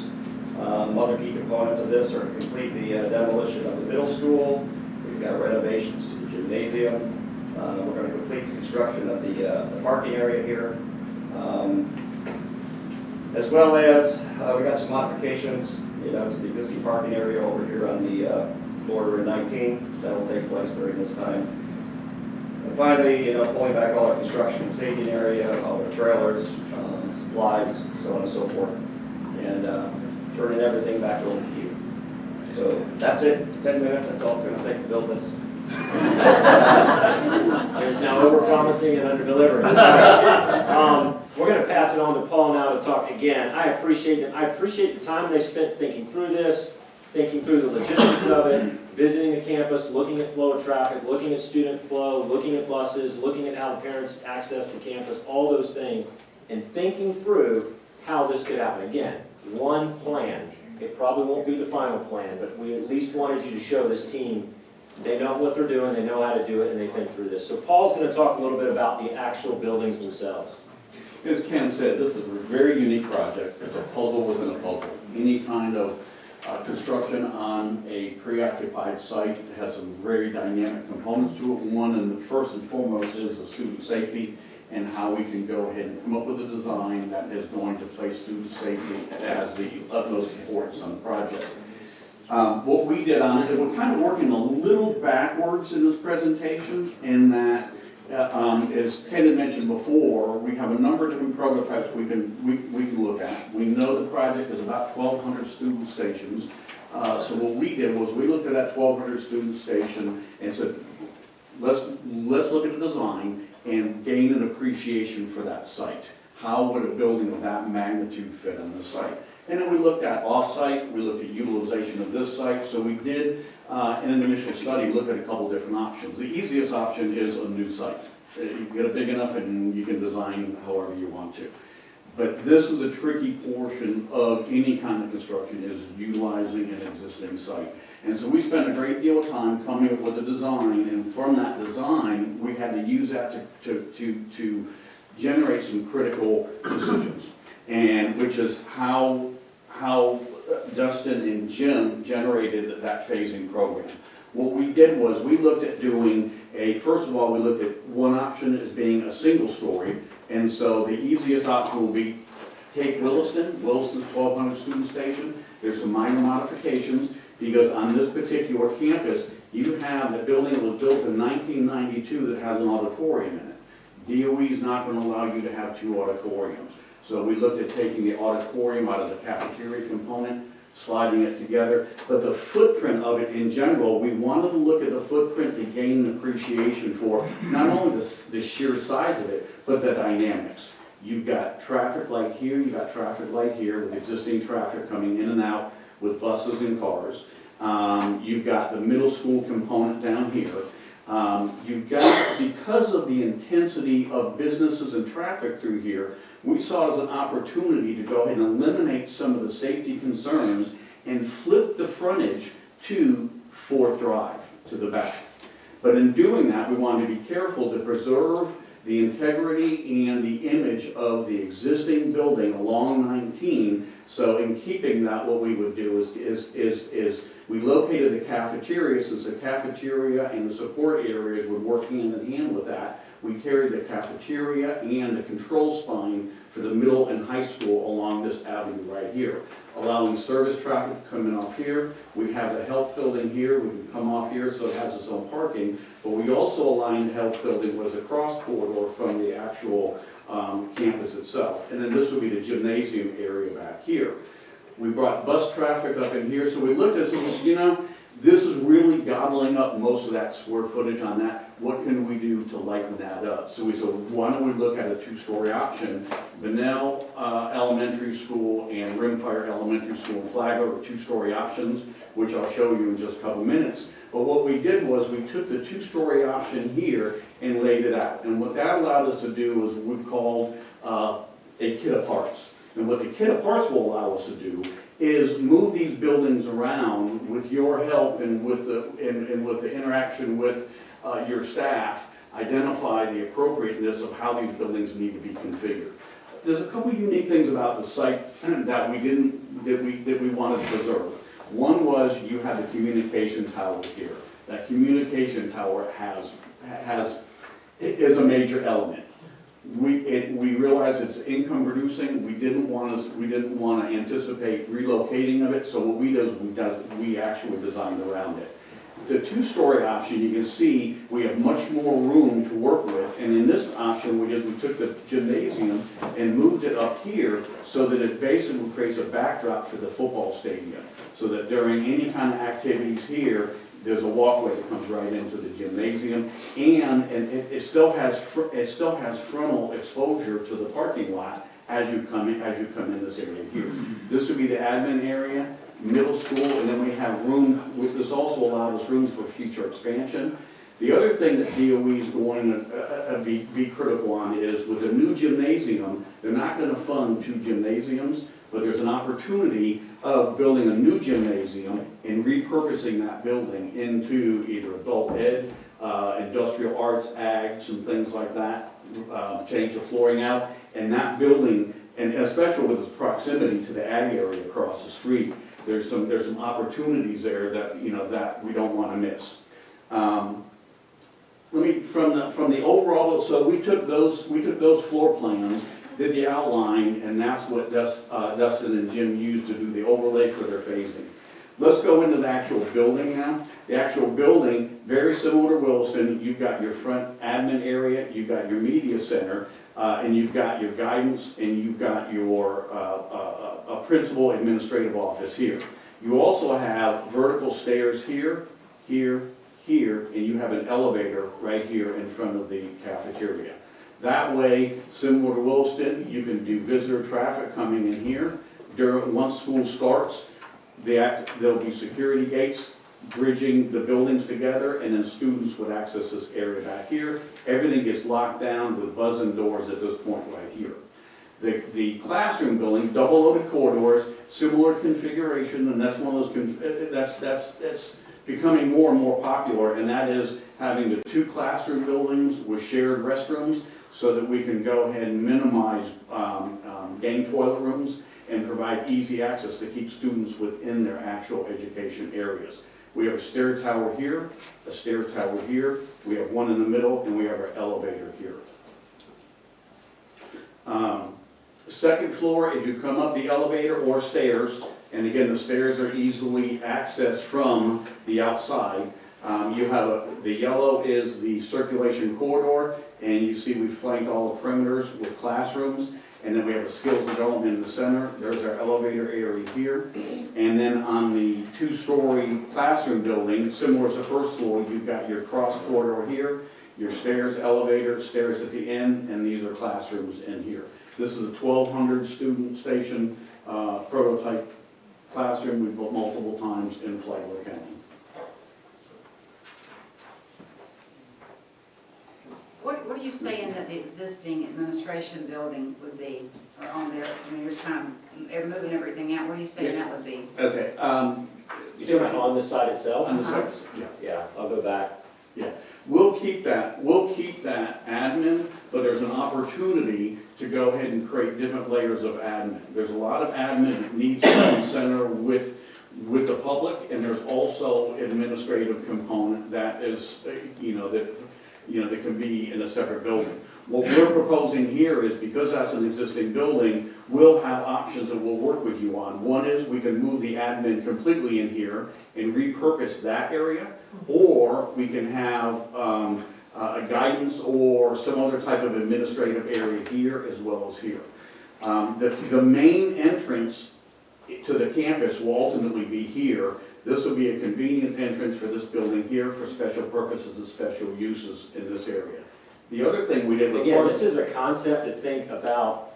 Speaker 6: Other key components of this are to complete the demolition of the middle school. We've got renovations to the gymnasium. We're going to complete the construction of the parking area here. As well as, we got some modifications, you know, to the existing parking area over here on the border in 19. That will take place during this time. And finally, you know, pulling back all our construction and staging area, all our trailers, supplies, so on and so forth, and turning everything back over to you. So that's it. 10 minutes. That's all it's going to take to build this.
Speaker 8: There's no over-promising and under-delivering. We're going to pass it on to Paul now to talk again. I appreciate the time they spent thinking through this, thinking through the logistics of it, visiting the campus, looking at flow of traffic, looking at student flow, looking at buses, looking at how the parents access the campus, all those things, and thinking through how this could happen. Again, one plan. It probably won't be the final plan, but we at least wanted you to show this team they know what they're doing, they know how to do it, and they think through this. So Paul's going to talk a little bit about the actual buildings themselves.
Speaker 4: As Ken said, this is a very unique project. It's a puzzle within a puzzle. Any kind of construction on a preoccupied site has some very dynamic components to it. One, and the first and foremost, is the student safety and how we can go ahead and come up with a design that is going to place student safety as the utmost importance on the project. What we did on it, we're kind of working a little backwards in this presentation in that, as Ken had mentioned before, we have a number of different prototypes we can look at. We know the project is about 1,200 student stations. So what we did was we looked at that 1,200 student station and said, let's look at the design and gain an appreciation for that site. How would a building of that magnitude fit on the site? And then we looked at off-site, we looked at utilization of this site. So we did, in an initial study, look at a couple different options. The easiest option is a new site. You get it big enough and you can design however you want to. But this is a tricky portion of any kind of construction, is utilizing an existing site. And so we spent a great deal of time coming up with a design, and from that design, we had to use that to generate some critical decisions, and which is how Dustin and Jim generated that phasing program. What we did was we looked at doing first of all, we looked at one option as being a single story, and so the easiest option will be take Williston's 1,200 student station. There's some minor modifications because on this particular campus, you have the building that was built in 1992 that has an auditorium in it. DOE is not going to allow you to have 2 auditoriums. So we looked at taking the auditorium out of the cafeteria component, sliding it together. But the footprint of it in general, we wanted to look at the footprint to gain an appreciation for not only the sheer size of it, but the dynamics. You've got traffic light here, you've got traffic light here with existing traffic coming in and out with buses and cars. You've got the middle school component down here. You've got, because of the intensity of businesses and traffic through here, we saw it as an opportunity to go ahead and eliminate some of the safety concerns and flip the frontage to 4th Drive, to the back. But in doing that, we wanted to be careful to preserve the integrity and the image of the existing building along 19. So in keeping that, what we would do is we located the cafeteria, since the cafeteria and the support areas would work hand in hand with that. We carried the cafeteria and the control spine for the middle and high school along this avenue right here, allowing service traffic to come in off here. We have the health building here, we can come off here so it has its own parking, but we also aligned the health building with a cross corridor from the actual campus itself. And then this would be the gymnasium area back here. We brought bus traffic up in here, so we looked at it and said, you know, this is really gobbling up most of that square footage on that. What can we do to lighten that up? So we said, why don't we look at a 2-story option? Bunnell Elementary School and Rimfire Elementary School in Flagler are 2-story options, which I'll show you in just a couple minutes. But what we did was we took the 2-story option here and laid it out. And what that allowed us to do was what we called a kit of parts. And what the kit of parts will allow us to do is move these buildings around with your help and with the interaction with your staff, identify the appropriateness of how these buildings need to be configured. There's a couple unique things about the site that we wanted to preserve. One was you have the communication tower here. That communication tower is a major element. We realized it's income producing. We didn't want to anticipate relocating of it. So what we did is we actually designed around it. The 2-story option, you can see we have much more room to work with. And in this option, we took the gymnasium and moved it up here so that it basically creates a backdrop for the football stadium. So that during any kind of activities here, there's a walkway that comes right into the gymnasium, and it still has frontal exposure to the parking lot as you come in this area here. This would be the admin area, middle school, and then we have room. This also allowed us room for future expansion. The other thing that DOE is going to be critical on is with the new gymnasium, they're not going to fund 2 gymnasiums, but there's an opportunity of building a new gymnasium and repurposing that building into either adult ed, industrial arts, ag, some things like that, change the flooring out, and that building, and especially with its proximity to the ag area across the street, there's some opportunities there that that we don't want to miss. From the overall, so we took those floor plans, did the outline, and that's what Dustin and Jim used to do the overlay for their phasing. Let's go into the actual building now. The actual building, very similar to Williston. You've got your front admin area, you've got your media center, and you've got your guidance, and you've got your principal administrative office here. You also have vertical stairs here, here, here, and you have an elevator right here in front of the cafeteria. That way, similar to Williston, you can do visitor traffic coming in here. Once school starts, there'll be security gates bridging the buildings together, and then students would access this area back here. Everything gets locked down with buzzing doors at this point right here. The classroom building, double-loaded corridors, similar configuration, and that's one of those, that's becoming more and more popular, and that is having the 2 classroom buildings with shared restrooms so that we can go ahead and minimize gang toilet rooms and provide easy access to keep students within their actual education areas. We have a stair tower here, a stair tower here, we have one in the middle, and we have our elevator here. Second floor, as you come up the elevator or stairs, and again, the stairs are easily accessed from the outside. You have the yellow is the circulation corridor, and you see we flanked all the perimeters with classrooms, and then we have a skills development in the center. There's our elevator area here. And then on the 2-story classroom building, similar to the first floor, you've got your cross corridor here, your stairs, elevator, stairs at the end, and these are classrooms in here. This is a 1,200 student station prototype classroom we've built multiple times in Flagler County.
Speaker 2: What are you saying that the existing administration building would be, or on there? I mean, you're just kind of moving everything out. What are you saying that would be?
Speaker 4: Okay,
Speaker 8: You're talking on the site itself?
Speaker 4: On the site, yeah.
Speaker 8: Yeah, I'll go back.
Speaker 4: Yeah, we'll keep that admin, but there's an opportunity to go ahead and create different layers of admin. There's a lot of admin that needs to be centered with the public, and there's also administrative component that is, that can be in a separate building. What we're proposing here is, because that's an existing building, we'll have options that we'll work with you on. One is we can move the admin completely in here and repurpose that area, or we can have a guidance or some other type of administrative area here as well as here. The main entrance to the campus will ultimately be here. This will be a convenience entrance for this building here for special purposes and special uses in this area. The other thing we did.
Speaker 8: Again, this is a concept to think about.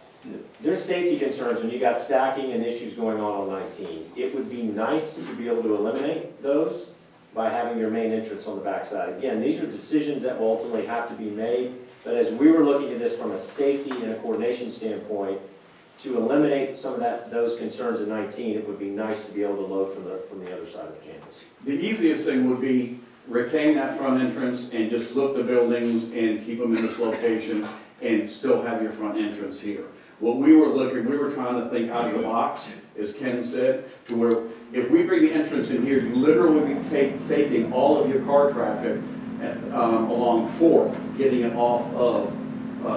Speaker 8: There's safety concerns when you got stacking and issues going on 19. It would be nice to be able to eliminate those by having your main entrance on the backside. Again, these are decisions that will ultimately have to be made, but as we were looking at this from a safety and a coordination standpoint, to eliminate some of those concerns in 19, it would be nice to be able to load from the other side of the campus.
Speaker 4: The easiest thing would be retain that front entrance and just look the buildings and keep them in this location and still have your front entrance here. What we were trying to think out of the box, as Ken said, to where if we bring the entrance in here, you literally be taking all of your car traffic along 4th, getting it off of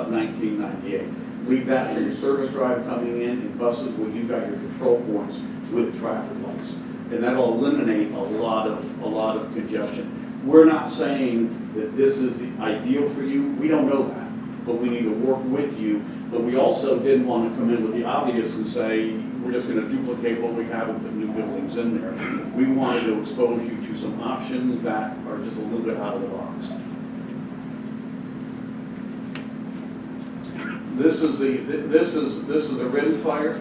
Speaker 4: 1998. Leave that for your service drive coming in and buses where you've got your control points with traffic lights. And that'll eliminate a lot of congestion. We're not saying that this is the ideal for you. We don't know that, but we need to work with you. But we also didn't want to come in with the obvious and say, we're just going to duplicate what we have and put new buildings in there. We wanted to expose you to some options that are just a little bit out of the box. This is the rimfire.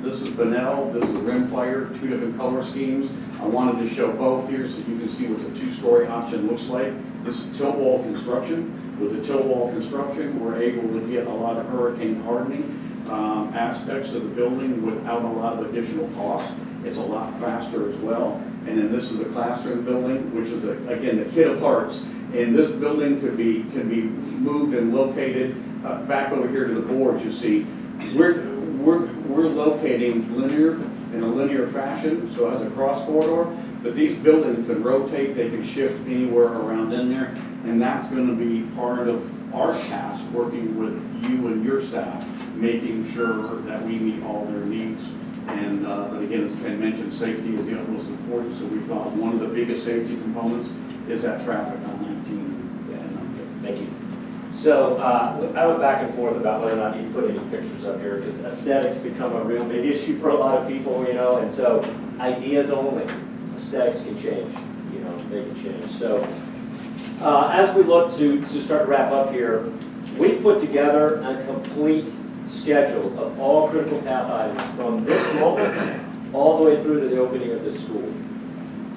Speaker 4: This is Benell. This is the rimfire. 2 different color schemes. I wanted to show both here so you can see what the 2-story option looks like. This is tilt wall construction. With the tilt wall construction, we're able to get a lot of hurricane hardening aspects of the building without a lot of additional cost. It's a lot faster as well. And then this is the classroom building, which is again the kit of parts. And this building can be moved and located. Back over here to the board, you see, we're locating in a linear fashion, so it has a cross corridor, but these buildings can rotate, they can shift anywhere around in there, and that's going to be part of our task, working with you and your staff, making sure that we meet all their needs. And but again, as Ken mentioned, safety is the utmost important, so we thought one of the biggest safety components is that traffic on 19.
Speaker 8: Yeah, thank you. So I went back and forth about whether or not you put any pictures up here, because aesthetics become a real big issue for a lot of people, and so ideas only. Aesthetics can change, they can change. So as we look to start to wrap up here, we put together a complete schedule of all critical path items from this moment all the way through to the opening of the school.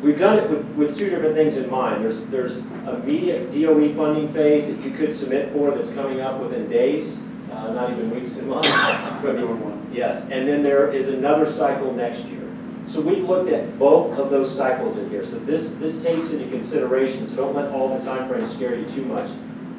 Speaker 8: We've done it with 2 different things in mind. There's immediate DOE funding phase that you could submit for that's coming up within days, not even weeks and months. Yes, and then there is another cycle next year. So we've looked at both of those cycles in here. So this takes into consideration, so don't let all the time frames scare you too much.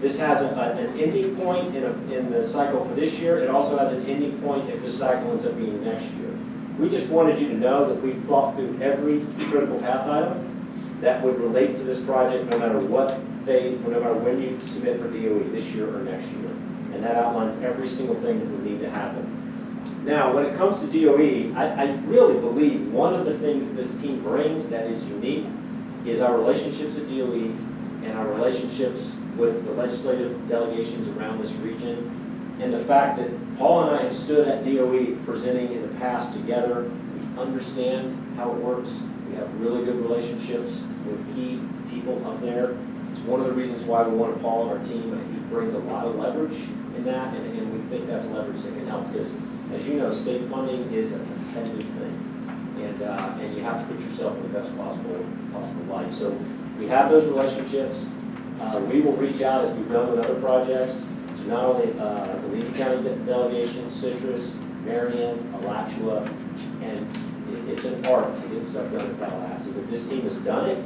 Speaker 8: This has an ending point in the cycle for this year. It also has an ending point if this cycle ends up being next year. We just wanted you to know that we've thought through every critical path item that would relate to this project, no matter what phase, no matter when you submit for DOE, this year or next year. And that outlines every single thing that would need to happen. Now, when it comes to DOE, I really believe one of the things this team brings that is unique is our relationships at DOE and our relationships with the legislative delegations around this region. And the fact that Paul and I have stood at DOE presenting in the past together, we understand how it works. We have really good relationships with key people up there. It's one of the reasons why we wanted Paul on our team. He brings a lot of leverage in that, and we think that's leverage that can help, because, as you know, state funding is a competitive thing. and you have to put yourself in the best possible light. So we have those relationships. We will reach out, as we've done with other projects, to not only the Lee County delegation, Citrus, Marion, Alachua, and it's an art to get stuff done in Tallahassee. But this team has done it,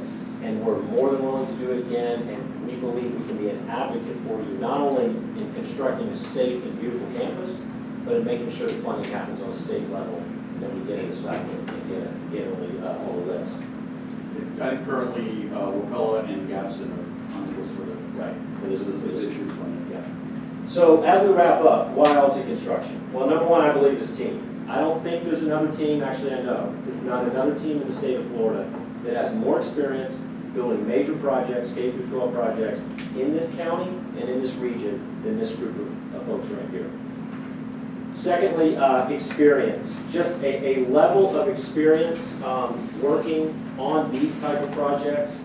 Speaker 8: and we're more than willing to do it again, and we believe we can be an advocate for you, not only in constructing a safe and beautiful campus, but in making sure the funding happens on a state level, and that we get in the cycle and get on the list.
Speaker 4: I think currently, Wapella and Gadsden are on the list for the,
Speaker 8: Right.
Speaker 4: for this year's funding.
Speaker 8: Yeah. So as we wrap up, why LC Construction? Well, number one, I believe this team. I don't think there's another team, actually I know, there's not another team in the state of Florida that has more experience building major projects, K-12 projects, in this county and in this region than this group of folks right here. Secondly, experience. Just a level of experience working on these type of projects,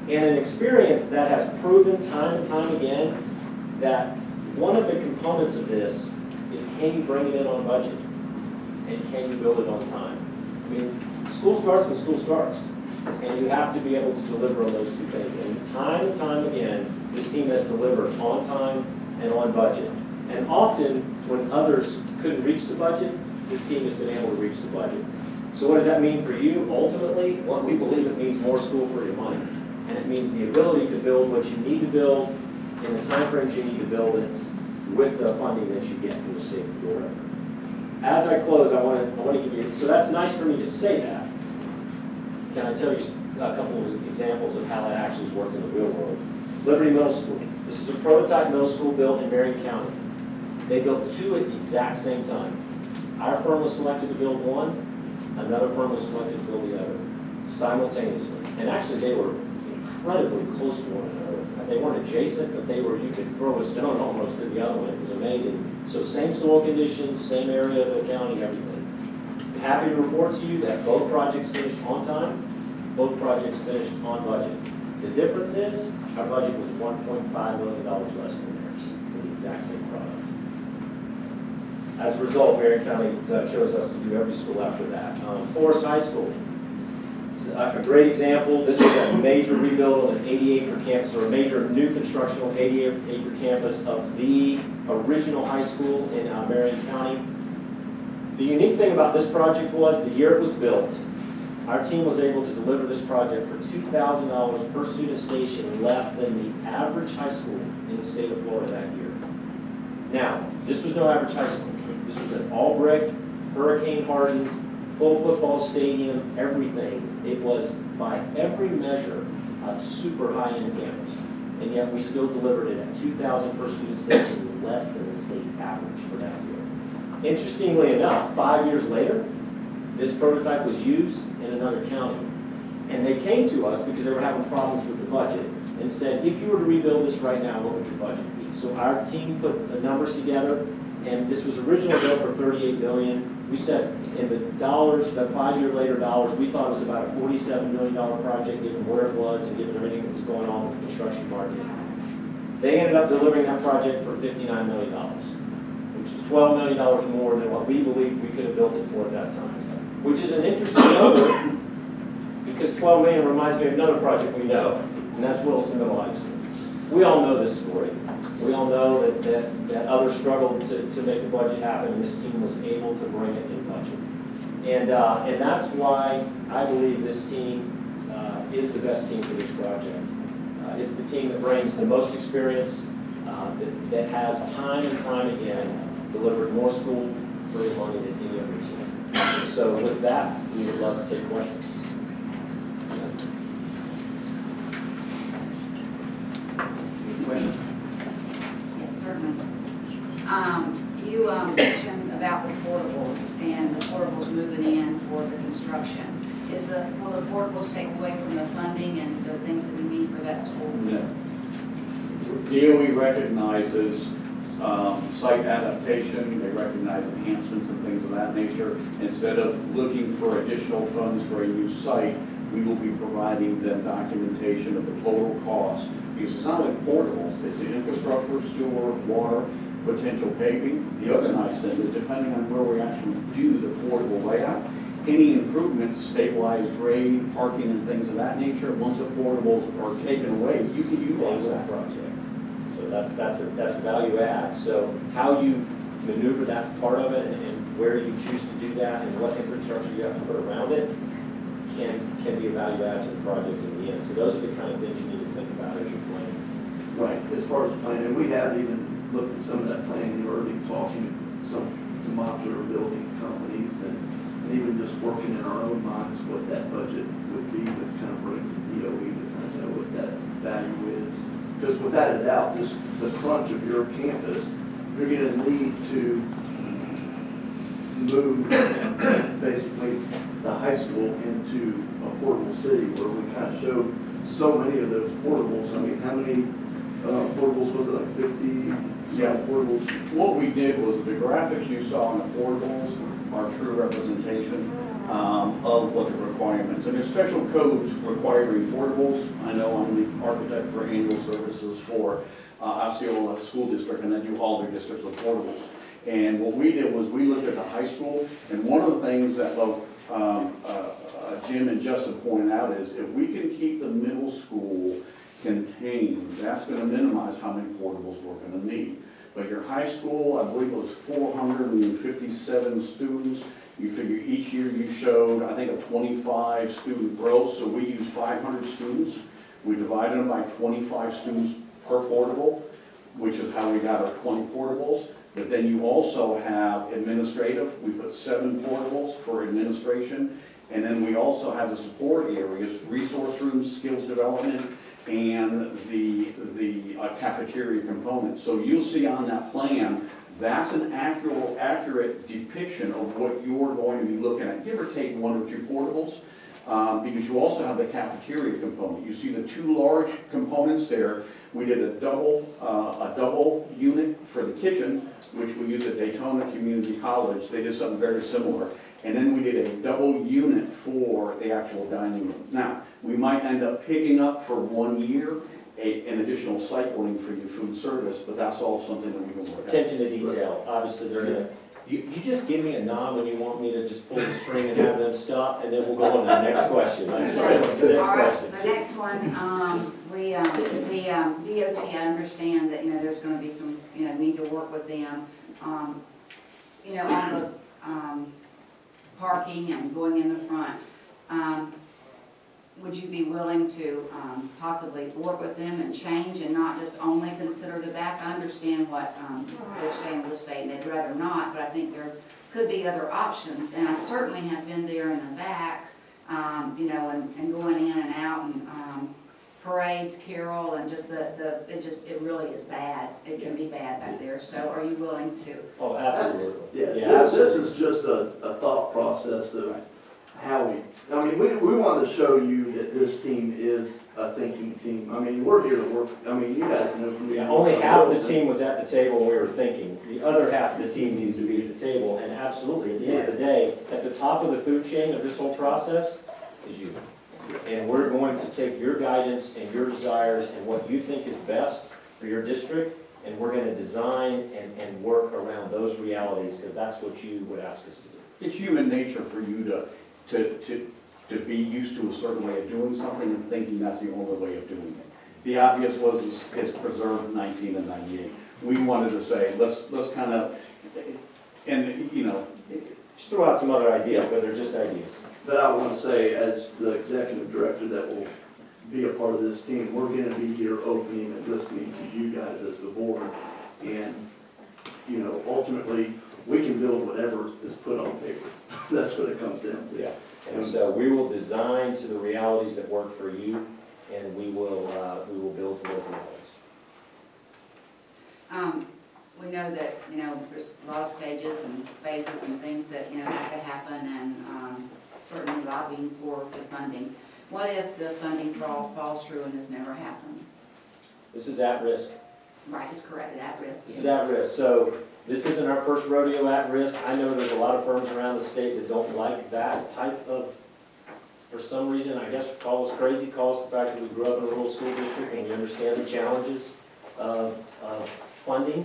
Speaker 8: and an experience that has proven time and time again that one of the components of this is, can you bring it in on budget? And can you build it on time? I mean, school starts when school starts, and you have to be able to deliver on those two things. And time again, this team has delivered on time and on budget. And often, when others couldn't reach the budget, this team has been able to reach the budget. So what does that mean for you? Ultimately, what we believe it means more school for your money. And it means the ability to build what you need to build in the time frames you need to build it with the funding that you get from the state of Florida. As I close, I want to give you, so that's nice for me to say that. Can I tell you a couple of examples of how that actually has worked in the real world? Liberty Middle School. This is a prototype middle school built in Marion County. They built two at the exact same time. Our firm was selected to build one, another firm was selected to build the other, simultaneously. And actually, they were incredibly close to one another. They weren't adjacent, but they were, you could throw a stone almost to the other one. It was amazing. So same soil conditions, same area of the county, everything. Happy to report to you that both projects finished on time, both projects finished on budget. The difference is, our budget was $1.5 million less than theirs for the exact same product. As a result, Marion County chose us to do every school after that. Forest High School. A great example. This was a major rebuild on an 80-acre campus, or a major new construction on 80-acre campus of the original high school in Marion County. The unique thing about this project was the year it was built, our team was able to deliver this project for $2,000 per student station, less than the average high school in the state of Florida that year. Now, this was no average high school. This was an all-brick, hurricane-hardened, full football stadium, everything. It was, by every measure, a super high-end campus. And yet we still delivered it at $2,000 per student station, less than the state average for that year. Interestingly enough, 5 years later, this prototype was used in another county. And they came to us because they were having problems with the budget and said, if you were to rebuild this right now, what would your budget be? So our team put the numbers together, and this was originally built for $38 million. We said in the dollars, the 5 year later dollars, we thought it was about a $47 million project given where it was and given everything that was going on with the construction market. They ended up delivering that project for $59 million, which is $12 million more than what we believed we could have built it for at that time. Which is an interesting number, because $12 million reminds me of another project we know, and that's Williston Middle High School. We all know this story. We all know that others struggled to make the budget happen, and this team was able to bring it in budget. And that's why I believe this team is the best team for this project. It's the team that brings the most experience, that has time and time again delivered more school for your money than any other team. And so with that, we would love to take questions.
Speaker 2: Yes, certainly. You mentioned about the portables and the portables moving in for the construction. Will the portables take away from the funding and the things that we need for that school?
Speaker 4: No. DOE recognizes site adaptation, they recognize enhancements and things of that nature. Instead of looking for additional funds for a new site, we will be providing them documentation of the total cost. Because it's not like portables, it's the infrastructure, sewer, water, potential paving. The other nice thing is depending on where we actually do the portable layout, any improvements, stabilized grade, parking and things of that nature, once the portables are taken away, you can utilize that.
Speaker 8: project. So that's a value add. So how you maneuver that part of it and where you choose to do that and what infrastructure you have to put around it can be a value add to the project in the end. So those are the kind of things you need to think about as you're planning.
Speaker 9: Right, as far as planning, we have even looked at some of that planning, early talking to some modular building companies and even just working in our own minds what that budget would be, but kind of bring the DOE to kind of know what that value is. Because without a doubt, just the crunch of your campus, you're going to need to move basically the high school into a portable city where we kind of showed so many of those portables. I mean, how many portables was it, like 50?
Speaker 4: Yeah.
Speaker 9: Portables.
Speaker 4: What we did was the graphics you saw on the portables are true representation of what the requirements. And there's special codes requiring portables. I know I'm the architect for annual services for Osceola School District, and I do all their districts with portables. And what we did was we looked at the high school, and one of the things that Jim and Justin pointed out is if we can keep the middle school contained, that's going to minimize how many portables we're going to need. But your high school, I believe it was 457 students. You figure each year you showed, I think, a 25 student growth, so we used 500 students. We divided them by 25 students per portable, which is how we got our 20 portables. But then you also have administrative. We put 7 portables for administration. And then we also have the support areas, resource rooms, skills development, and the cafeteria component. So you'll see on that plan, that's an accurate depiction of what you're going to be looking at. Give or take 1 or 2 portables, because you also have the cafeteria component. You see the 2 large components there. We did a double unit for the kitchen, which we use at Daytona Community College. They did something very similar. And then we did a double unit for the actual dining room. Now, we might end up picking up for 1 year an additional cycling for your food service, but that's all something that we can work out.
Speaker 8: Attention to detail. Obviously, they're gonna, you just give me a nod when you want me to just pull the string and have them stop, and then we'll go on to the next question. I'm sorry, what's the next
Speaker 2: All right,
Speaker 8: question?
Speaker 2: the next one, the DOT, I understand that, there's gonna be some, need to work with them, on the, parking and going in the front. Would you be willing to possibly work with them and change and not just only consider the back? I understand what they're saying with the state, and they'd rather not, but I think there could be other options. And I certainly have been there in the back, and going in and out, and parades, Carol, and just it really is bad. It can be bad back there. So are you willing to?
Speaker 8: Oh, absolutely.
Speaker 9: Yeah, this is just a thought process of how we want to show you that this team is a thinking team. I mean, we're here to work. I mean, you guys know from
Speaker 8: Yeah, only half the team was at the table when we were thinking. The other half of the team needs to be at the table, and absolutely, at the end of the day, at the top of the food chain of this whole process is you. And we're going to take your guidance and your desires and what you think is best for your district, and we're going to design and work around those realities, because that's what you would ask us to do.
Speaker 4: It's human nature for you to be used to a certain way of doing something and thinking that's the only way of doing it. The obvious was it's preserved 19 and 98. We wanted to say, let's kind of, and
Speaker 8: just throw out some other ideas, but they're just ideas.
Speaker 9: But I want to say, as the executive director that will be a part of this team, we're going to be here opening and listening to you guys as the board. And, ultimately, we can build whatever is put on paper. That's what it comes down to.
Speaker 8: Yeah. And so we will design to the realities that work for you, and we will build to those realities.
Speaker 2: We know that, there's a lot of stages and phases and things that, have to happen, and certainly lobbying for the funding. What if the funding falls through and this never happens?
Speaker 8: This is at risk.
Speaker 2: Right, it's correct, at risk.
Speaker 8: This is at risk. So this isn't our first rodeo at risk. I know there's a lot of firms around the state that don't like that type of, for some reason, I guess call us crazy, call us the fact that we grew up in a rural school district and we understand the challenges of funding.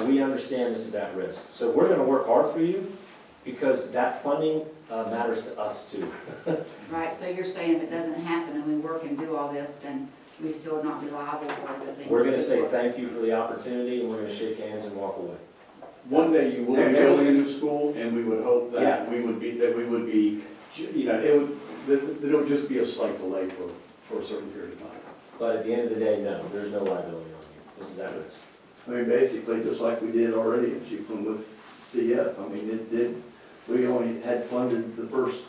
Speaker 8: We understand this is at risk. So we're going to work hard for you, because that funding matters to us too.
Speaker 2: Right, so you're saying if it doesn't happen and we work and do all this, then we still not be liable for the things?
Speaker 8: We're gonna
Speaker 2: that we
Speaker 8: say
Speaker 2: work?
Speaker 8: thank you for the opportunity, and we're gonna shake hands and walk away.
Speaker 4: One day you will be building a new school, and we would hope that we would be, you know, it would just be a slight delay for a certain period of time.
Speaker 8: But at the end of the day, no, there's no liability on you. This is at risk.
Speaker 9: I mean, basically, just like we did already in Chiefland with CF, I mean, we only had funded the first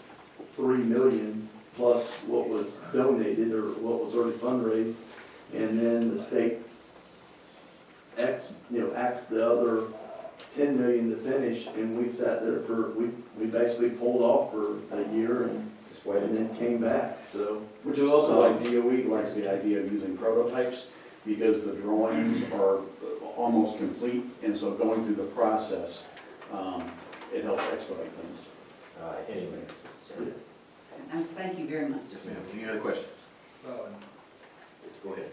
Speaker 9: 3 million plus what was donated or what was already fundraised, and then the state asked the other 10 million to finish, and we sat there we basically pulled off for a year and then came back, so.
Speaker 4: Which is also why DOE likes the idea of using prototypes, because the drawings are almost complete, and so going through the process, it helps expedite things.
Speaker 8: Anyway.
Speaker 2: Thank you very much.
Speaker 1: Yes, ma'am. Any other questions?
Speaker 10: Go ahead.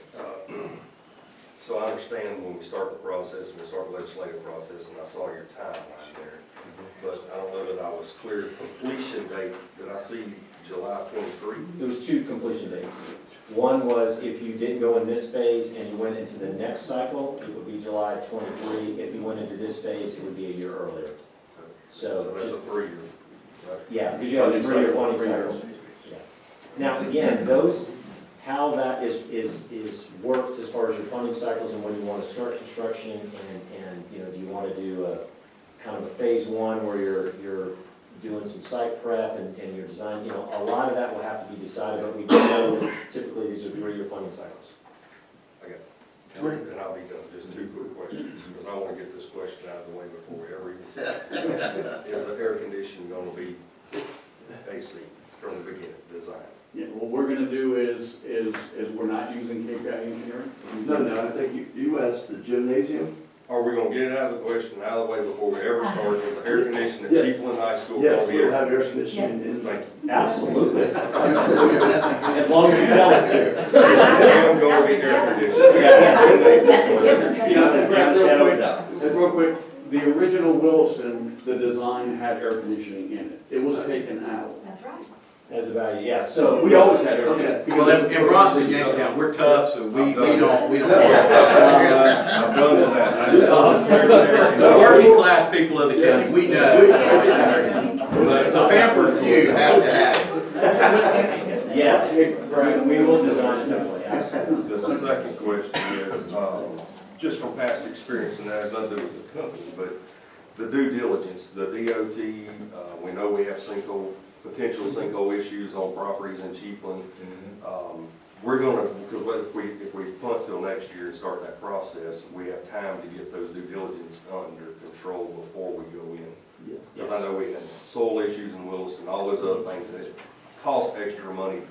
Speaker 10: So I understand when we start the process, when we start the legislative process, and I saw your timeline there, but I don't know that I was clear. Completion date, did I see July 23?
Speaker 8: There was 2 completion dates. One was if you didn't go in this phase and you went into the next cycle, it would be July 23. If you went into this phase, it would be a year earlier. So
Speaker 10: that's a 3-year, right?
Speaker 8: Yeah, because you have a 3-year funding cycle. Yeah. Now, again, how that is worked as far as your funding cycles and when you want to start construction and you know, do you want to do a kind of a phase 1 where you're doing some site prep and your design, you know, a lot of that will have to be decided, but we do know that typically these are 3-year funding cycles.
Speaker 10: I got it. And I'll be done. Just 2 quick questions, because I want to get this question out of the way before we ever even start. Is the air conditioning going to be AC from the beginning, design?
Speaker 4: Yeah, what we're gonna do is we're not using KPI engineering.
Speaker 9: No, I think you asked the gymnasium.
Speaker 10: Are we going to get it out of the question, out of the way before we ever start? Is the air conditioning at
Speaker 9: Yes.
Speaker 10: Chiefland High School
Speaker 9: Yes,
Speaker 10: going to be
Speaker 9: we'll have air conditioning in.
Speaker 10: Thank you.
Speaker 8: Absolutely. As long as you tell us to.
Speaker 10: It's going to be air conditioning.
Speaker 2: That's a given.
Speaker 4: Real quick, the original Williston, the design had air conditioning in it. It was taken out.
Speaker 2: That's right.
Speaker 8: As a value, yeah, so.
Speaker 4: We always had air conditioning.
Speaker 1: Well, in Bronson and Yanktown, we're tough, so we don't.
Speaker 10: I'm done with that.
Speaker 1: The working class people of the county, we know. The pampered few have to have it.
Speaker 8: Yes, we will design it that way, absolutely.
Speaker 10: The second question is, just from past experience, and that has nothing to do with the company, but the due diligence, the DOT, we know we have potential sinkhole issues on properties in Chiefland. We're gonna, because if we punt till next year and start that process, we have time to get those due diligence under control before we go in.
Speaker 9: Yes.
Speaker 10: Because I know we had soil issues in Williston, all those other things, and it costs extra money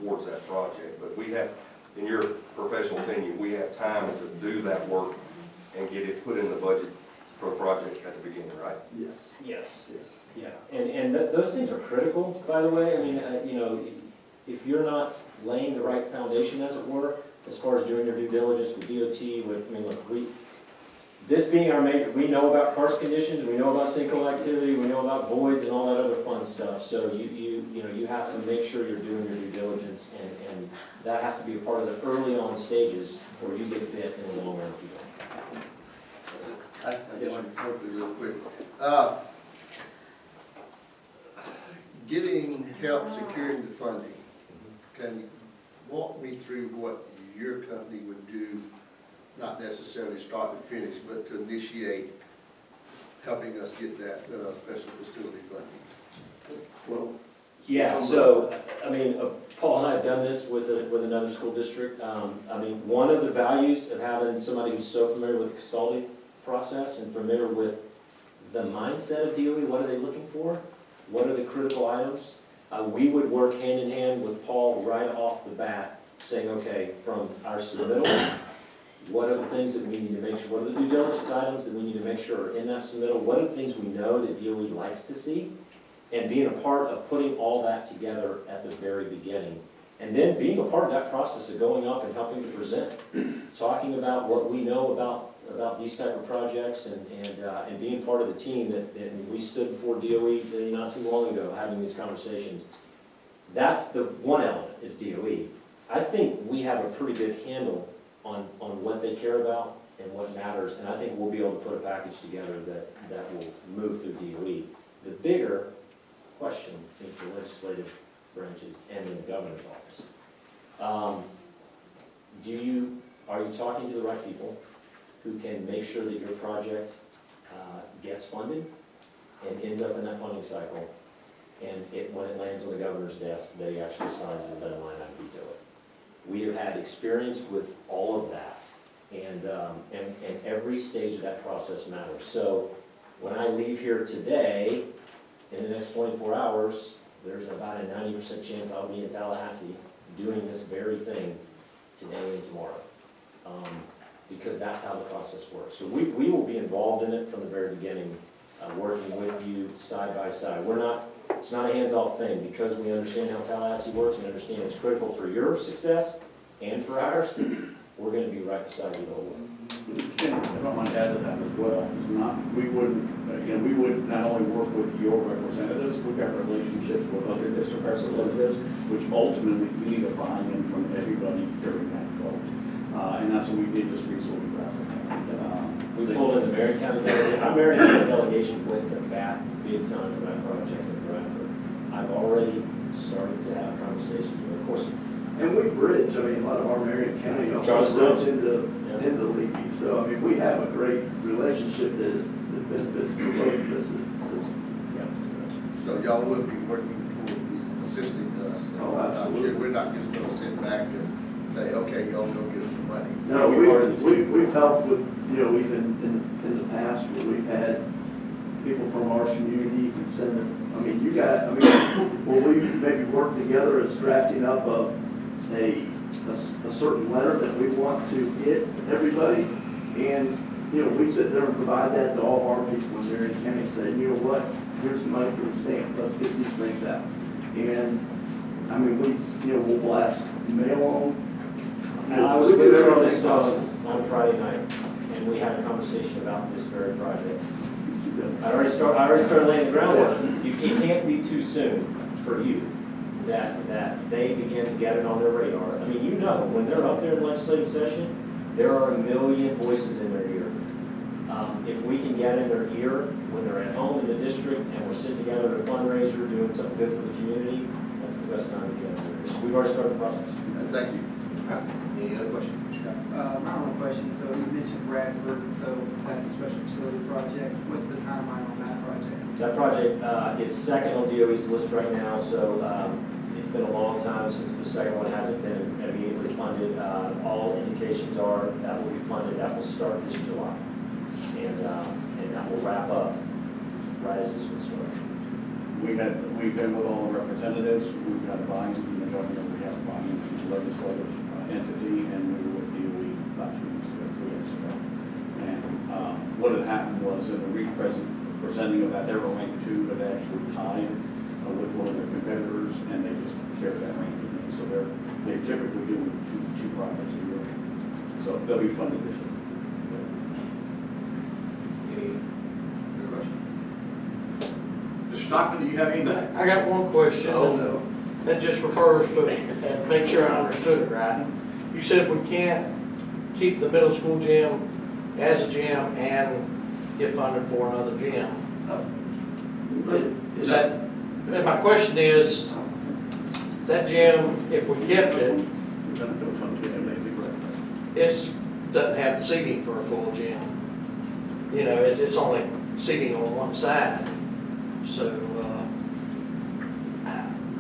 Speaker 10: towards that project. But we have, in your professional opinion, we have time to do that work and get it put in the budget for the project at the beginning, right?
Speaker 9: Yes.
Speaker 8: Yes. Yeah, and those things are critical, by the way. I mean, you know, if you're not laying the right foundation, as it were, as far as doing your due diligence with DOT, look, this being our major, we know about karst conditions, we know about sinkhole activity, we know about voids and all that other fun stuff. So you have to make sure you're doing your due diligence, and that has to be a part of the early on stages where you get bit in the long run if you don't.
Speaker 10: That's it.
Speaker 5: I just want to quickly, real quick. Getting help securing the funding, can you walk me through what your company would do, not necessarily start and finish, but to initiate helping us get that special facility funding?
Speaker 9: Well,
Speaker 8: Yeah, so, I mean, Paul and I have done this with another school district. I mean, one of the values of having somebody who's so familiar with the Castaldi process and familiar with the mindset of DOE, what are they looking for? What are the critical items? We would work hand in hand with Paul right off the bat, saying, okay, from our submittal, what are the things that we need to make sure, what are the due diligence items that we need to make sure are in that submittal? What are the things we know that DOE likes to see? And being a part of putting all that together at the very beginning. And then being a part of that process of going up and helping to present, talking about what we know about about these type of projects and being part of the team that we stood before DOE not too long ago, having these conversations. That's the one element, is DOE. I think we have a pretty good handle on what they care about and what matters, and I think we'll be able to put a package together that will move through DOE. The bigger question is the legislative branches and in the governor's office. Are you talking to the right people who can make sure that your project gets funded and ends up in that funding cycle, and when it lands on the governor's desk, that he actually signs it and doesn't line out and veto it? We have had experience with all of that, and every stage of that process matters. So when I leave here today, in the next 24 hours, there's about a 90% chance I'll be in Tallahassee doing this very thing today and tomorrow. Because that's how the process works. So we will be involved in it from the very beginning, working with you side by side. It's not a hands-off thing, because we understand how Tallahassee works and understand it's critical for your success and for ours. We're gonna be right beside you the whole way.
Speaker 4: If I might add to that as well, we would not only work with your representatives, we've got relationships with other district representatives, which ultimately we need a buy-in from everybody during that vote. And that's what we did just recently.
Speaker 8: We pulled in the Marion County delegation. Our Marion County delegation went to bat big time for that project in Bradford. I've already started to have conversations with, of course.
Speaker 9: And we bridge, I mean, a lot of our Marion County also
Speaker 8: Charleston.
Speaker 9: bridge into Levy. So, I mean, we have a great relationship that benefits the both of us.
Speaker 5: So y'all will be working toward assisting us.
Speaker 9: Oh, absolutely.
Speaker 5: We're not just gonna sit back and say, okay, y'all go get us some money.
Speaker 9: No, we've helped with, even in the past where we've had people from our community even send them. I mean, when we maybe work together as drafting up a certain letter that we want to hit everybody, and, we sit there and provide that to all of our people in Marion County and say, you know what, here's the money for the stamp, let's get these things out. And, I mean, we'll blast mail on.
Speaker 8: Now, I was with Charleston on Friday night, and we had a conversation about this very project. I already started laying the groundwork. It can't be too soon for you that they begin to get it on their radar. I mean, when they're up there in legislative session, there are a million voices in their ear. If we can get in their ear when they're at home in the district and we're sitting together at a fundraiser doing something good for the community, that's the best time to get in there. So we've already started the process.
Speaker 5: Thank you.
Speaker 1: Any other questions?
Speaker 21: My only question, so you mentioned Bradford, so that's a special facility project. What's the timeline on that project?
Speaker 8: That project is second on DOE's list right now, so it's been a long time since the second one hasn't been immediately funded. All indications are that will be funded. That will start this July, and that will wrap up right as this one starts.
Speaker 4: We've been with all the representatives. We've got a buy-in from the governor. We have a buy-in from the legislative entity, and we were with DOE about 2 weeks ago. And what had happened was in the presenting of that, there were ranked 2 that actually tied with one of their competitors, and they just carried that ranking. So they're typically doing two projects a year. So they'll be funded this year.
Speaker 1: Any other questions? Mr. Stockton, do you have anything?
Speaker 20: I got one question.
Speaker 9: Oh, no.
Speaker 20: That just refers to, and make sure I understood it right. You said we can't keep the middle school gym as a gym and get funded for another gym. Is that, and my question is, that gym, if we kept it, doesn't have the seating for a full gym. It's only seating on one side. So,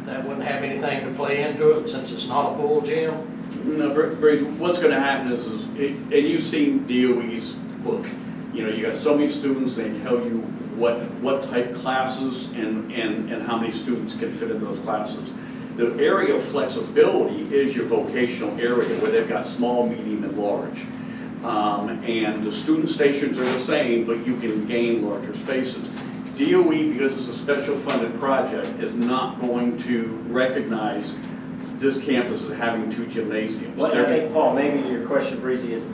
Speaker 20: that wouldn't have anything to play into it since it's not a full gym?
Speaker 4: No, Brady, what's going to happen is and you've seen DOE's book. You got so many students, they tell you what type classes and how many students can fit in those classes. The area of flexibility is your vocational area where they've got small, medium, and large. And the student stations are the same, but you can gain larger spaces. DOE, because it's a special funded project, is not going to recognize this campus as having 2 gymnasiums.
Speaker 8: Well, I think, Paul, maybe your question, Breezy, is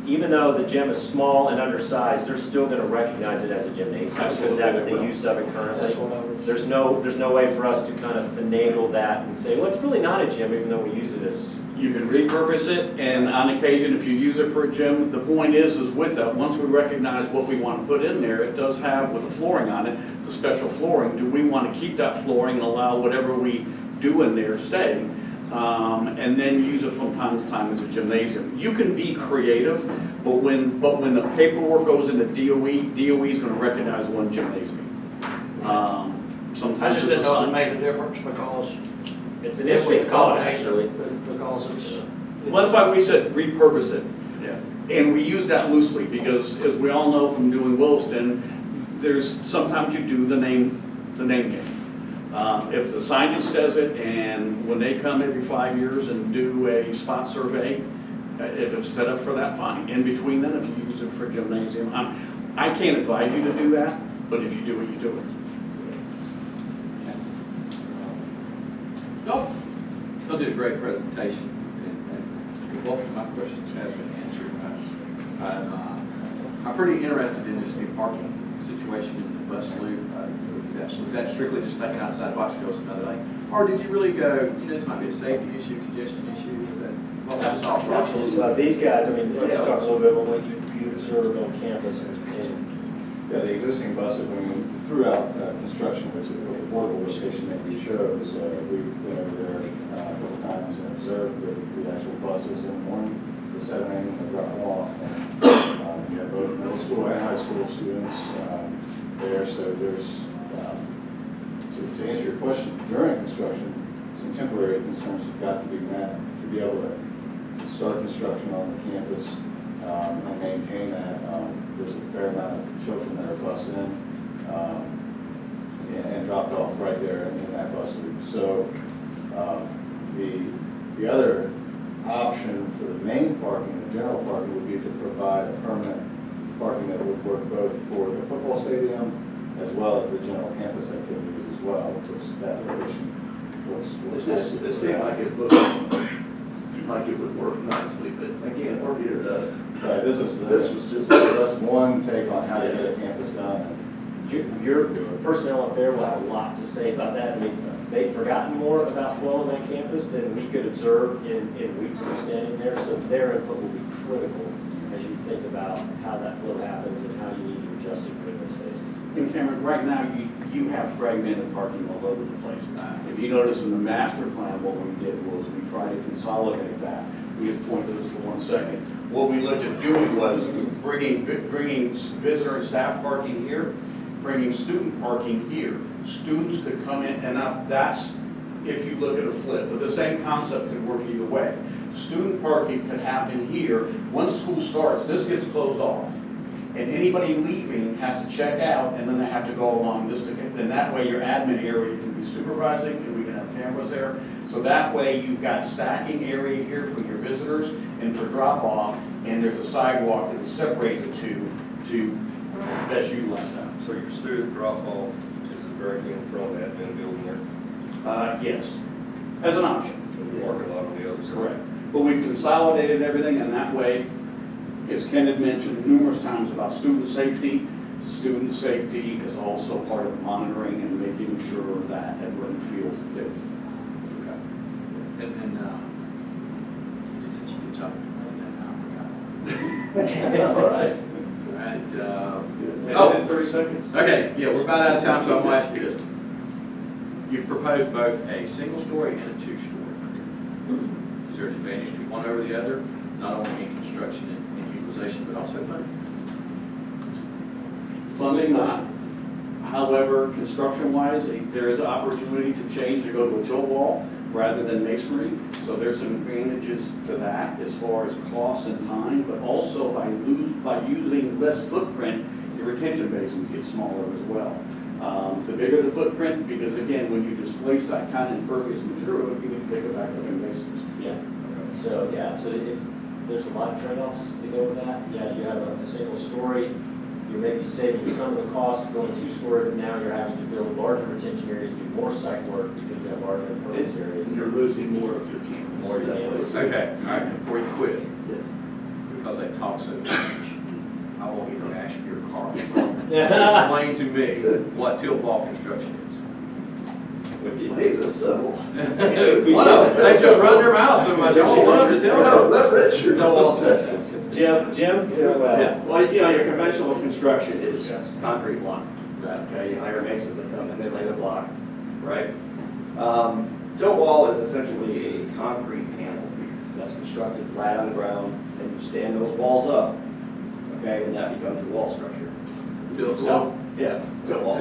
Speaker 8: even though the gym is small and undersized, they're still gonna recognize it as a gymnasium, because
Speaker 4: Absolutely,
Speaker 8: that's
Speaker 4: they
Speaker 8: the
Speaker 4: will.
Speaker 8: use of it currently.
Speaker 20: That's what I was.
Speaker 8: There's no way for us to kind of finagle that and say, well, it's really not a gym, even though we use it as.
Speaker 4: You can repurpose it, and on occasion, if you use it for a gym, the point is with that, once we recognize what we want to put in there, it does have, with the flooring on it, the special flooring, do we want to keep that flooring and allow whatever we do in there stay? And then use it from time to time as a gymnasium. You can be creative, but when the paperwork goes into DOE is going to recognize one gymnasium.
Speaker 20: I
Speaker 4: Sometimes
Speaker 20: just
Speaker 4: it's
Speaker 20: didn't know if it
Speaker 4: assigned.
Speaker 20: made a difference because.
Speaker 8: It's an interesting thought, actually.
Speaker 20: Because it's.
Speaker 4: Well, that's why we said repurpose it.
Speaker 8: Yeah.
Speaker 4: And we use that loosely because, as we all know from doing Williston, there's, sometimes you do the name game. If the signage says it, and when they come every 5 years and do a spot survey, if it's set up for that, fine. In between then, if you use it for a gymnasium, I can't advise you to do that, but if you do it, you do it.
Speaker 1: No, they'll do a great presentation, and most of my questions have been answered. I'm pretty interested in this new parking situation in the bus loop. Was that strictly just thinking outside the box, goes another day? Or did you really go, this might be a safety issue, congestion issue, what was the thought process?
Speaker 8: So these guys, I mean, let's talk a little bit about what you observed on campus and.
Speaker 11: Yeah, the existing buses, throughout construction, which is the portable location that we chose, we've been over there a couple times and observed the actual buses in the morning, the 7 a.m. when they drop them off. And you have both middle school and high school students there, so there's, to answer your question, during construction, some temporary concerns have got to be met to be able to start construction on the campus and maintain that. There's a fair amount of children that are bused in and dropped off right there in that bus loop. So the other option for the main parking, the general parking, would be to provide a permanent parking that would work both for the football stadium as well as the general campus activities as well, because that location looks.
Speaker 9: It seemed like it looked like it would work nicely, but again, work either does.
Speaker 11: Right, this was just, that's one take on how to get a campus done.
Speaker 8: Your personnel up there will have a lot to say about that. I mean, they've forgotten more about flow on that campus than we could observe in weeks of standing there, so their input will be critical as you think about how that flow happens and how you need to adjust it for those phases.
Speaker 4: And Cameron, right now, you have fragmented parking all over the place. If you notice in the master plan, what we did was we tried to consolidate that. We had pointed this for 1 second. What we looked at doing was bringing visitor and staff parking here, bringing student parking here. Students could come in, and now that's, if you look at a flip, but the same concept could work either way. Student parking could happen here. Once school starts, this gets closed off. And anybody leaving has to check out, and then they have to go along this, and that way your admin area can be supervising, and we can have cameras there. So that way you've got stacking area here for your visitors and for drop off, and there's a sidewalk that will separate the two to best utilize that.
Speaker 10: So your student drop-off is directly in front of the admin building there?
Speaker 4: Yes, as an option.
Speaker 10: And the parking lot on the other side?
Speaker 4: Correct. But we've consolidated everything, and that way, as Ken had mentioned numerous times about student safety is also part of monitoring and making sure that everyone feels safe.
Speaker 1: Okay. And you did such a good job of explaining that, now I forgot.
Speaker 4: All right.
Speaker 1: All right.
Speaker 4: In 30 seconds.
Speaker 1: Okay, yeah, we're about out of time, so I'm gonna ask you this. You've proposed both a single story and a 2-story. Is there an advantage to one over the other, not only in construction and utilization, but also funding?
Speaker 4: Funding, however, construction-wise, there is an opportunity to change to go to a tilt wall rather than masonry. So there's some advantages to that as far as cost and time, but also by using less footprint, the retention basins get smaller as well. The bigger the footprint, because again, when you displace that kind of impervious material, you can pick it back up in basins.
Speaker 8: Yeah. So there's a lot of trade-offs to go with that. Yeah, you have a single story. You're maybe saving some of the cost going 2-story, but now you're having to build larger retention areas, do more site work because you have larger impervious areas.
Speaker 9: You're losing more of your campus.
Speaker 8: More of your campus.
Speaker 1: Okay, all right, before you quit,
Speaker 9: Yes.
Speaker 1: because they talk so much, I want you to ask your car. Explain to me what tilt wall construction
Speaker 9: He's a civil.
Speaker 1: is. What up? They just run their mouth so much, I don't want you to tell
Speaker 9: No,
Speaker 1: them.
Speaker 9: that's Richard.
Speaker 8: Jim?
Speaker 6: Yeah, well, you know, your conventional construction is concrete block. Okay, you hire masons that come and they lay the block, right? Tilt wall is essentially a concrete panel that's constructed flat on the ground, and you stand those walls up, okay, and that becomes your wall structure.
Speaker 1: Tilt wall.
Speaker 6: Yeah, tilt wall.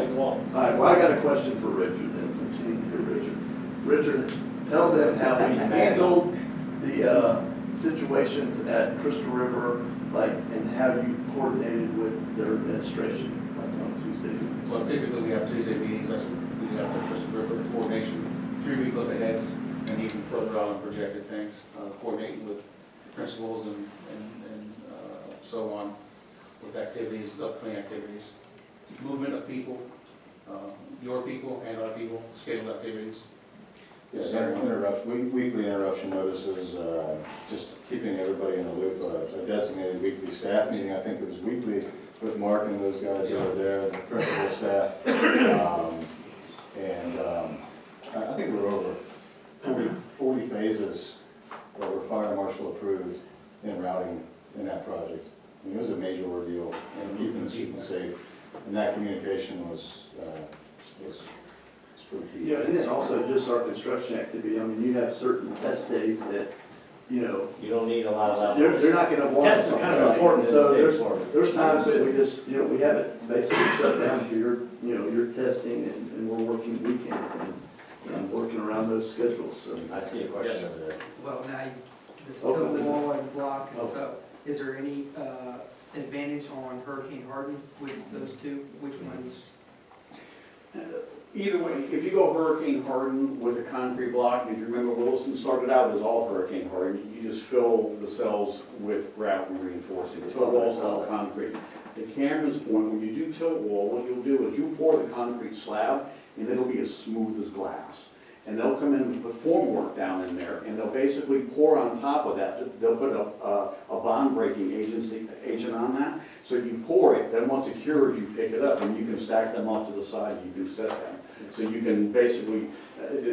Speaker 9: All right, well, I got a question for Richard then, since you need to hear Richard. Richard, tell them how we handled the situations at Crystal River, like, and how you coordinated with their administration, like on Tuesday.
Speaker 17: Well, typically we have Tuesday meetings, we have the Crystal River coordination, 3-week look aheads, and even further out on projected things, coordinating with principals and so on, with activities, upcoming activities, movement of people, your people and our people, scheduled activities.
Speaker 11: Yes, weekly interruption notices, just keeping everybody in the loop, a designated weekly staff meeting, I think it was weekly with Mark and those guys over there, the principal staff. I think we're over 40 phases that were fire marshal approved in routing in that project. I mean, it was a major ordeal, and keeping the people safe, and that communication was pretty key.
Speaker 9: Yeah, and then also just our construction activity, I mean, you have certain test days that, you know,
Speaker 8: You don't need a lot of levels.
Speaker 9: they're not gonna want
Speaker 8: Tests
Speaker 9: us
Speaker 8: are
Speaker 9: on
Speaker 8: kind of
Speaker 9: site.
Speaker 8: important in
Speaker 9: So
Speaker 8: the state
Speaker 9: there's,
Speaker 8: of Florida.
Speaker 9: there's times that we just, you know, we have it basically shut down for your, you know, your testing, and we're working weekends and working around those schedules, so.
Speaker 8: I see a question over there.
Speaker 21: Well, now, this
Speaker 9: Open
Speaker 21: tilt
Speaker 9: it.
Speaker 21: wall and block, and
Speaker 9: Oh.
Speaker 21: so, is there any advantage on Hurricane Harden with those two? Which ones?
Speaker 4: Either way, if you go hurricane hardened with a concrete block, and if you remember Wilson started out as all hurricane hardened, you just fill the cells with grout and reinforcing. The tilt wall's all concrete. To Cameron's point, when you do tilt wall, what you'll do is you pour the concrete slab, and it'll be as smooth as glass. And they'll come in and put formwork down in there, and they'll basically pour on top of that. They'll put a bond breaking agent on that. So you pour it, then once it cures, you pick it up, and you can stack them off to the side, you can set them. So you can basically,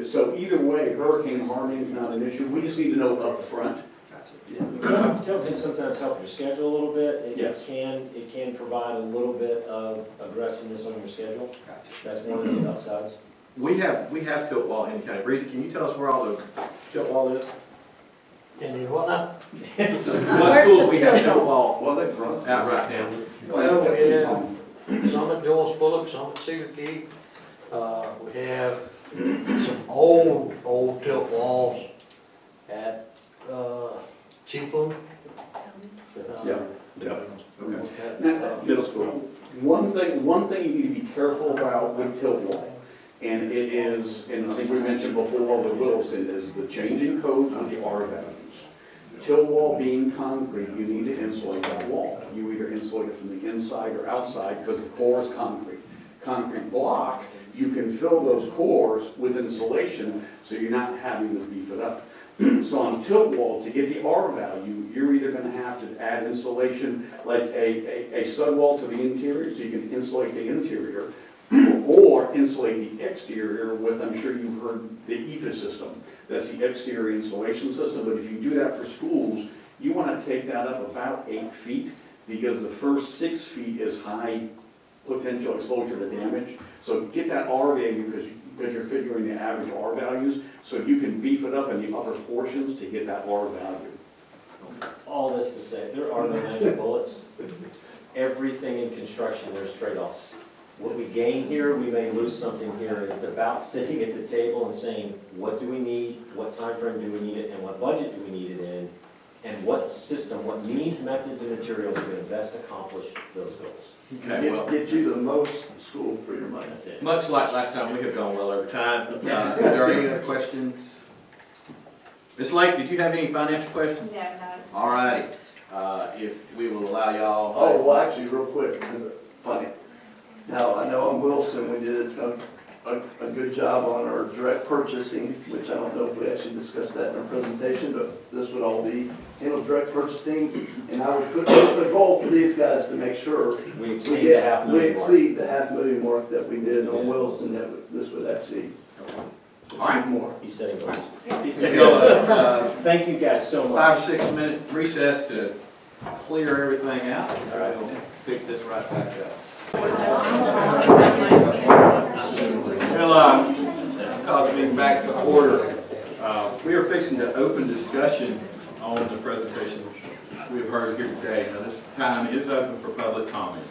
Speaker 4: so either way, hurricane hardening is not an issue. We just need to know up front.
Speaker 8: Tilt can sometimes help your schedule a little bit.
Speaker 4: Yes.
Speaker 8: It can provide a little bit of aggressiveness on your schedule. That's one of the upsides.
Speaker 1: We have tilt wall in the county. Breezy, can you tell us where all the tilt wall is?
Speaker 20: Can you, what now?
Speaker 1: What schools we have tilt wall
Speaker 9: Well, they front.
Speaker 1: out right now?
Speaker 20: Well, we have some at Joyce Bullock, some at Cedar Key. We have some old tilt walls at Chiefland.
Speaker 4: Yeah. Okay. Now, middle school. One thing you need to be careful about with tilt wall, and it is, and I think we mentioned before with Wilson, is the changing codes with the R values. Tilt wall being concrete, you need to insulate that wall. You either insulate it from the inside or outside, because the core is concrete. Concrete block, you can fill those cores with insulation, so you're not having to beef it up. So on tilt wall, to get the R value, you're either gonna have to add insulation, like a stud wall to the interior, so you can insulate the interior, or insulate the exterior with, I'm sure you've heard, the EFIS system. That's the exterior insulation system, but if you do that for schools, you wanna take that up about 8 feet, because the first 6 feet is high potential exposure to damage. So get that R value, because you're figuring the average R values, so you can beef it up in the upper portions to get that R value.
Speaker 8: All this to say, there are no magic bullets. Everything in construction, there's trade-offs. What we gain here, we may lose something here. It's about sitting at the table and saying, what do we need, what time frame do we need it, and what budget do we need it in, and what system, what means, methods, and materials are going to best accomplish those goals.
Speaker 1: Okay, well,
Speaker 9: Get you the most school for your money.
Speaker 8: That's it.
Speaker 1: much like last time, we have gone well over time. Is there any other questions? Ms. Lake, did you have any financial questions?
Speaker 22: No, no.
Speaker 1: All righty, if we will allow y'all.
Speaker 9: Oh, well, actually, real quick, this is funny. Now, I know on Wilson, we did a good job on our direct purchasing, which I don't know if we actually discussed that in our presentation, but this would all be handled direct purchasing. And I would put the goal for these guys to make sure
Speaker 8: We exceed the half
Speaker 9: we
Speaker 8: million mark.
Speaker 9: exceed the $500,000 mark that we did on Williston, this would actually
Speaker 1: All right.
Speaker 9: achieve more.
Speaker 8: He's setting goals.
Speaker 1: Thank
Speaker 8: you guys so much.
Speaker 1: 5 or 6 minute recess to clear everything out.
Speaker 8: All right.
Speaker 1: We'll pick this right back up. Well, cause me back to order. We are fixing to open discussion on the presentation we've heard here today. Now, this time is open for public comment,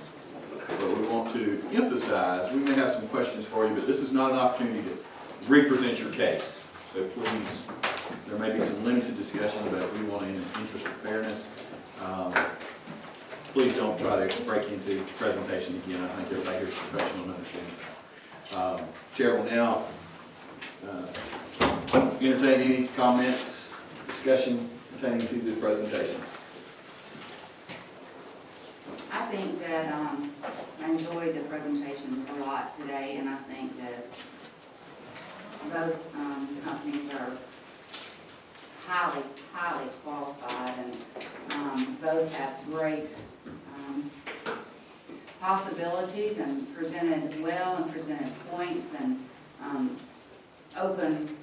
Speaker 1: but we want to emphasize, we may have some questions for you, but this is not an opportunity to represent your case. So please, there may be some limited discussion, but we want, in the interest of fairness, please don't try to break into the presentation again. I think everybody here is professional and understands that. Chair will now entertain any comments, discussion pertaining to the presentation.
Speaker 2: I think that I enjoyed the presentations a lot today, and I think that both companies are highly, highly qualified, and both have great possibilities and presented well and presented points and open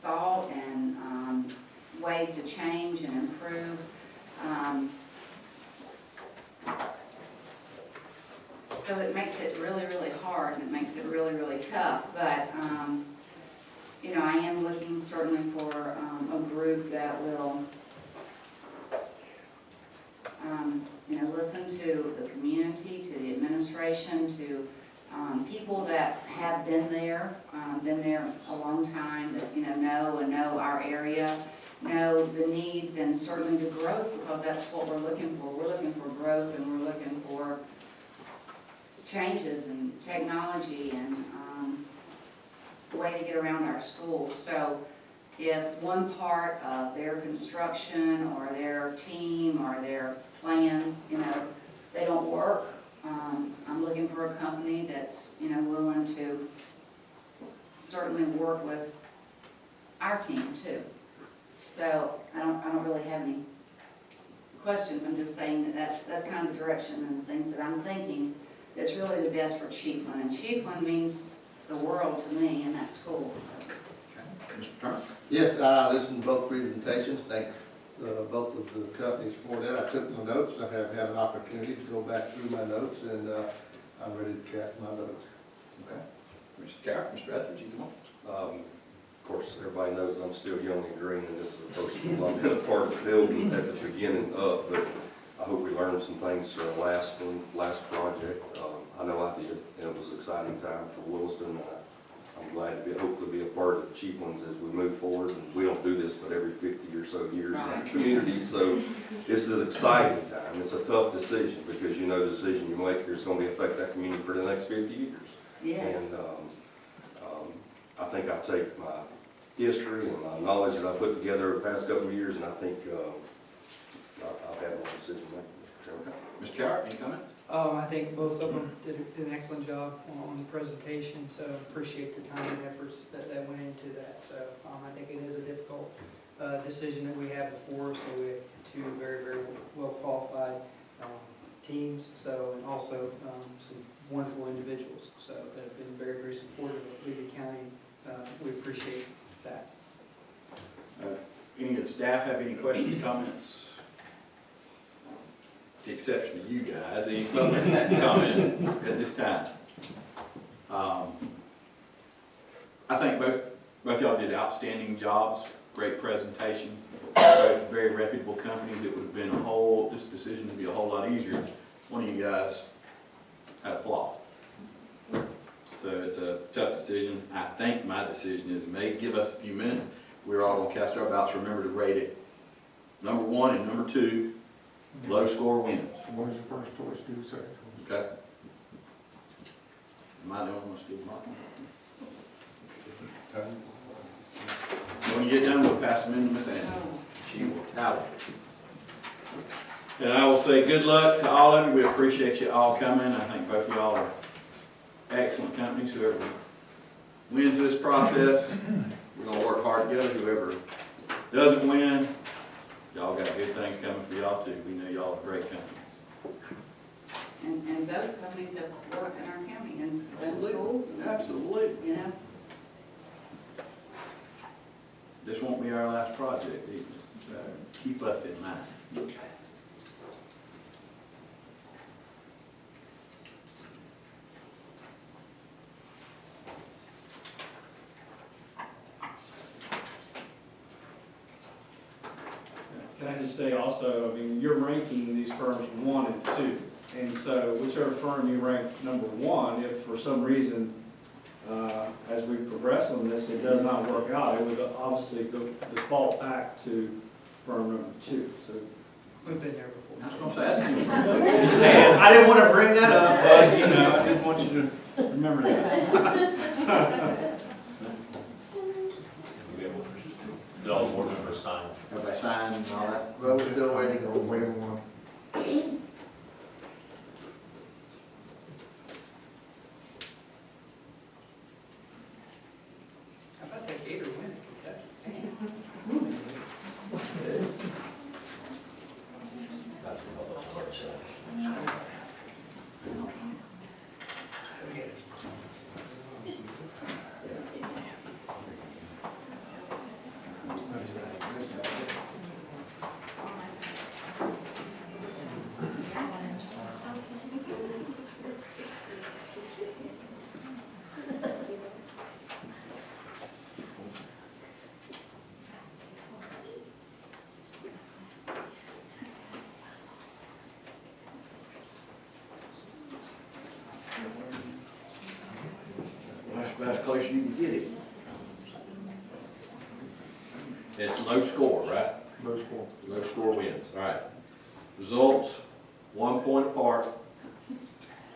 Speaker 2: thought and ways to change and improve. So it makes it really, really hard, and it makes it really, really tough. But, you know, I am looking certainly for a group that will, you know, listen to the community, to the administration, to people that have been there a long time, that, you know our area, know the needs and certainly the growth, because that's what we're looking for. We're looking for growth, and we're looking for changes in technology and a way to get around our schools. So if one part of their construction or their team or their plans, you know, they don't work, I'm looking for a company that's, you know, willing to certainly work with our team too. So I don't really have any questions. I'm just saying that that's kind of the direction and the things that I'm thinking that's really the best for Chiefland. And Chiefland means the world to me in that school. So.
Speaker 1: Mr. Turner?
Speaker 5: Yes, I listened to both presentations. Thank both of the companies for that. I took my notes. I have had an opportunity to go back through my notes, and I'm ready to cast my vote.
Speaker 1: Okay. Mr. Carroll, Mr. Etheridge, you come on.
Speaker 10: Of course, everybody knows I'm still young and green, and this is the first one I've been a part of building at the beginning up, but I hope we learned some things for our last project. I know I did, and it was an exciting time for Williston. I'm glad to hopefully be a part of Chiefland's as we move forward. And we don't do this but every 50 or so years in our community, so this is an exciting time. It's a tough decision, because you know the decision you make here is going to affect that community for the next 50 years.
Speaker 2: Yes.
Speaker 10: And I think I take my history and my knowledge that I put together over the past couple of years, and I think I've had my decision made.
Speaker 1: Mr. Carroll, any comment?
Speaker 21: I think both of them did an excellent job on the presentation, so appreciate the time and efforts that went into that. So I think it is a difficult decision that we have before us, so we have two very, very well qualified teams, so, and also some wonderful individuals, so that have been very, very supportive of Levy County. We appreciate that.
Speaker 1: Any of the staff have any questions, comments? The exception of you guys, any public comment at this time? I think both y'all did outstanding jobs, great presentations, both very reputable companies. It would have been this decision would be a whole lot easier. One of you guys had a flaw. So it's a tough decision. I think my decision is made. Give us a few minutes. We're all going to cast our ballots. Remember to rate it number 1 and number 2. Low score wins.
Speaker 13: What is your first choice? Do second choice.
Speaker 1: Okay. Am I the only one that's doing mine? When you get done, we'll pass them in to Miss Annie. She will tally. And I will say good luck to all of you. We appreciate you all coming. I think both of y'all are excellent companies, whoever wins this process, we're gonna work hard together. Whoever doesn't win, y'all got good things coming for y'all too. We know y'all are great companies.
Speaker 2: And both companies have worked in our county and done schools. And,
Speaker 1: Absolutely.
Speaker 2: you know,
Speaker 1: This won't be our last project either. So keep us in mind.
Speaker 16: Can I just say also, I mean, you're ranking these firms 1 and 2. And so whichever firm you rank number 1, if for some reason, as we progress on this, it does not work out, it would obviously default back to firm number 2. So
Speaker 21: We've been there before.
Speaker 1: That's what I'm saying.
Speaker 16: just saying, I didn't want to bring that up, but, you know, I didn't want you to remember that.
Speaker 8: Did all the board members sign?
Speaker 1: Everybody signed and all that?
Speaker 5: Well, we're still waiting on one.
Speaker 21: How about that Gator win in Kentucky?
Speaker 1: That's close you can get it. It's low score, right?
Speaker 5: Low score.
Speaker 1: Low score wins, all right. Results, 1 point apart.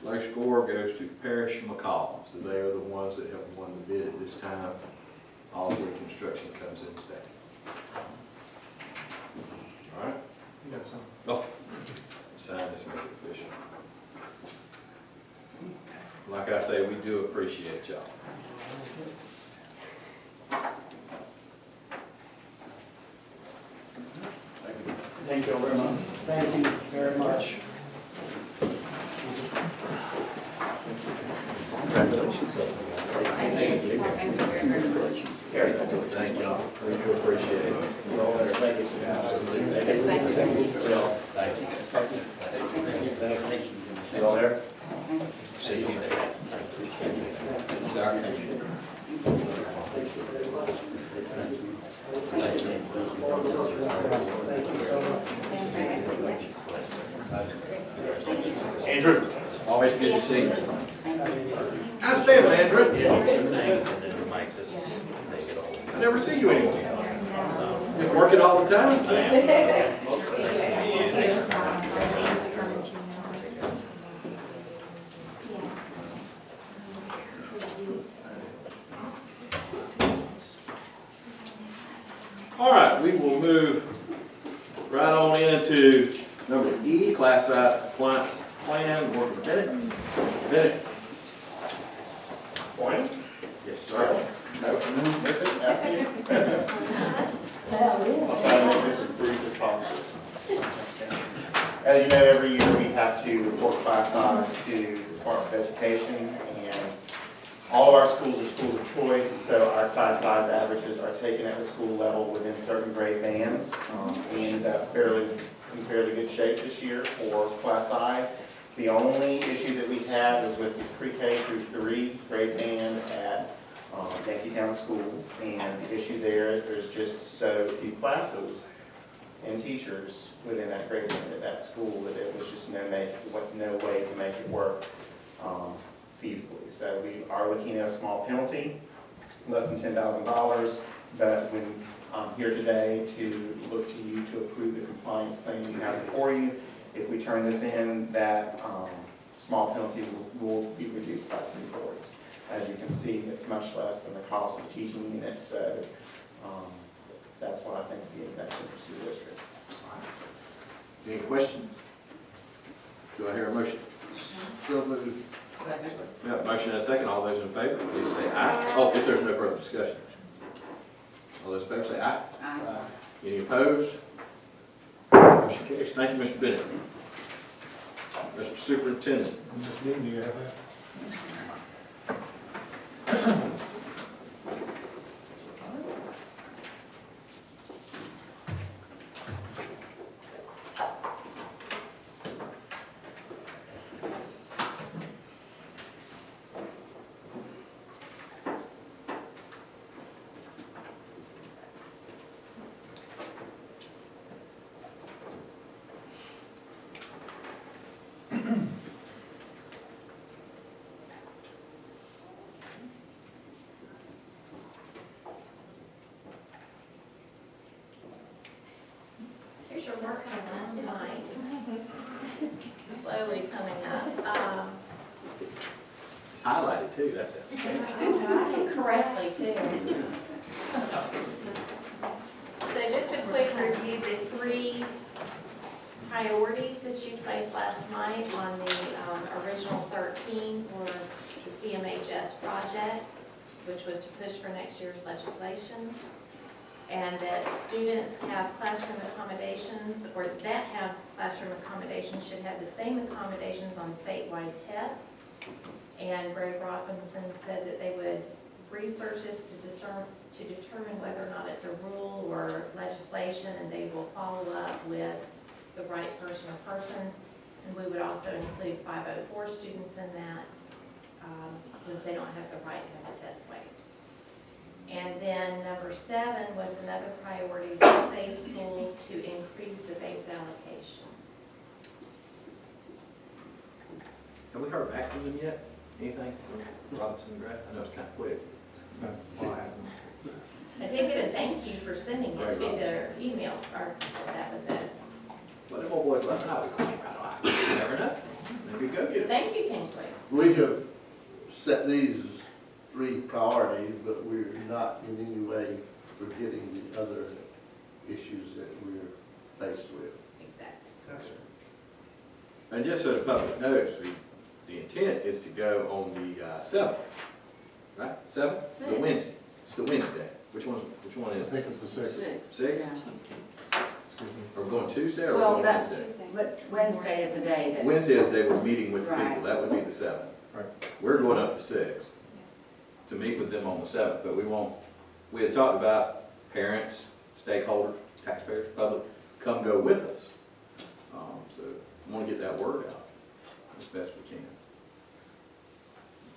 Speaker 1: Low score goes to Parrish McCall. So they are the ones that have won the bid at this time. Owsley Construction comes in second. All right?
Speaker 5: You got some.
Speaker 1: Oh, sign this, make it official. Like I say, we do appreciate y'all.
Speaker 12: Thank you very much. Thank you very much.
Speaker 2: thank you. Thank you very much.
Speaker 1: Thank y'all. We do appreciate it.
Speaker 2: Thank you.
Speaker 1: Thank you. See y'all there? See you there. Andrew, always good to see you. How's it been, Andrew? I never see you anymore. Just working all the time? All right, we will move right on into number E, class size compliance plan, working with Bennett. Bennett.
Speaker 11: Point?
Speaker 1: Yes, sir.
Speaker 11: No, miss it after you. I'll try to make this as brief as possible. As you know, every year we have to report class size to the Department of Education, and all of our schools are schools of choice, so our class size averages are taken at the school level within certain grade bands. We ended up in fairly good shape this year for class size. The only issue that we have is with the pre-K through 3 grade band at Yankeetown School, and the issue there is there's just so few classes and teachers within that grade band at that school that it was just no way to make it work feasibly. So we are looking at a small penalty, less than $10,000, but when I'm here today to look to you to approve the compliance plan you have before you. If we turn this in, that small penalty will be reduced by 3/4. As you can see, it's much less than the cost of teaching unit, so that's what I think would be in the best interest of the district.
Speaker 1: Any questions? Do I hear a motion?
Speaker 5: So moved.
Speaker 2: Second.
Speaker 1: We have a motion and a second. All those in favor, please say aye. Oh, if there's no further discussion. All those in favor say aye.
Speaker 2: Aye.
Speaker 1: Any opposed? Motion carries. Thank you, Mr. Bennett. Mr. Superintendent.
Speaker 13: Ms. Dean, do you have that?
Speaker 18: Here's your work from last night. Slowly coming up.
Speaker 1: It's highlighted too, that's it.
Speaker 18: Correctly too. So just a quick review, the 3 priorities that you placed last night on the original 13 for the CMHS project, which was to push for next year's legislation. And that students have classroom accommodations, or that have classroom accommodations should have the same accommodations on statewide tests. And Greg Robinson said that they would research this to determine whether or not it's a rule or legislation, and they will follow up with the right person or persons. And we would also include 504 students in that, since they don't have the right to have a test weight. And then number 7 was another priority, to safe schools to increase the base allocation.
Speaker 1: Have we heard back from them yet? Anything from Robinson and Grant? I know it's kind of quick.
Speaker 18: I did get a thank you for sending it to their email, or that was it.
Speaker 1: Well, them old boys last night, we couldn't right away. You never know. Maybe go get it.
Speaker 18: Thank you, Kingsley.
Speaker 5: We have set these as 3 priorities, but we're not in any way forgetting the other issues that we're faced with.
Speaker 18: Exactly.
Speaker 1: And just so the public knows, the intent is to go on the 7th, right? 7th? The Wednesday. It's the Wednesday. Which one is it?
Speaker 13: I think it's the 6th.
Speaker 1: 6th? Are we going Tuesday or
Speaker 2: Well,
Speaker 1: are we going
Speaker 2: that's,
Speaker 1: Wednesday?
Speaker 2: but Wednesday is the day that.
Speaker 1: Wednesday is the day we're meeting with the people.
Speaker 2: Right.
Speaker 1: That would be the 7th.
Speaker 13: Right.
Speaker 1: We're going up the 6th to meet with them on the 7th, but we had talked about parents, stakeholders, taxpayers, public, come go with us. So we want to get that word out as best we can.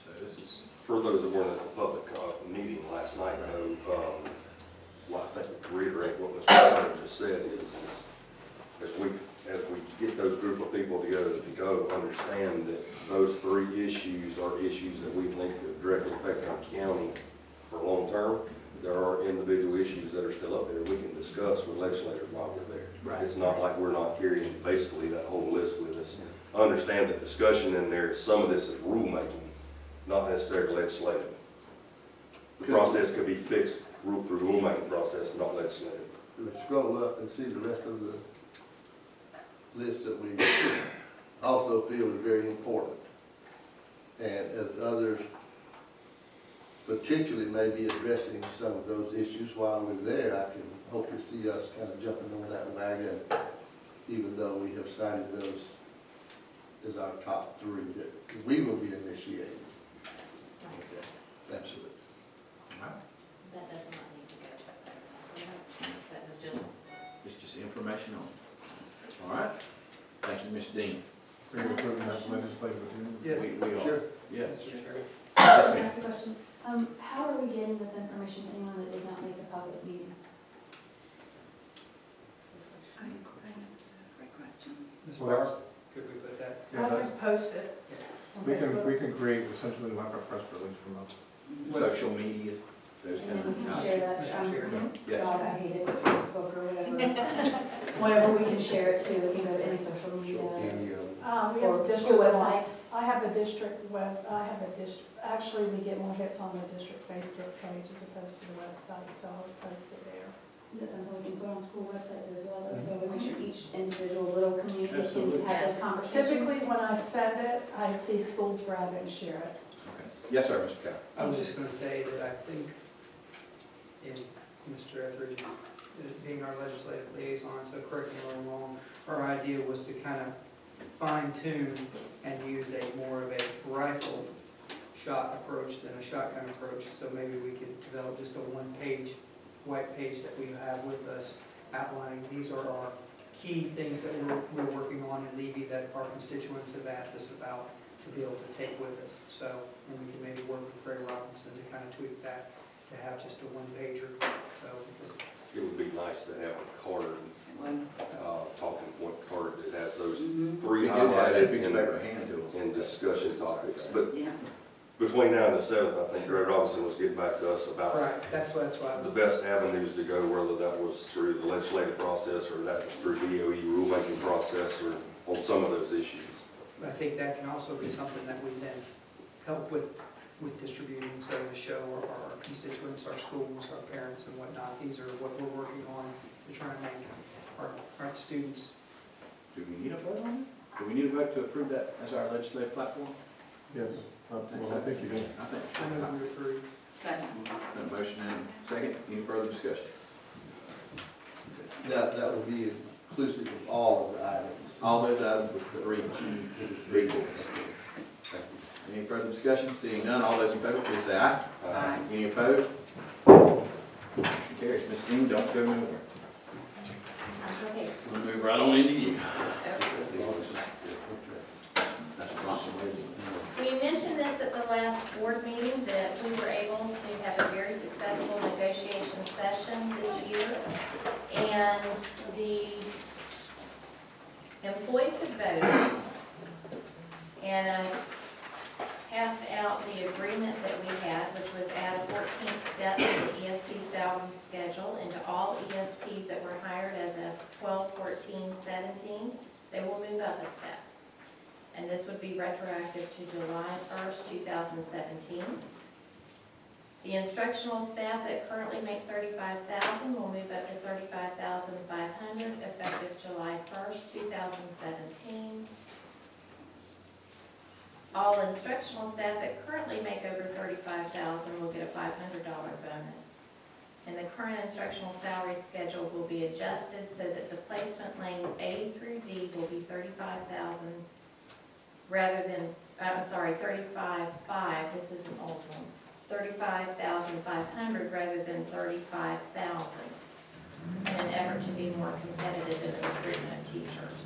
Speaker 1: So this is.
Speaker 10: For those that weren't at the public meeting last night, well, I think to reiterate what Mr. Carter just said is as we get those group of people together to go, understand that those 3 issues are issues that we think could directly affect our county for long term. There are individual issues that are still up there we can discuss with legislators while we're there.
Speaker 1: Right.
Speaker 10: It's not like we're not carrying basically that whole list with us. Understand that discussion in there, some of this is rulemaking, not necessarily legislative. The process could be fixed through rulemaking process, not legislative.
Speaker 5: We scroll up and see the rest of the list that we also feel is very important. And as others potentially may be addressing some of those issues while we're there, I can hopefully see us kind of jumping on that wagon, even though we have cited those as our top 3 that we will be initiating. Absolutely.
Speaker 18: That does not need to go to there. That was just.
Speaker 1: It's just information on it. All right. Thank you, Ms. Dean.
Speaker 13: Are you approving that legislative agenda?
Speaker 1: Yes. We are.
Speaker 5: Sure.
Speaker 1: Yes.
Speaker 19: Can
Speaker 1: Yes,
Speaker 19: I
Speaker 1: ma'am.
Speaker 19: ask a question? How are we getting this information to anyone that did not make the public meeting?
Speaker 2: Great question.
Speaker 21: Ms.
Speaker 13: Well,
Speaker 21: Barr, could we put that?
Speaker 13: Yeah, that's-
Speaker 21: Post it.
Speaker 13: we can create essentially like a press release from us.
Speaker 1: Social media, those
Speaker 19: And
Speaker 1: kind
Speaker 19: then we can
Speaker 1: of.
Speaker 19: share that,
Speaker 1: Yes.
Speaker 19: God, I hate it, Facebook or whatever. Whatever we can share it to, any social media.
Speaker 5: Any,
Speaker 23: We have
Speaker 19: Or
Speaker 23: a district
Speaker 19: school
Speaker 23: website.
Speaker 19: websites.
Speaker 23: I have a district actually we get more hits on the district Facebook page as opposed to the website, so I'll post it there.
Speaker 19: Is that something we can put on school websites as well, so we make sure each individual little community
Speaker 4: Absolutely.
Speaker 19: can have those
Speaker 2: Yes.
Speaker 19: conversations?
Speaker 14: Typically, when I send it, I see schools grab it and share it.
Speaker 1: Okay. Yes, sir, Mr. Cow.
Speaker 21: I was just gonna say that I think, in Mr. Etheridge being our legislative liaison, so correct me if I'm wrong, our idea was to kind of fine tune and use a more of a rifle shot approach than a shotgun approach. So maybe we could develop just a one-page, white page that we have with us outlining, these are our key things that we're working on in Levy that our constituents have asked us about to be able to take with us. So, and we can maybe work with Craig Robinson to kind of tweak that, to have just a one-pager. So, just
Speaker 10: It would be nice to have a card, talking point card that has those three
Speaker 1: We do have that
Speaker 10: highlighted
Speaker 1: piece of paper hand to them.
Speaker 10: in discussion topics. But
Speaker 2: Yeah.
Speaker 10: between now and the 7th, I think Greg Robinson was getting back to us about
Speaker 21: right, that's why
Speaker 10: the best avenues to go, whether that was through the legislative process or that was through DOE rulemaking process or on some of those issues.
Speaker 21: I think that can also be something that we then help with distributing, so to show our constituents, our schools, our parents and whatnot. These are what we're working on to try and make our students.
Speaker 1: Do we need a vote on it? Do we need a vote to approve that as our legislative platform?
Speaker 13: Yes, well, I think you do.
Speaker 1: I think.
Speaker 21: I know we approve.
Speaker 2: Second.
Speaker 1: Got a motion and second. Any further discussion?
Speaker 5: That will be inclusive of all of the items.
Speaker 1: All those items with the three bullets. Any further discussion? Seeing none, all those in favor, please say aye.
Speaker 2: Aye.
Speaker 1: Any opposed? Motion carries. Ms. Dean, don't go nowhere.
Speaker 18: Okay.
Speaker 1: We'll move right on into you. That's wrong.
Speaker 18: We mentioned this at the last board meeting, that we were able to have a very successful negotiation session this year. And the employees had voted, and I passed out the agreement that we had, which was add a 14th step to the ESP salary schedule, and to all ESPs that were hired as of 12/14/17, they will move up a step. And this would be retroactive to July 1st, 2017. The instructional staff that currently make $35,000 will move up to $35,500 effective July 1st, 2017. All instructional staff that currently make over $35,000 will get a $500 bonus. And the current instructional salary schedule will be adjusted so that the placement lanes A through D will be $35,000 rather than, I'm sorry, $35,500, this is an old one, $35,500 rather than $35,000, in an effort to be more competitive in the recruitment of teachers.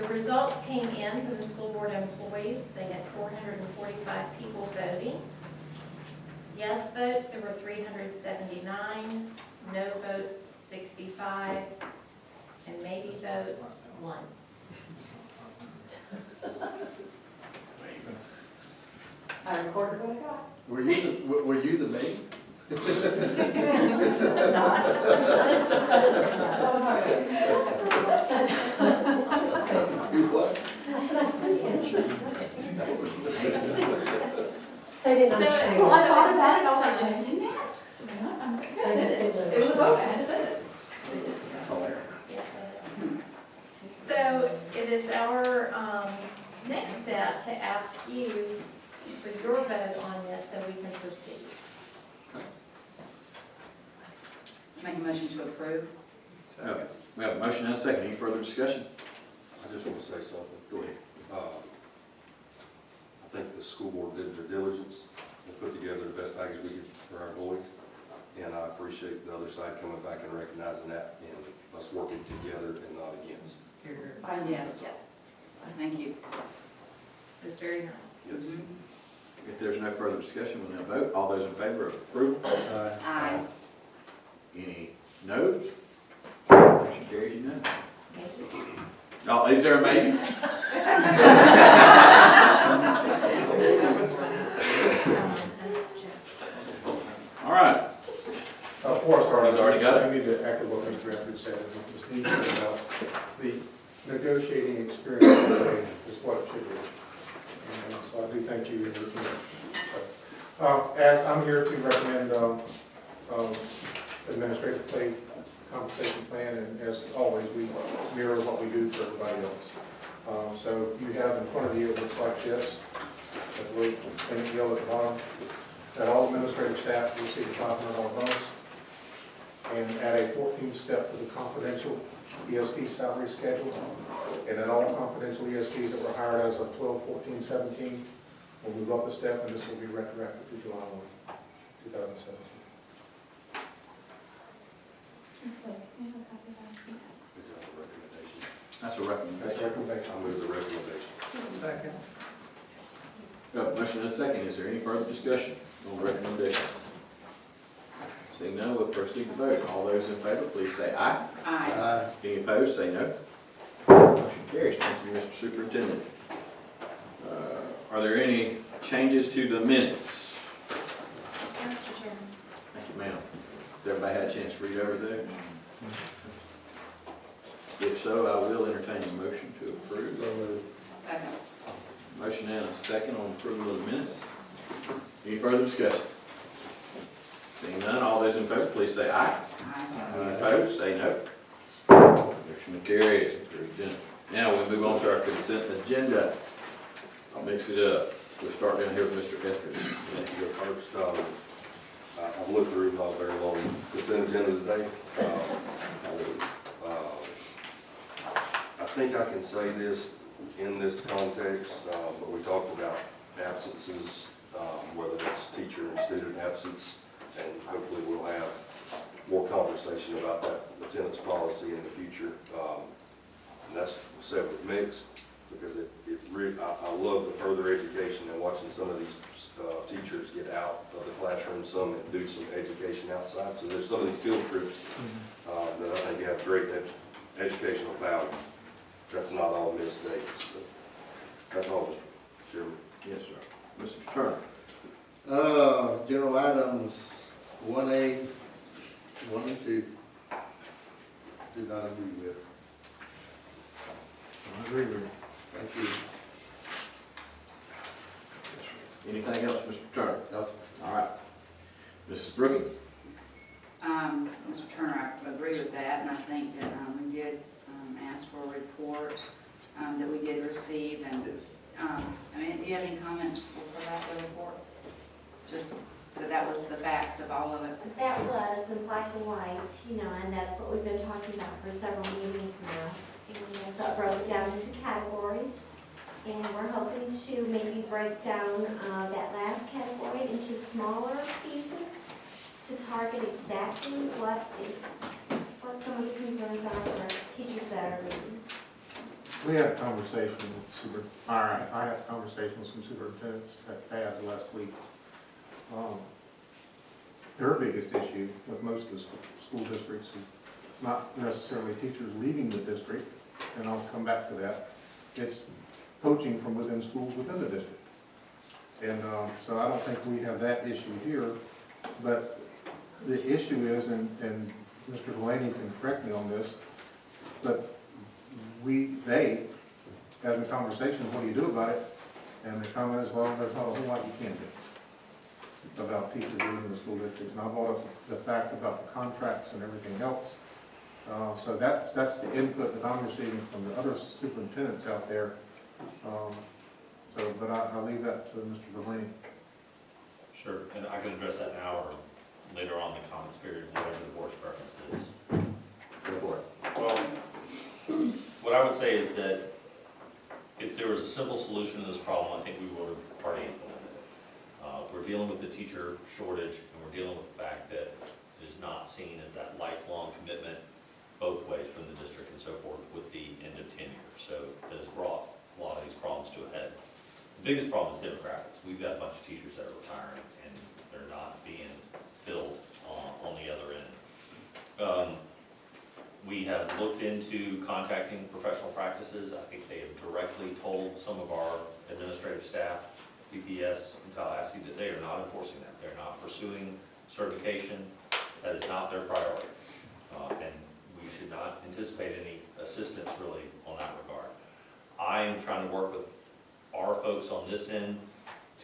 Speaker 18: The results came in from the school board employees. They had 445 people voting. Yes votes, there were 379, no votes, 65, and maybe votes, 1.
Speaker 14: I recorded what I got.
Speaker 1: Were you the maid?
Speaker 5: You what?
Speaker 19: They didn't
Speaker 18: So-
Speaker 19: understand.
Speaker 14: Well, I thought about it, I was like, do I send that? I said it. It was a vote, I had to send it.
Speaker 1: That's hilarious.
Speaker 18: So it is our next step to ask you for your vote on this so we can proceed.
Speaker 2: Make a motion to approve.
Speaker 1: Okay. We have a motion and a second. Any further discussion?
Speaker 10: I just want to say something. Go ahead. I think the school board did their diligence and put together the best package we could for our employees. And I appreciate the other side coming back and recognizing that and us working together and not against.
Speaker 2: Fine, yes.
Speaker 18: Yes,
Speaker 2: Thank you.
Speaker 18: it was very nice.
Speaker 10: Yes.
Speaker 1: If there's no further discussion, we'll now vote. All those in favor of approval?
Speaker 2: Aye.
Speaker 1: Any noes? Motion carried unanimously.
Speaker 18: Thank you.
Speaker 1: Oh, is there a maybe? All right.
Speaker 13: Before I start,
Speaker 1: He's already got it.
Speaker 13: I need to echo what Mr. Etheridge said, what Ms. Dean said about the negotiating experience today is what it should be. And so I do thank you and your team. As I'm here to recommend administrative pay compensation plan, and as always, we mirror what we do for everybody else. So you have in front of you, it looks like this, that little thing in yellow at the bottom, that all administrative staff receive a $500 bonus, and add a 14th step to the confidential ESP salary schedule, and then all confidential ESPs that were hired as of 12/14/17 will move up a step, and this will be retroactive to July 1, 2017.
Speaker 10: Is that a recommendation?
Speaker 1: That's a recommendation.
Speaker 13: Recommendation.
Speaker 10: I move the recommendation.
Speaker 21: Second.
Speaker 1: Got a motion and a second. Is there any further discussion on the recommendation? Seeing none, we'll proceed to vote. All those in favor, please say aye.
Speaker 2: Aye.
Speaker 1: Any opposed, say no. Motion carries. Thank you, Mr. Superintendent. Are there any changes to the minutes?
Speaker 18: Mr. Chairman.
Speaker 1: Thank you, ma'am. Has everybody had a chance to read over those? If so, I will entertain a motion to approve.
Speaker 2: Second.
Speaker 1: Motion and a second on approval of the minutes. Any further discussion? Seeing none, all those in favor, please say aye. Any opposed, say no. Motion carries. Now we move on to our consent agenda. I'll mix it up. We'll start down here with Mr. Etheridge.
Speaker 10: Thank you. First, I've looked through my very long consent agenda today. I think I can say this in this context, but we talked about absences, whether it's teacher and student absence, and hopefully we'll have more conversation about that attendance policy in the future. And that's said with mixed, because it really, I love the further education and watching some of these teachers get out of the classroom, some and do some education outside. So there's some of these field trips that I think have great educational value. That's not all missed days. So that's all, Mr. Chairman.
Speaker 1: Yes, sir. Mr. Turner.
Speaker 5: General items 1A, 1 and 2, do not agree with.
Speaker 1: I agree with you.
Speaker 5: Thank you.
Speaker 1: Anything else, Mr. Turner?
Speaker 5: No.
Speaker 1: All right. Mrs. Brookings?
Speaker 2: Mr. Turner, I agree with that, and I think that we did ask for a report that we did receive, and I mean, do you have any comments for that report? Just that was the facts of all of it?
Speaker 3: That was in black and white, and that's what we've been talking about for several meetings now. And so I broke it down into categories, and we're hoping to maybe break down that last category into smaller pieces to target exactly what some of the concerns are for teachers that are leaving.
Speaker 13: We had a conversation with I had a conversation with some superintendents at FAD last week. Their biggest issue with most of the school districts is not necessarily teachers leaving the district, and I'll come back to that. It's poaching from within schools within the district. And so I don't think we have that issue here, but the issue is, and Mr. Delaney can correct me on this, but they having conversations, what do you do about it? And the comment is, well, there's not a whole lot you can do about teachers leaving the school districts. And I brought up the fact about the contracts and everything else. So that's the input that I'm receiving from the other superintendents out there. But I'll leave that to Mr. Delaney.
Speaker 15: Sure, and I can address that now or later on in the comments period, whatever the board's preference is.
Speaker 1: Go for it.
Speaker 15: Well, what I would say is that if there was a simple solution to this problem, I think we would have already implemented it. We're dealing with the teacher shortage, and we're dealing with the fact that it is not seen as that lifelong commitment both ways from the district and so forth with the end of tenure. So that has brought a lot of these problems to a head. The biggest problem is demographics. We've got a bunch of teachers that are retiring, and they're not being filled on the other end. We have looked into contacting professional practices. I think they have directly told some of our administrative staff, PPS and Tallahassee, that they are not enforcing that. They're not pursuing certification. That is not their priority. And we should not anticipate any assistance really on that regard. I am trying to work with our folks on this end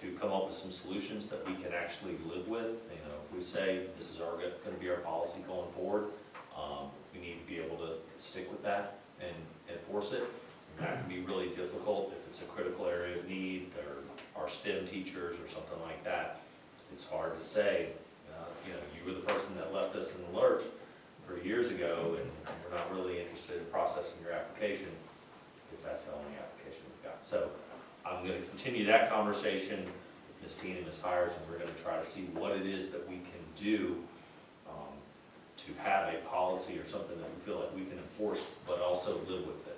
Speaker 15: to come up with some solutions that we can actually live with. You know, if we say this is gonna be our policy going forward, we need to be able to stick with that and enforce it. And that can be really difficult if it's a critical area of need, or our STEM teachers or something like that. It's hard to say, you know, you were the person that left us in the lurch 3 years ago, and we're not really interested in processing your application if that's the only application we've got. So I'm going to continue that conversation with Ms. Dean and Ms. Hires, and we're going to try to see what it is that we can do to have a policy or something that we feel like we can enforce, but also live with it.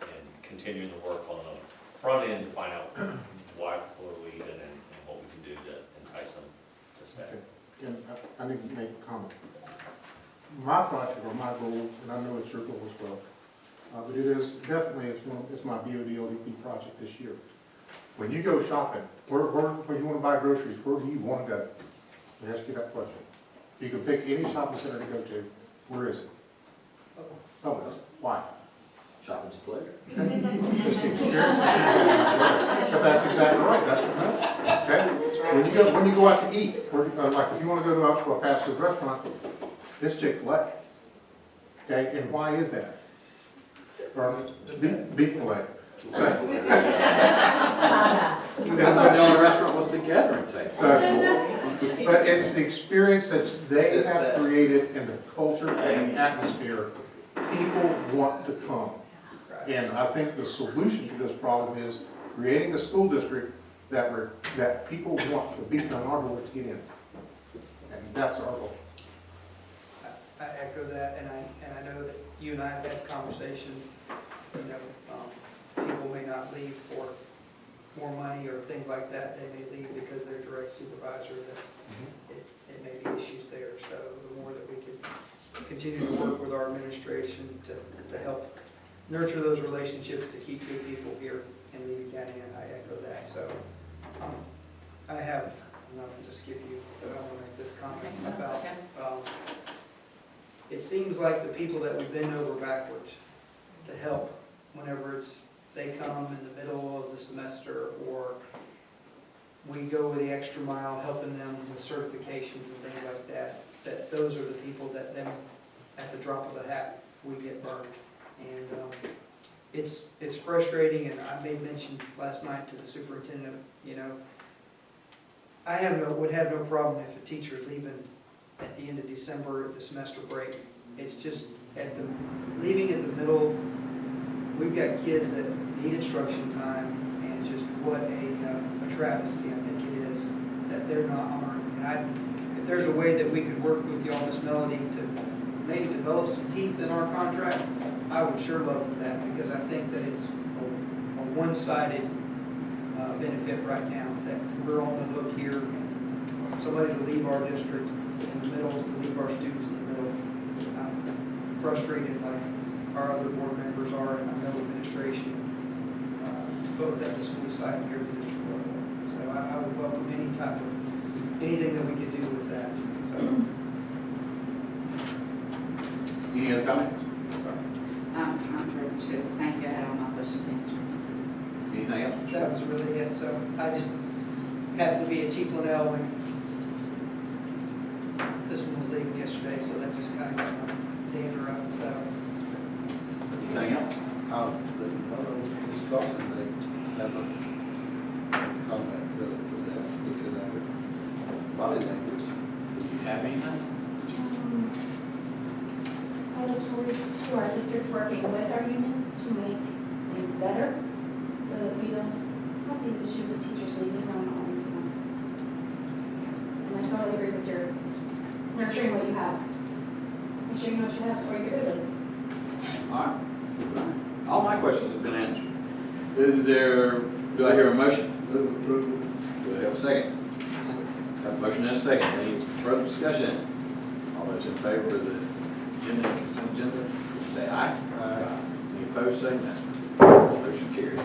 Speaker 15: And continuing to work on the front end to find out why people are leaving and what we can do to entice them to stay.
Speaker 13: Okay. Again, I need to make a comment. My project or my goal, and I know it's your goal as well, but it is definitely, it's my BOD LDP project this year. When you go shopping, when you want to buy groceries, where do you want to go? Let me ask you that question. You can pick any shopping center to go to. Where is it? Publix. Why?
Speaker 1: Shopping's a pleasure.
Speaker 13: It's the experience that you but that's exactly right. That's okay. When you go out to eat, like if you want to go out to a fast food restaurant, it's Chick-fil-A. Okay, and why is that? Or beef fillet.
Speaker 1: I thought the only restaurant was the gathering table.
Speaker 13: But it's the experience that they have created and the culture and the atmosphere. People want to come. And I think the solution to this problem is creating a school district that people want to beat on our door to get in. And that's our goal.
Speaker 21: I echo that, and I know that you and I have had conversations, you know, people may not leave for more money or things like that. They may leave because their direct supervisor, that it may be issues there. So the more that we can continue to work with our administration to help nurture those relationships, to keep good people here in Levy County, and I echo that. So I have, I'm not going to skip you, but I want to make this comment about, it seems like the people that we bend over backwards to help whenever they come in the middle of the semester, or we go the extra mile helping them with certifications and things like that, that those are the people that then at the drop of the hat we get burned. And it's frustrating, and I made mention last night to the superintendent, you know, I would have no problem if a teacher leaving at the end of December at the semester break. It's just leaving in the middle. We've got kids that need instruction time, and just what a travesty I think it is that they're not honoring. And if there's a way that we could work with y'all, Miss Melody, to maybe develop some teeth in our contract, I would sure love that, because I think that it's a one-sided benefit right now, that we're on the hook here, and somebody to leave our district in the middle, to leave our students in the middle. I'm frustrated like our other board members are, and I know administration, both at the school site and here at the district level. So I would welcome anything that we could do with that. So.
Speaker 1: Any other comment?
Speaker 2: I'm through too. Thank you. I had all my questions answered.
Speaker 1: Anything else?
Speaker 21: That was really it. So I just happened to be at Chief Linnell when this one was leaving yesterday, so that just kind of got my dander up. So.
Speaker 1: Anything else?
Speaker 5: Ms. Dawson, they have a comment for that, because of body language.
Speaker 1: Do you have anything?
Speaker 19: I look forward to our district working with our union to make things better, so that we don't have these issues of teachers leaving on our own time. And I totally agree with your nurturing what you have. Make sure you know what you have before you get rid of it.
Speaker 1: All right. All my questions have been answered. Do I hear a motion? Do I have a second? Have a motion and a second. Any further discussion? All those in favor of the consent agenda, say aye. Aye. Any opposed, say no. Motion carries.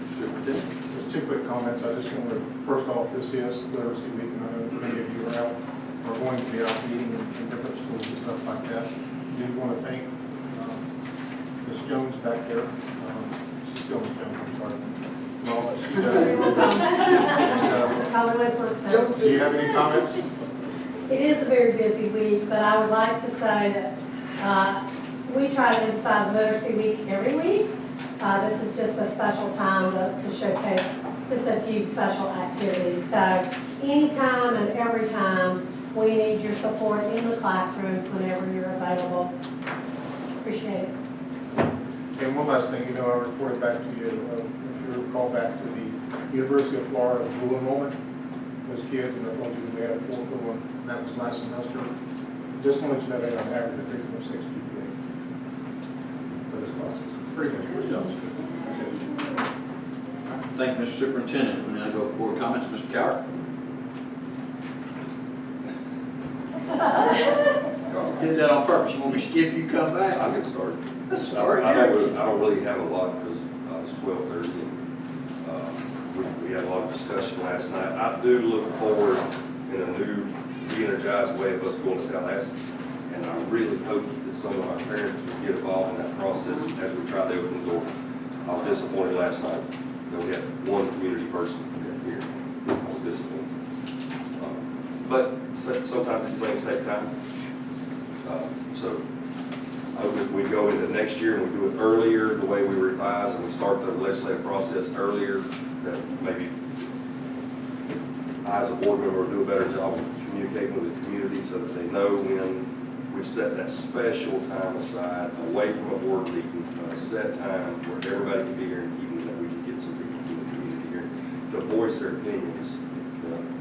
Speaker 1: Superintendent.
Speaker 13: Just 2 quick comments. I just want to, first off, this is literacy week, and I know many of you are going to be out meeting in different schools and stuff like that. I do want to thank Ms. Jones back there. She's Jones, I'm sorry. And all that she does.
Speaker 6: always want to.
Speaker 13: Do you have any comments?
Speaker 6: It is a very busy week, but I would like to say that we try to emphasize Literacy Week every week. This is just a special time to showcase just a few special activities. So anytime and every time, we need your support in the classrooms whenever you're available. Appreciate it.
Speaker 13: And one last thing, I reported back to you, if you recall back to the University of Florida dual enrollment, those kids, and I told you we had 4 for one, and that was last semester. Just wanted you to know they on average a 3.6 GPA for this classes. Pretty much.
Speaker 1: Thank you, Mr. Superintendent. We now go to board comments. Mr. Cowart? Did that on purpose. You want me to skip you, come back?
Speaker 10: I'll get started.
Speaker 1: Let's start.
Speaker 10: I don't really have a lot because it's 12:30 and we had a lot of discussion last night. I do look forward in a new, re-energized way of us going to Tallahassee. And I really hope that some of our parents will get involved in that process as we try to open the door. I was disappointed last night that we had one community person here. I was disappointed. But sometimes these things take time. So I hope as we go into next year and we do it earlier, the way we revise and we start the legislative process earlier, that maybe I as a board member will do a better job of communicating with the community so that they know when we set that special time aside away from a board meeting, a set time where everybody can be here and even that we can get some people from the community here to voice their opinions,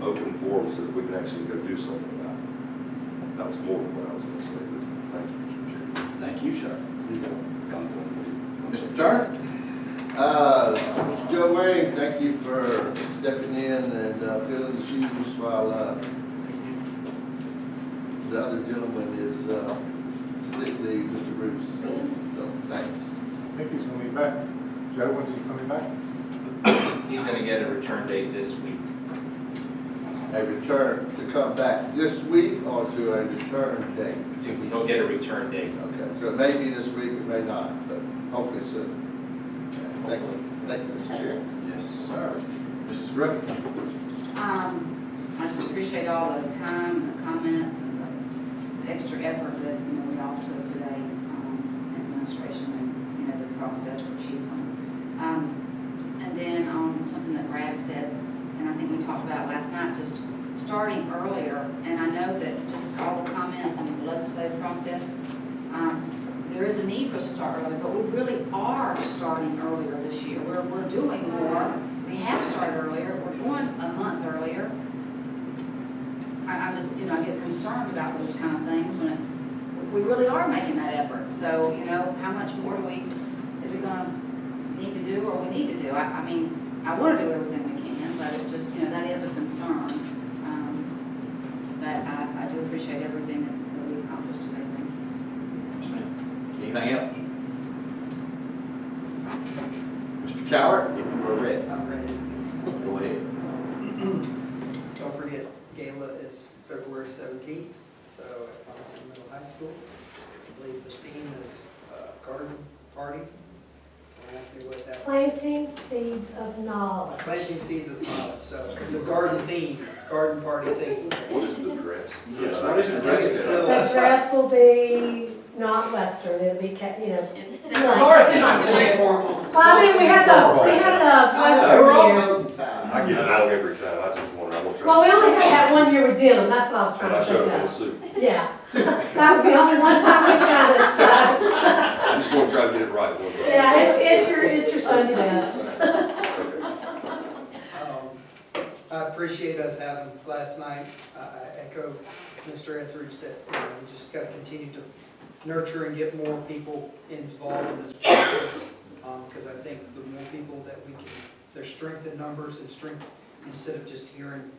Speaker 10: open forum so that we can actually go do something about it. That was more than what I was going to say. Thank you, Mr. Chairman.
Speaker 1: Thank you, sir. Mr. Turner?
Speaker 5: Mr. Joe Wayne, thank you for stepping in and filling the shoes while the other gentleman is sick leave, Mr. Bruce. So, thanks.
Speaker 13: I think he's going to be back. Joe, when's he coming back?
Speaker 7: He's gonna get a return date this week.
Speaker 5: A return to come back this week or to a return date?
Speaker 7: He'll get a return date.
Speaker 5: Okay, so it may be this week, it may not, but hopefully soon. Thank you, Mr. Chair.
Speaker 1: Yes, sir. Mrs. Brooke?
Speaker 2: I just appreciate all the time and the comments and the extra effort that, we all took today, administration and, the process for Chief. And then on something that Brad said, and I think we talked about last night, just starting earlier, and I know that just all the comments and the legislative process, there is a need for us to start early, but we really are starting earlier this year. We're doing more. We have started earlier. We're going a month earlier. I'm just, I get concerned about those kind of things when we really are making that effort. So, how much more is it going to need to do or we need to do? I mean, I want to do everything we can, but it just, that is a concern. But I do appreciate everything that we accomplished today. Thank you.
Speaker 1: Anything else? Mr. Cowart, if you were ready.
Speaker 21: I'm ready.
Speaker 1: Go ahead.
Speaker 21: Don't forget, Gala is February 17th, so at Ponce Middle High School. I believe the theme is garden party. Don't ask me what that.
Speaker 6: Planting seeds of knowledge.
Speaker 21: Planting seeds of knowledge. So it's a garden theme, garden party theme.
Speaker 10: What is the dress?
Speaker 21: Yeah,
Speaker 1: what is the dress?
Speaker 6: The dress will be not Western, it'll be,
Speaker 2: It's
Speaker 21: Informal.
Speaker 6: Well, I mean, we had the Western here.
Speaker 10: I get it wrong every time. I just wonder. I won't try.
Speaker 6: Well, we only had that one year with denim, that's what I was
Speaker 10: And I
Speaker 6: trying to
Speaker 10: showed
Speaker 6: think
Speaker 10: up in a
Speaker 6: of.
Speaker 10: suit.
Speaker 6: Yeah, that was the only one time we tried it, so.
Speaker 10: I just want to try to get it right one time.
Speaker 6: Yeah, it's your Sunday best.
Speaker 21: I appreciate us having last night. I echo Mr. Etheridge that we just got to continue to nurture and get more people involved in this process. Because I think the more people that we can, there's strength in numbers and strength instead of just hearing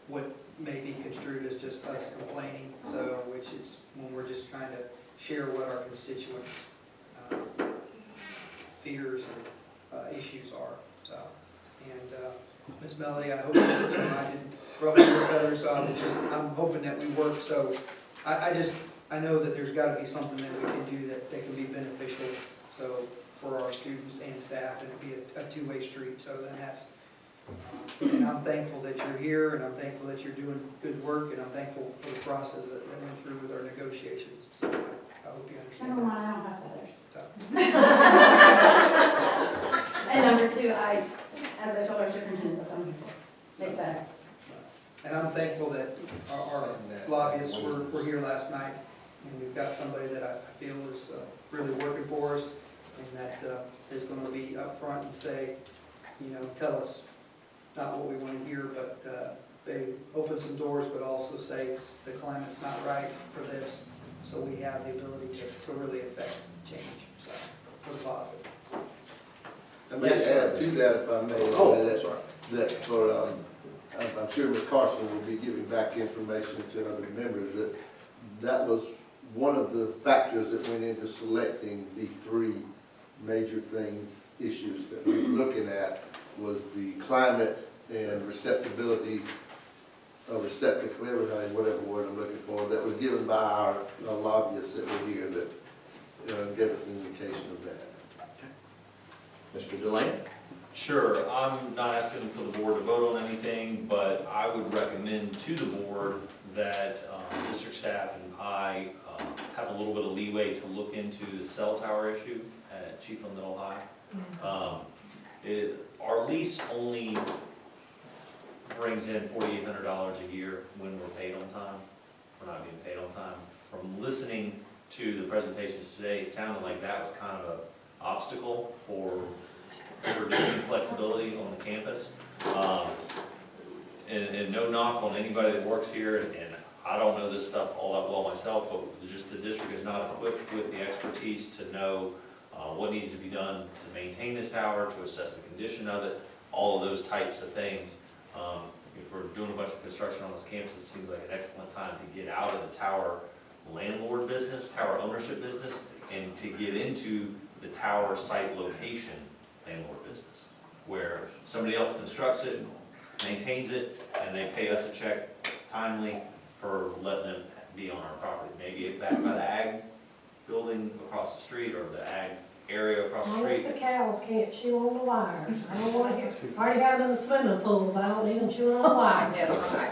Speaker 21: what may be construed as just us complaining. So, which is when we're just trying to share what our constituents' fears and issues are. So, and Ms. Melody, I hope I didn't ruffle your feathers. So I'm hoping that we work. So I know that there's got to be something that we can do that can be beneficial. So for our students and staff, and it'd be a two-way street. So then And I'm thankful that you're here, and I'm thankful that you're doing good work, and I'm thankful for the process that went through with our negotiations. So I hope you understand.
Speaker 19: Number one, I don't have feathers.
Speaker 21: So,
Speaker 19: And number two, as I told our superintendent, that's on people. Make better.
Speaker 21: and I'm thankful that our lobbyists were here last night, and we've got somebody that I feel is really working for us, and that is going to be upfront and say, tell us not what we want to hear, but they open some doors, but also say the climate's not right for this, so we have the ability to really affect change. So, we're positive.
Speaker 5: I may add to that, if I may.
Speaker 1: Oh, that's right.
Speaker 5: That for, I'm sure Ms. Carson will be giving back information to other members, that was one of the factors that went into selecting the three major issues that we were looking at, was the climate and receptibility, receptive, whatever word I'm looking for, that was given by our lobbyists that were here that gave us an indication of that.
Speaker 1: Mr. Delaney?
Speaker 15: Sure, I'm not asking for the board to vote on anything, but I would recommend to the board that district staff and I have a little bit of leeway to look into the cell tower issue at Chiefland Middle High. Our lease only brings in $4,800 a year when we're paid on time. We're not being paid on time. From listening to the presentations today, it sounded like that was kind of an obstacle for reducing flexibility on the campus. And no knock on anybody that works here, and I don't know this stuff all that well myself, but just the district is not equipped with the expertise to know what needs to be done to maintain this tower, to assess the condition of it, all of those types of things. If we're doing a bunch of construction on this campus, it seems like an excellent time to get out of the tower landlord business, tower ownership business, and to get into the tower site location landlord business, where somebody else constructs it, maintains it, and they pay us a check timely for letting them be on our property. Maybe back by the ag building across the street, or the ag area across the
Speaker 6: As long as
Speaker 15: street.
Speaker 6: the cows can't chew on the wires. I don't want to hear, already have them in the swimming pools, I don't need them chewing on the wires.
Speaker 2: That's right.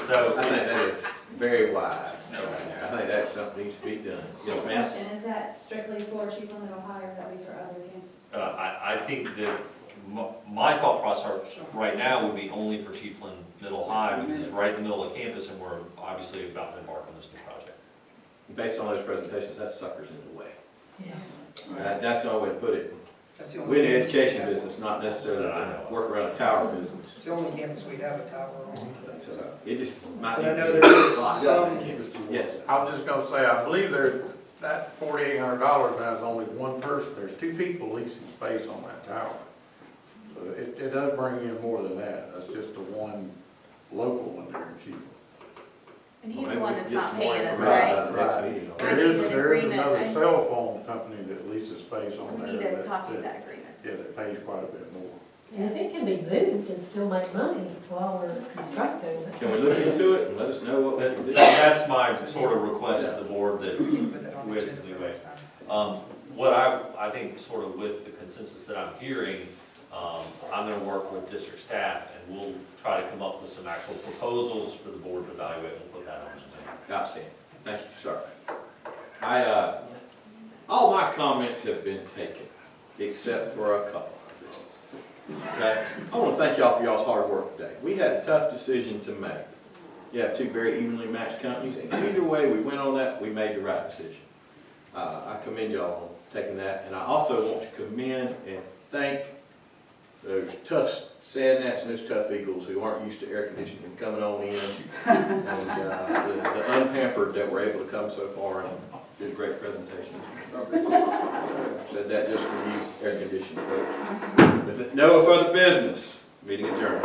Speaker 15: So,
Speaker 1: I think that is very wise. I think that's something that needs to be done. Yes, ma'am?
Speaker 19: Question, is that strictly for Chiefland, Ohio, or would that be for other campuses?
Speaker 15: I think that my thought process right now would be only for Chiefland Middle High, because it's right in the middle of campus, and we're obviously about to embark on this new project.
Speaker 1: Based on those presentations, that sucker's in the way.
Speaker 6: Yeah.
Speaker 1: That's the only way to put it.
Speaker 21: That's the only
Speaker 1: We're in the
Speaker 21: campus we
Speaker 1: education
Speaker 21: have.
Speaker 1: business, not necessarily work around a tower business.
Speaker 21: It's the only campus we have a tower on.
Speaker 1: So it just might
Speaker 21: But
Speaker 1: be.
Speaker 21: I know there is
Speaker 1: Yes.
Speaker 17: I was just gonna say, I believe that $4,800 now is only one person, there's two people leasing space on that tower. So it does bring in more than that, that's just the one local one there in Chiefland.
Speaker 18: And
Speaker 1: Well,
Speaker 18: he's the
Speaker 1: maybe
Speaker 18: one
Speaker 1: we
Speaker 18: that's
Speaker 1: can get
Speaker 18: not
Speaker 1: some more
Speaker 18: paying us,
Speaker 1: information
Speaker 18: right?
Speaker 1: about the next meeting on that.
Speaker 18: I need an
Speaker 17: There is
Speaker 18: agreement.
Speaker 17: another cell phone company that leases space on
Speaker 18: We
Speaker 17: there.
Speaker 18: need a copy of that agreement.
Speaker 17: Yeah, that pays quite a bit more.
Speaker 6: And if it can be moved and still make money while we're constructing.
Speaker 1: Can we look into it and let us know what we can do?
Speaker 15: That's my sort of request to the board, that
Speaker 21: Put that on the
Speaker 15: with
Speaker 21: agenda for
Speaker 15: leeway.
Speaker 21: next time.
Speaker 15: What I think sort of with the consensus that I'm hearing, I'm gonna work with district staff, and we'll try to come up with some actual proposals for the board to evaluate, and we'll put that on the agenda.
Speaker 1: Outstanding. Thank you, sir. All my comments have been taken, except for a couple. Okay? I want to thank y'all for y'all's hard work today. We had a tough decision to make. You have two very evenly matched companies, and either way we went on that, we made the right decision. I commend y'all on taking that, and I also want to commend and thank those tough Sad Nats and those tough Eagles who aren't used to air conditioning coming on in, and the unpampered that were able to come so far and did a great presentation. Said that just for you, air conditioning folks. With no further business, meeting adjourned.